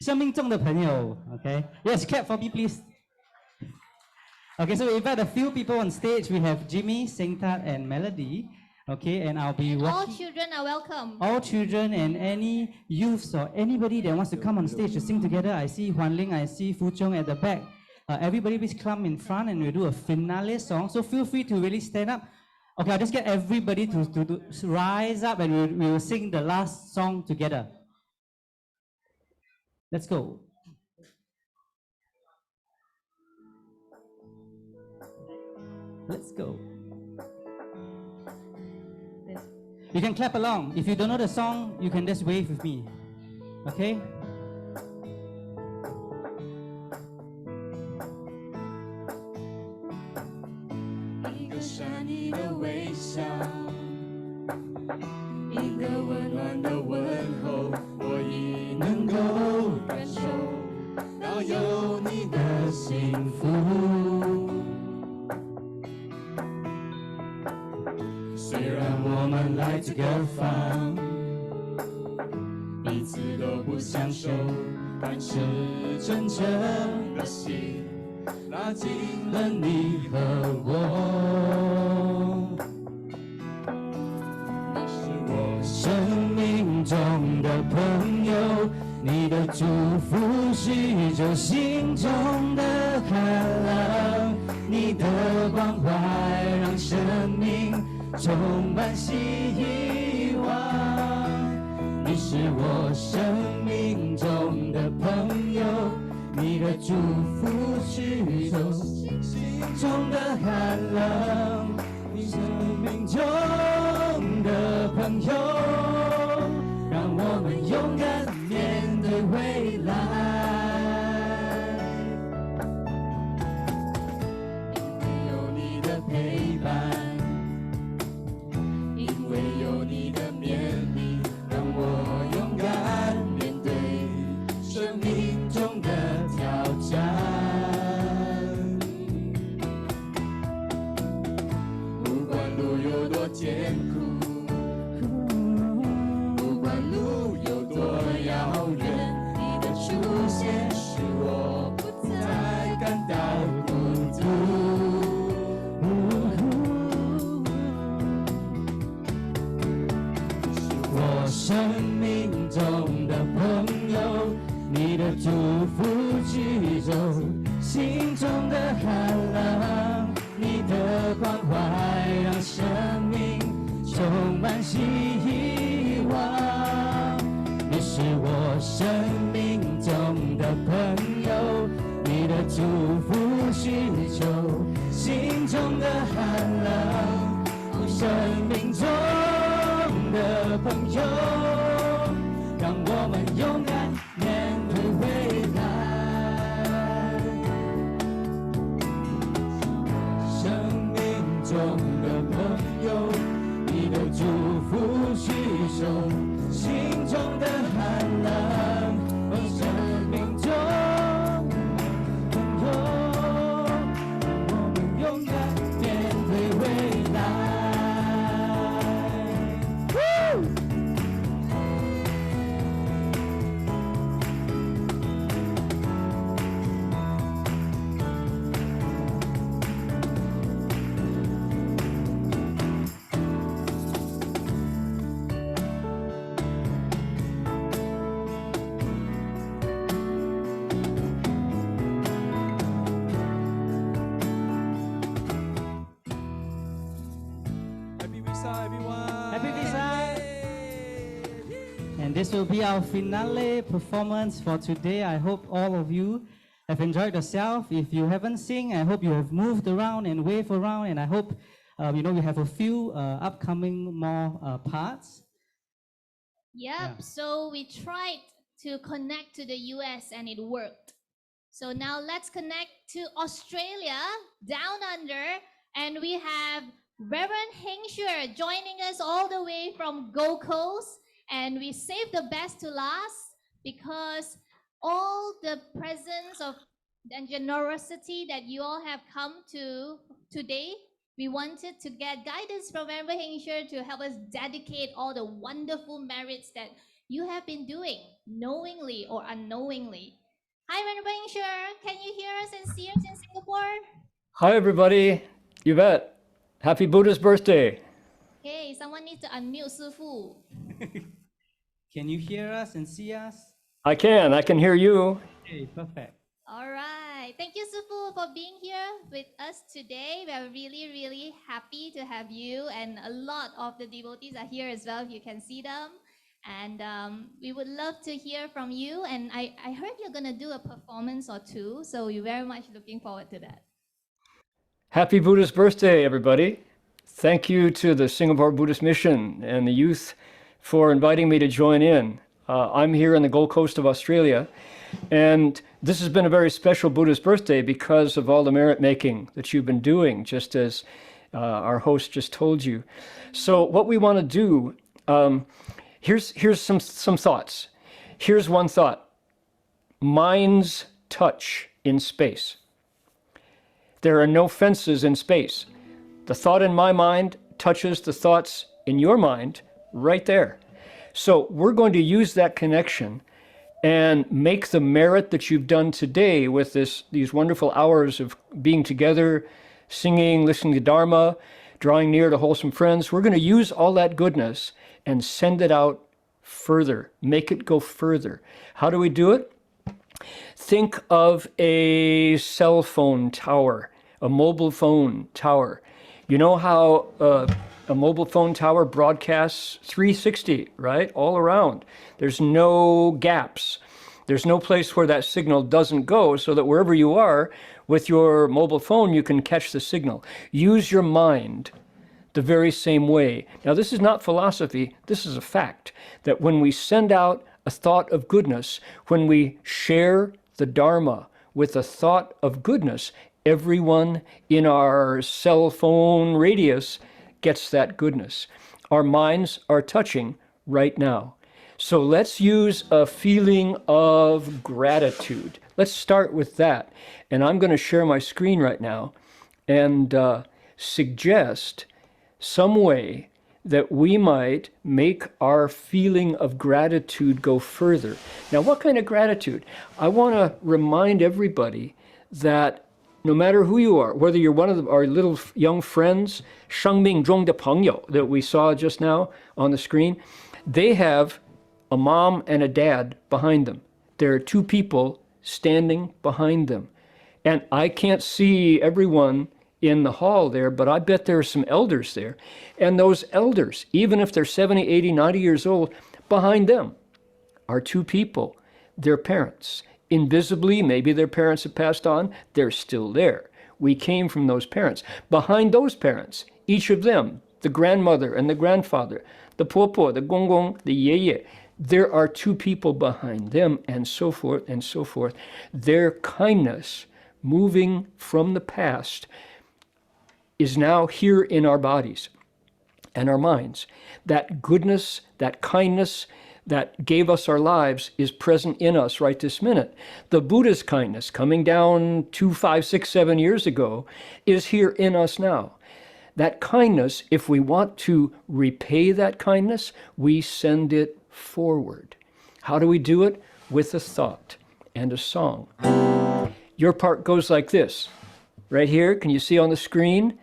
生命中的朋友 okay yes clap for me please okay so we invite a few people on stage we have Jimmy Singtat and Melody okay and I'll be And all walking children are welcome. all children and any youths or anybody that wants to come on stage to sing together. I see Huan Ling, I see Fu Chong at the back. Everybody please come in front and we'll do a finale song. So feel free to really stand up. Okay, I'll just get everybody to rise up and we will sing the last song together. Let's go. Let's go. You can clap along. If you don't know the song, you can just wave with me. Okay? This will be our finale performance for today. I hope all of you have enjoyed yourself. If you haven't seen, I hope you have moved around and waved around, and I hope we have a few upcoming more parts. Yep, Yeah. so we tried to connect to the US and it worked. So now let's connect to Australia, down under, and we have Reverend Heng joining us all the way from Gold Coast. And we saved the best to last because all the presence of and generosity that you all have come to today, we wanted to get guidance from Reverend Heng to help us dedicate all the wonderful merits that you have been doing, knowingly or unknowingly. Hi, Venerable Yingxue. Can you hear us and see us in Singapore? Hi, everybody. Yvette, happy Buddha's birthday. Okay, someone needs to unmute Sifu. Can you hear us and see us? I can hear you. Okay, perfect. All right. Thank you, Sifu, for being here with us today. We are really, really happy to have you. And a lot of the devotees are here as well, if you can see them. And we would love to hear from you. And I heard you're going to do a performance or two. So we're very much looking forward to that. Happy Buddha's birthday, everybody. Thank you to the Singapore Buddhist Mission and the youth for inviting me to join in. I'm here on the Gold Coast of Australia, and this has been a very special Buddha's birthday because of all the merit making that you've been doing, just as our host just told you. So what we want to do, here's some thoughts. Here's one thought. Mind's touch in space. There are no fences in space. The thought in my mind touches the thoughts in your mind right there. So we're going to use that connection and make the merit that you've done today with these wonderful hours of being together, singing, listening to Dharma, drawing near to wholesome friends. We're going to use all that goodness and send it out further, make it go further. How do we do it? Think of a cell phone tower, a mobile phone tower. You know how a mobile phone tower broadcasts 360, right? All around. There's no gaps. There's no place where that signal doesn't go, so that wherever you are with your mobile phone, you can catch the signal. Use your mind the very same way. Now, this is not philosophy. This is a fact that when we send out a thought of goodness, when we share the Dharma with a thought of goodness, everyone in our cell phone radius gets that goodness. Our minds are touching right now. So let's use a feeling of gratitude. Let's start with that. And I'm going to share my screen right now and suggest some way that we might make our feeling of gratitude go further. Now, what kind of gratitude? I want to remind everybody that no matter who you are, whether you're one of our little young friends, 生命中的朋友 that we saw just now on the screen, they have a mom and a dad behind them. There are two people standing behind them. And I can't see everyone in the hall there, but I bet there are some elders there. And those elders, even if they're 70, 80, 90 years old, behind them are two people, their parents. Invisibly, maybe their parents have passed on, they're still there. We came from those parents. Behind those parents, each of them, the grandmother and the grandfather, the popo, the gongong, the yeye, there are two people behind them, and so forth and so forth. Their kindness moving from the past is now here in our bodies and our minds. That goodness, that kindness that gave us our lives is present in us right this minute. The Buddha's kindness coming down 2, 5, 6, 7 years ago is here in us now. That kindness, if we want to repay that kindness, we send it forward. How do we do it? With a thought and a song. Your part goes like this. Right here, can you see on the screen?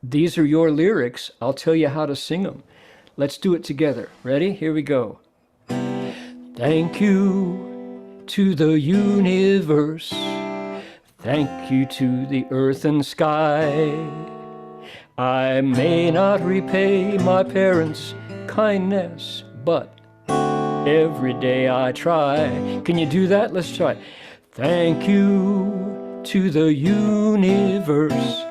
These are your lyrics. I'll tell you how to sing them. Let's do it together. Ready? Here we go. Thank you to the universe. Thank you to the earth and sky. I may not repay my parents' kindness, but every day I try. Can you do that? Let's try. Thank you to the universe.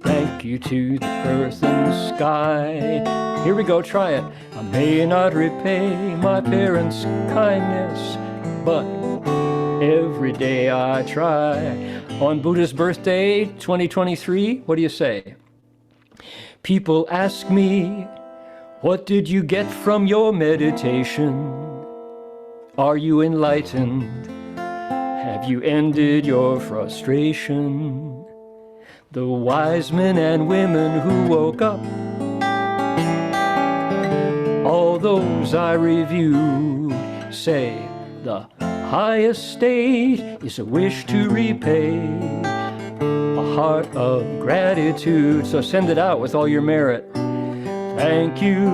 Thank you to the earth and sky. Here we go, try it. I may not repay my parents' kindness, but every day I try. On Buddha's birthday, 2023, what do you say? People ask me, what did you get from your meditation? Are you enlightened? Have you ended your frustration? The wise men and women who woke up all those I reviewed say the highest state is a wish to repay, a heart of gratitude. So send it out with all your merit. Thank you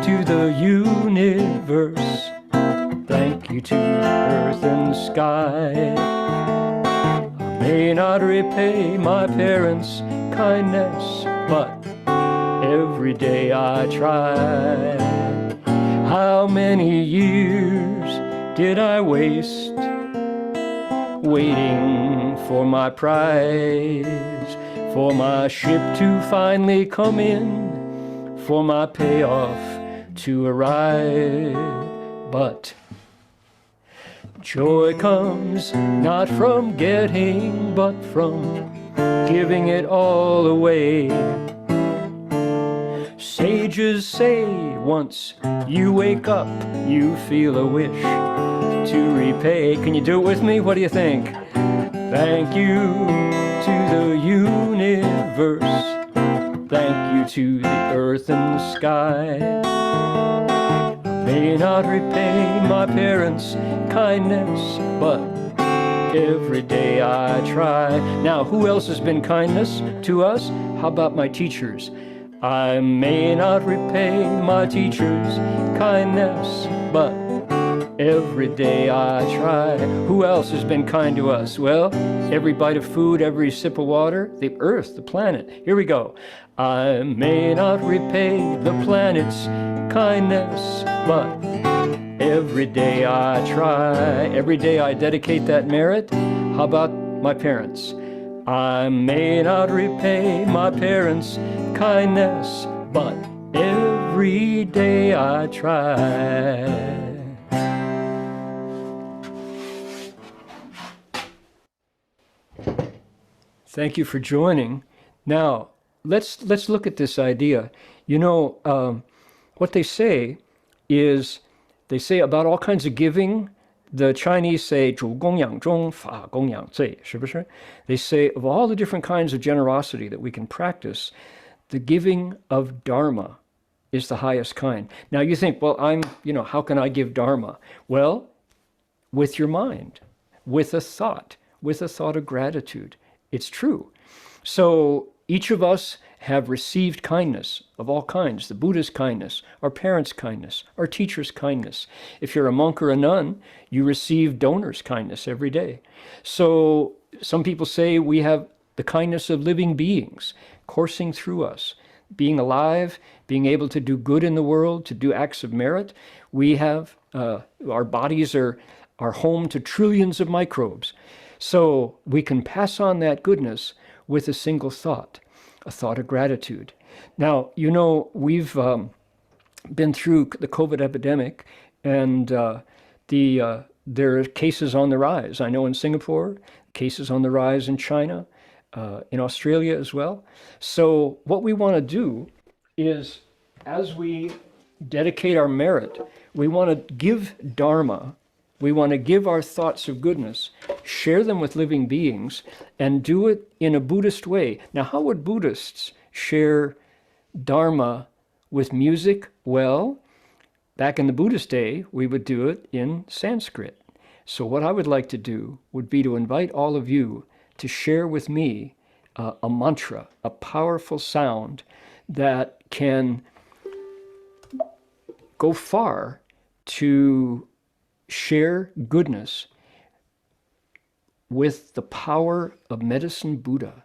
to the universe. Thank you to earth and sky. I may not repay my parents' kindness, but every day I try. How many years did I waste waiting for my prize, for my ship to finally come in, for my payoff to arrive? But joy comes not from getting, but from giving it all away. Sages say once you wake up, you feel a wish to repay. Can you do it with me? What do you think? Thank you to the universe. Thank you to the earth and the sky. I may not repay my parents' kindness, but every day I try. Now, who else has been kindness to us? How about my teachers? I may not repay my teachers' kindness, but every day I try. Who else has been kind to us? Well, every bite of food, every sip of water, the earth, the planet. Here we go. I may not repay the planet's kindness, but every day I try. Every day I dedicate that merit. How about my parents? I may not repay my parents' kindness, but every day I try. Thank you for joining. Now, let's look at this idea. You know, what they say is, they say about all kinds of giving. The Chinese say 主供养中法供养最, 是不是? They say of all the different kinds of generosity that we can practice, the giving of Dharma is the highest kind. Now you think, well, how can I give Dharma? Well, with your mind, with a thought of gratitude. It's true. So each of us have received kindness of all kinds, the Buddha's kindness, our parents' kindness, our teacher's kindness. If you're a monk or a nun, you receive donors' kindness every day. So some people say we have the kindness of living beings coursing through us, being alive, being able to do good in the world, to do acts of merit. We have, our bodies are home to trillions of microbes. So we can pass on that goodness with a single thought, a thought of gratitude. Now, you know, we've been through the COVID epidemic, and there are cases on the rise. I know in Singapore, cases on the rise in China, in Australia as well. So what we want to do is, as we dedicate our merit, we want to give Dharma. We want to give our thoughts of goodness, share them with living beings, and do it in a Buddhist way. Now, how would Buddhists share Dharma with music? Well, back in the Buddhist day, we would do it in Sanskrit. So what I would like to do would be to invite all of you to share with me a mantra, a powerful sound that can go far to share goodness with the power of medicine Buddha.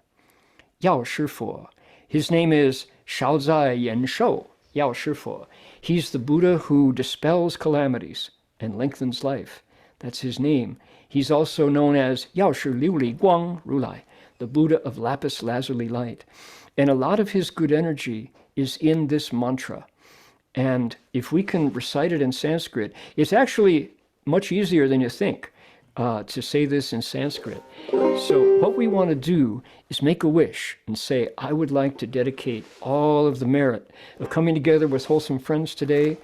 Yao Shifu. His name is Shaozai Yan Shou, Yao Shifu. He's the Buddha who dispels calamities and lengthens life. That's his name. He's also known as Yao Shi Liu Li Guang Rulai, the Buddha of lapis lazuli light. And a lot of his good energy is in this mantra. And if we can recite it in Sanskrit, it's actually much easier than you think to say this in Sanskrit. So what we want to do is make a wish and say, I would like to dedicate all of the merit of coming together with wholesome friends today,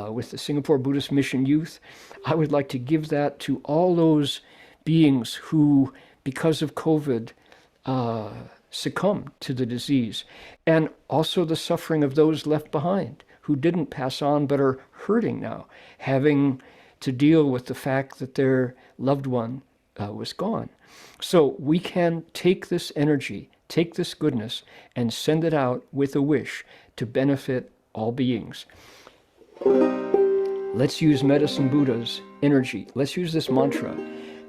with the Singapore Buddhist Mission Youth. I would like to give that to all those beings who, because of COVID, succumb to the disease, and also the suffering of those left behind who didn't pass on but are hurting now, having to deal with the fact that their loved one was gone. So we can take this energy, take this goodness, and send it out with a wish to benefit all beings. Let's use Medicine Buddha's energy. Let's use this mantra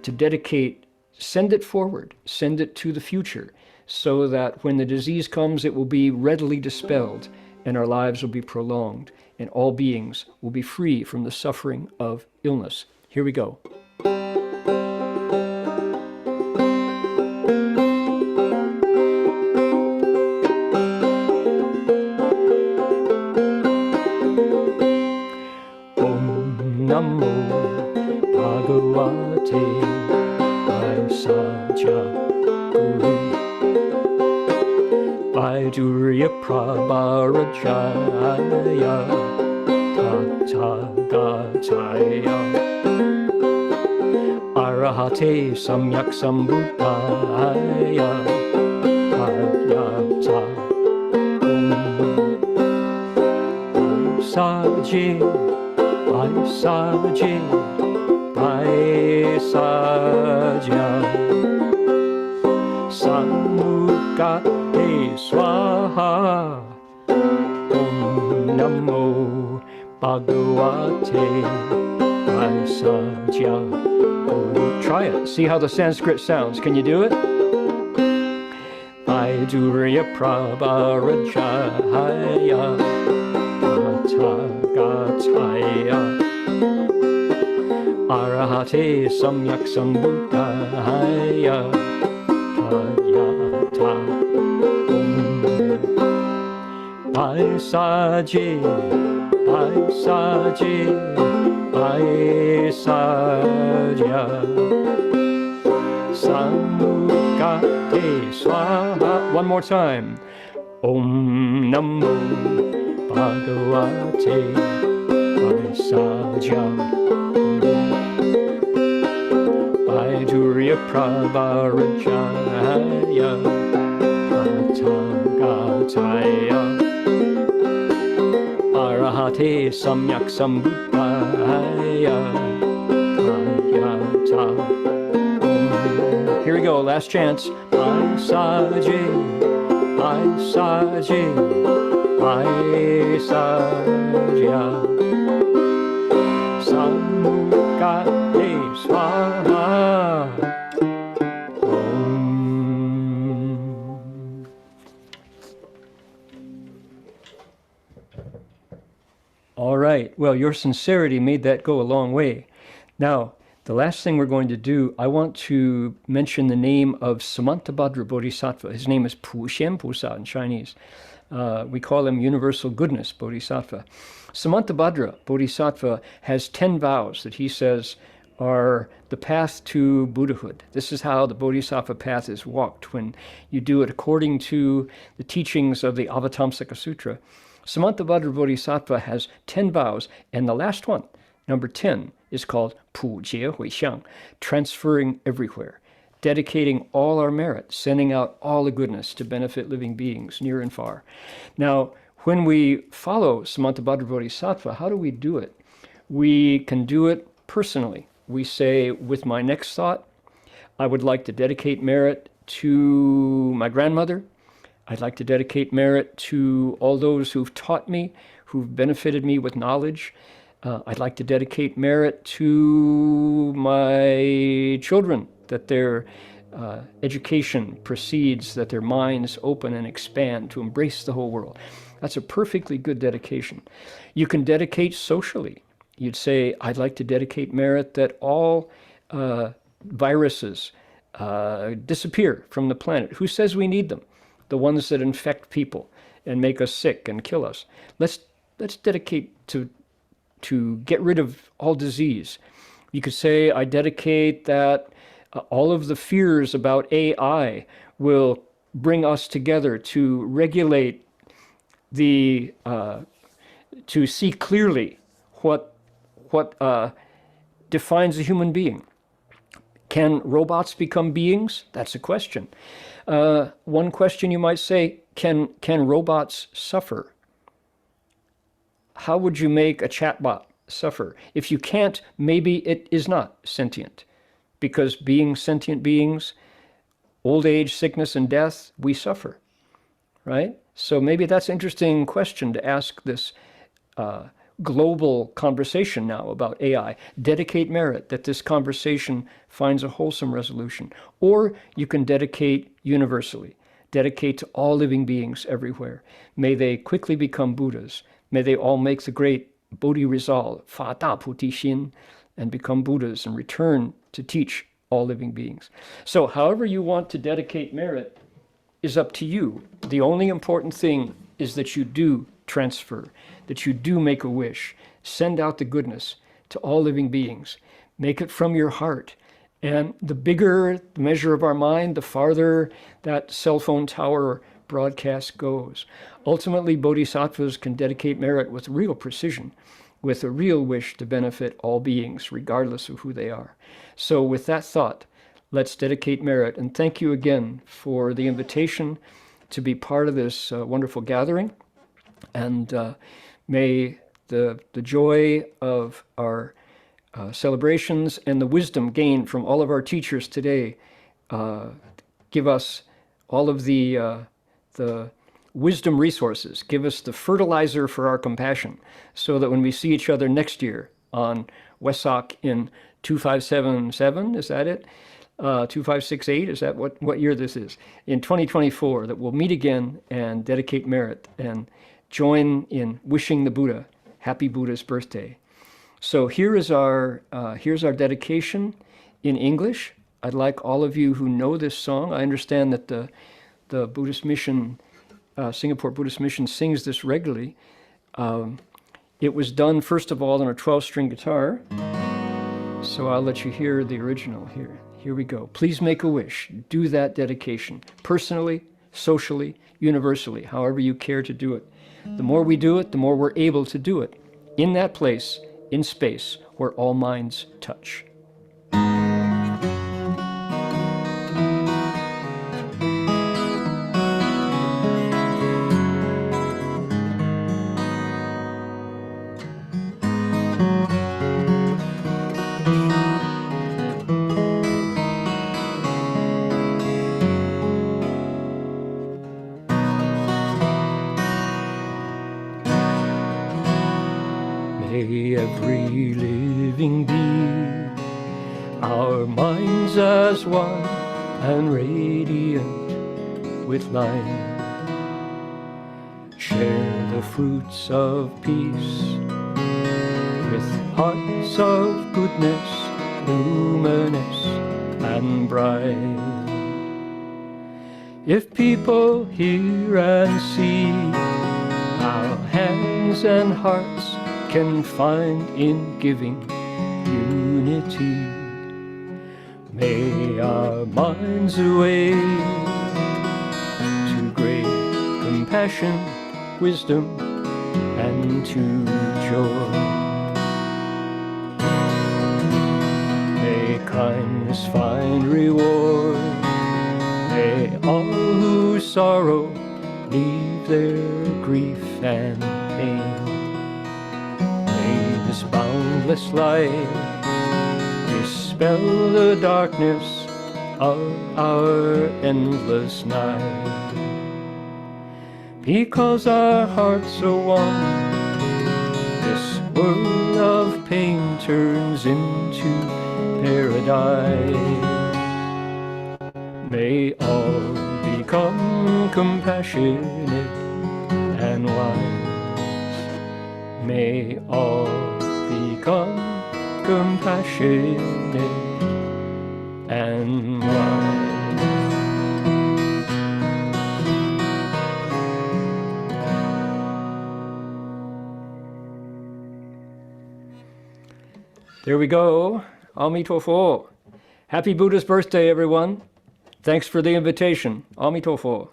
to dedicate, send it forward, send it to the future, so that when the disease comes, it will be readily dispelled, and our lives will be prolonged, and all beings will be free from the suffering of illness. Here we go. Namo Bhagavate Vaisajya Guru Vaidurya Prabharajaya Tathagataya Arahate Samyak Sambuddhaya Paryata Saji Vaisaji, Vaisaja, Samukate Swaha, Om Namo Bhagavate Vaisaja. Try it. See how the Sanskrit sounds. Can you do it? Vaidurya Prabharajaya Gataya Arahate Samyak Sambuddhaya Paryata Vaisaji Vaisaji Vaisaja Samukate Swaha. One more time. Om Namo Bhagavate Vaisaja Vaidurya Prabharajaya Tathagataya Arahate Samyak Sambuddhaya Paryata. Here we go, last chance. Vaisaji Vaisaji Vaisaja Samukate Swaha. All right, well, your sincerity made that go a long way. Now, the last thing we're going to do, I want to mention the name of Samantabhadra Bodhisattva. His name is Pu Xian Pusa in Chinese. We call him Universal Goodness Bodhisattva. Samantabhadra Bodhisattva has 10 vows that he says are the path to Buddhahood. This is how the Bodhisattva path is walked when you do it according to the teachings of the Avatamsaka Sutra. Samantabhadra Bodhisattva has 10 vows, and the last one, number 10, is called Pu Jie Hui Xiang, transferring everywhere, dedicating all our merit, sending out all the goodness to benefit living beings near and far. Now, when we follow Samantabhadra Bodhisattva, how do we do it? We can do it personally. We say, with my next thought, I would like to dedicate merit to my grandmother. I'd like to dedicate merit to all those who've taught me, who've benefited me with knowledge. I'd like to dedicate merit to my children, that their education proceeds, that their minds open and expand to embrace the whole world. That's a perfectly good dedication. You can dedicate socially. You'd say, I'd like to dedicate merit that all viruses disappear from the planet. Who says we need them? The ones that infect people and make us sick and kill us. Let's dedicate to get rid of all disease. You could say, I dedicate that all of the fears about AI will bring us together to regulate the, to see clearly what defines a human being. Can robots become beings? That's a question. One question you might say, can robots suffer? how would you make a chatbot suffer? If you can't, maybe it is not sentient, because being sentient beings, old age, sickness, and death, we suffer, right? So maybe that's an interesting question to ask this global conversation now about AI. Dedicate merit, that this conversation finds a wholesome resolution. Or you can dedicate universally, dedicate to all living beings everywhere. May they quickly become Buddhas. May they all make the great Bodhi resolve, Fa Da Puti Xin, and become Buddhas and return to teach all living beings. So however you want to dedicate merit is up to you. The only important thing is that you do transfer, that you do make a wish, send out the goodness to all living beings, make it from your heart. And the bigger the measure of our mind, the farther that cell phone tower broadcast goes. Ultimately, bodhisattvas can dedicate merit with real precision, with a real wish to benefit all beings, regardless of who they are. So with that thought, let's dedicate merit. And thank you again for the invitation to be part of this wonderful gathering. And may the joy of our celebrations and the wisdom gained from all of our teachers today give us all of the wisdom resources, give us the fertilizer for our compassion, so that when we see each other next year on Vesak in 2577, is that it? 2568, is that what year this is? In 2024, that we'll meet again and dedicate merit and join in wishing the Buddha happy Buddha's birthday. So here's our dedication in English. I'd like all of you who know this song. I understand that the Buddhist Mission, Singapore Buddhist Mission, sings this regularly. It was done first of all on a 12-string guitar. So I'll let you hear the original here. Here we go. Please make a wish. Do that dedication, personally, socially, universally, however you care to do it. The more we do it, the more we're able to do it in that place, in space, where all minds touch. May every living be our minds as one and radiant with light. Share the fruits of peace with hearts of goodness, luminous and bright. If people hear and see how hands and hearts can find in giving unity, may our minds awake to great compassion, wisdom, and to joy. May kindness find reward, may all who sorrow leave their grief and pain. This boundless light dispel the darkness of our endless night. Because our hearts are one, this world of pain turns into paradise. May all become compassionate and wise. May all become compassionate and wise. There we go. Amitofo. Happy Buddha's birthday, everyone. Thanks for the invitation. Amitofo.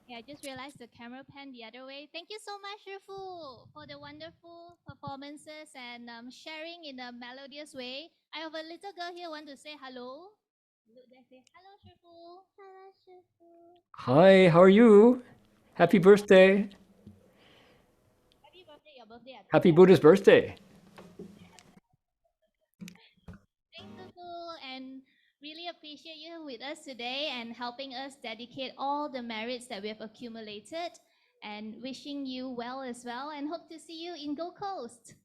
Yeah, I just realized the camera pan the other way. Thank you so much, Shifu, for the wonderful performances and sharing in a melodious way. I have a little girl here want to say hello. Look there, say hello, Shifu. Hello, Shifu. Hi, how are you? Happy birthday. Happy birthday, your Happy Buddha's birthday. Thanks, Tutu, and really appreciate you with us today and helping us dedicate all the merits that we have accumulated, and wishing you well as well, and hope to see you in Gold Coast.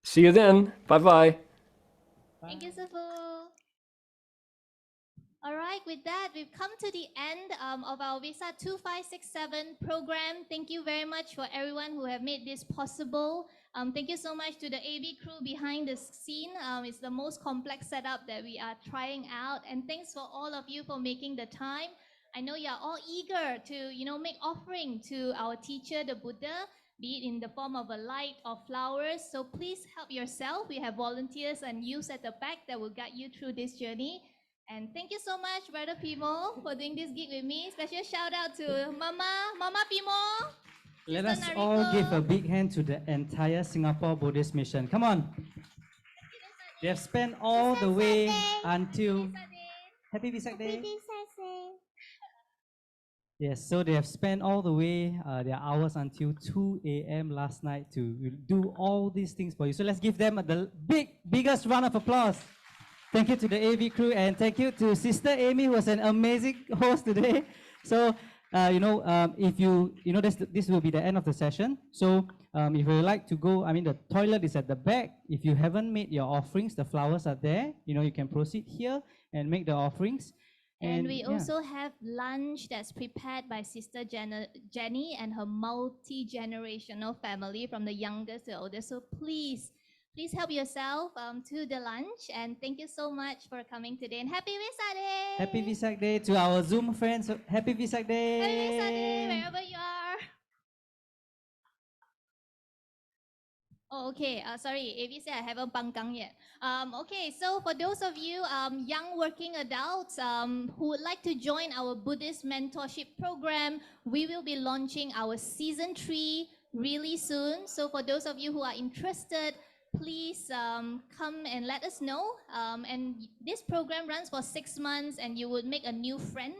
See you then. Bye-bye. Thank you, Sufu. All right, with that, we've come to the end of our Vesak 2567 program. Thank you very much for everyone who have made this possible. Thank you so much to the AV crew behind the scene. It's the most complex setup that we are trying out. And thanks for all of you for making the time. I know you are all eager to, make offering to our teacher, the Buddha, be it in the form of a light or flowers. So please help yourself. We have volunteers and youths at the back that will guide you through this journey. And thank you so much, Brother Pimo, for doing this gig with me. Special shout out to Mama Pimo. Let Sister us all Nariko. give a big hand to the entire Singapore Buddhist mission. Come on. They have spent all the way until... Happy Vesak Day. Yes, so they have spent all the way their hours until 2 a.m. last night to do all these things for you. So let's give them the biggest round of applause. Thank you to the AV crew, and thank you to Sister Amy, who was an amazing host today. So, if this will be the end of the session. So, if you would like to go, the toilet is at the back. If you haven't made your offerings, the flowers are there. You can proceed here and make the offerings. And we also have lunch that's prepared by Sister Jenny and her multi-generational family from the youngest to the oldest. So please help yourself to the lunch. And thank you so much for coming today. And happy Vesak Day! Happy Vesak Day to our Zoom friends. Happy Vesak Day! Happy Vesak Day, wherever you are. Oh, okay. Sorry, AV said I haven't pangkang yet. Okay, so for those of you young working adults who would like to join our Buddhist mentorship program, we will be launching our season 3 really soon. So for those of you who are interested, please come and let us know. And this program runs for 6 months, and you would make a new friend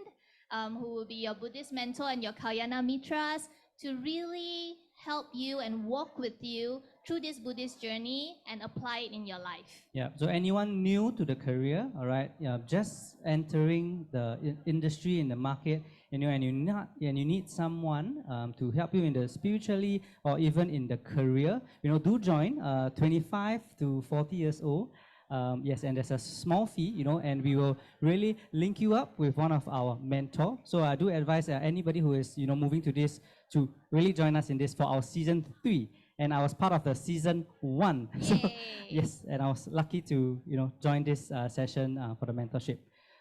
who will be your Buddhist mentor and your Kalyana Mitras to really help you and walk with you through this Buddhist journey and apply it in your life. Yeah, so anyone new to the career, all right, just entering the industry, in the market, and you need someone to help you in the spiritually or even in the career, do join 25 to 40 years old. Yes, and there's a small fee, and we will really link you up with one of our mentors. So I do advise anybody who is, moving to this to really join us in this for our season 3. And I was part of the season 1. So, yes, and I was lucky to, join this session for the mentorship.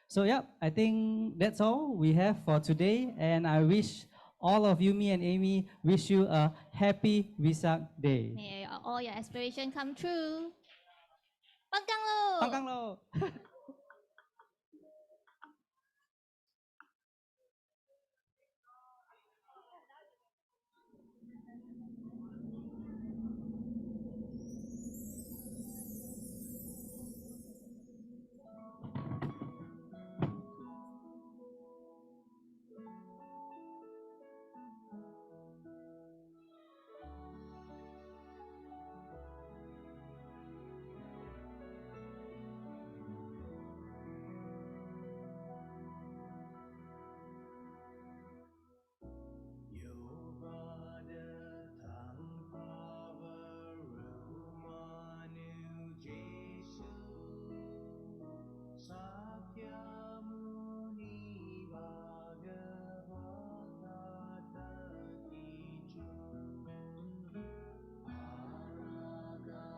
So yeah, I think that's all we have for today. And I wish all of you, me and Amy, wish you a happy Vesak Day. May all your aspirations come true. Pangkang lo! Pangkang lo!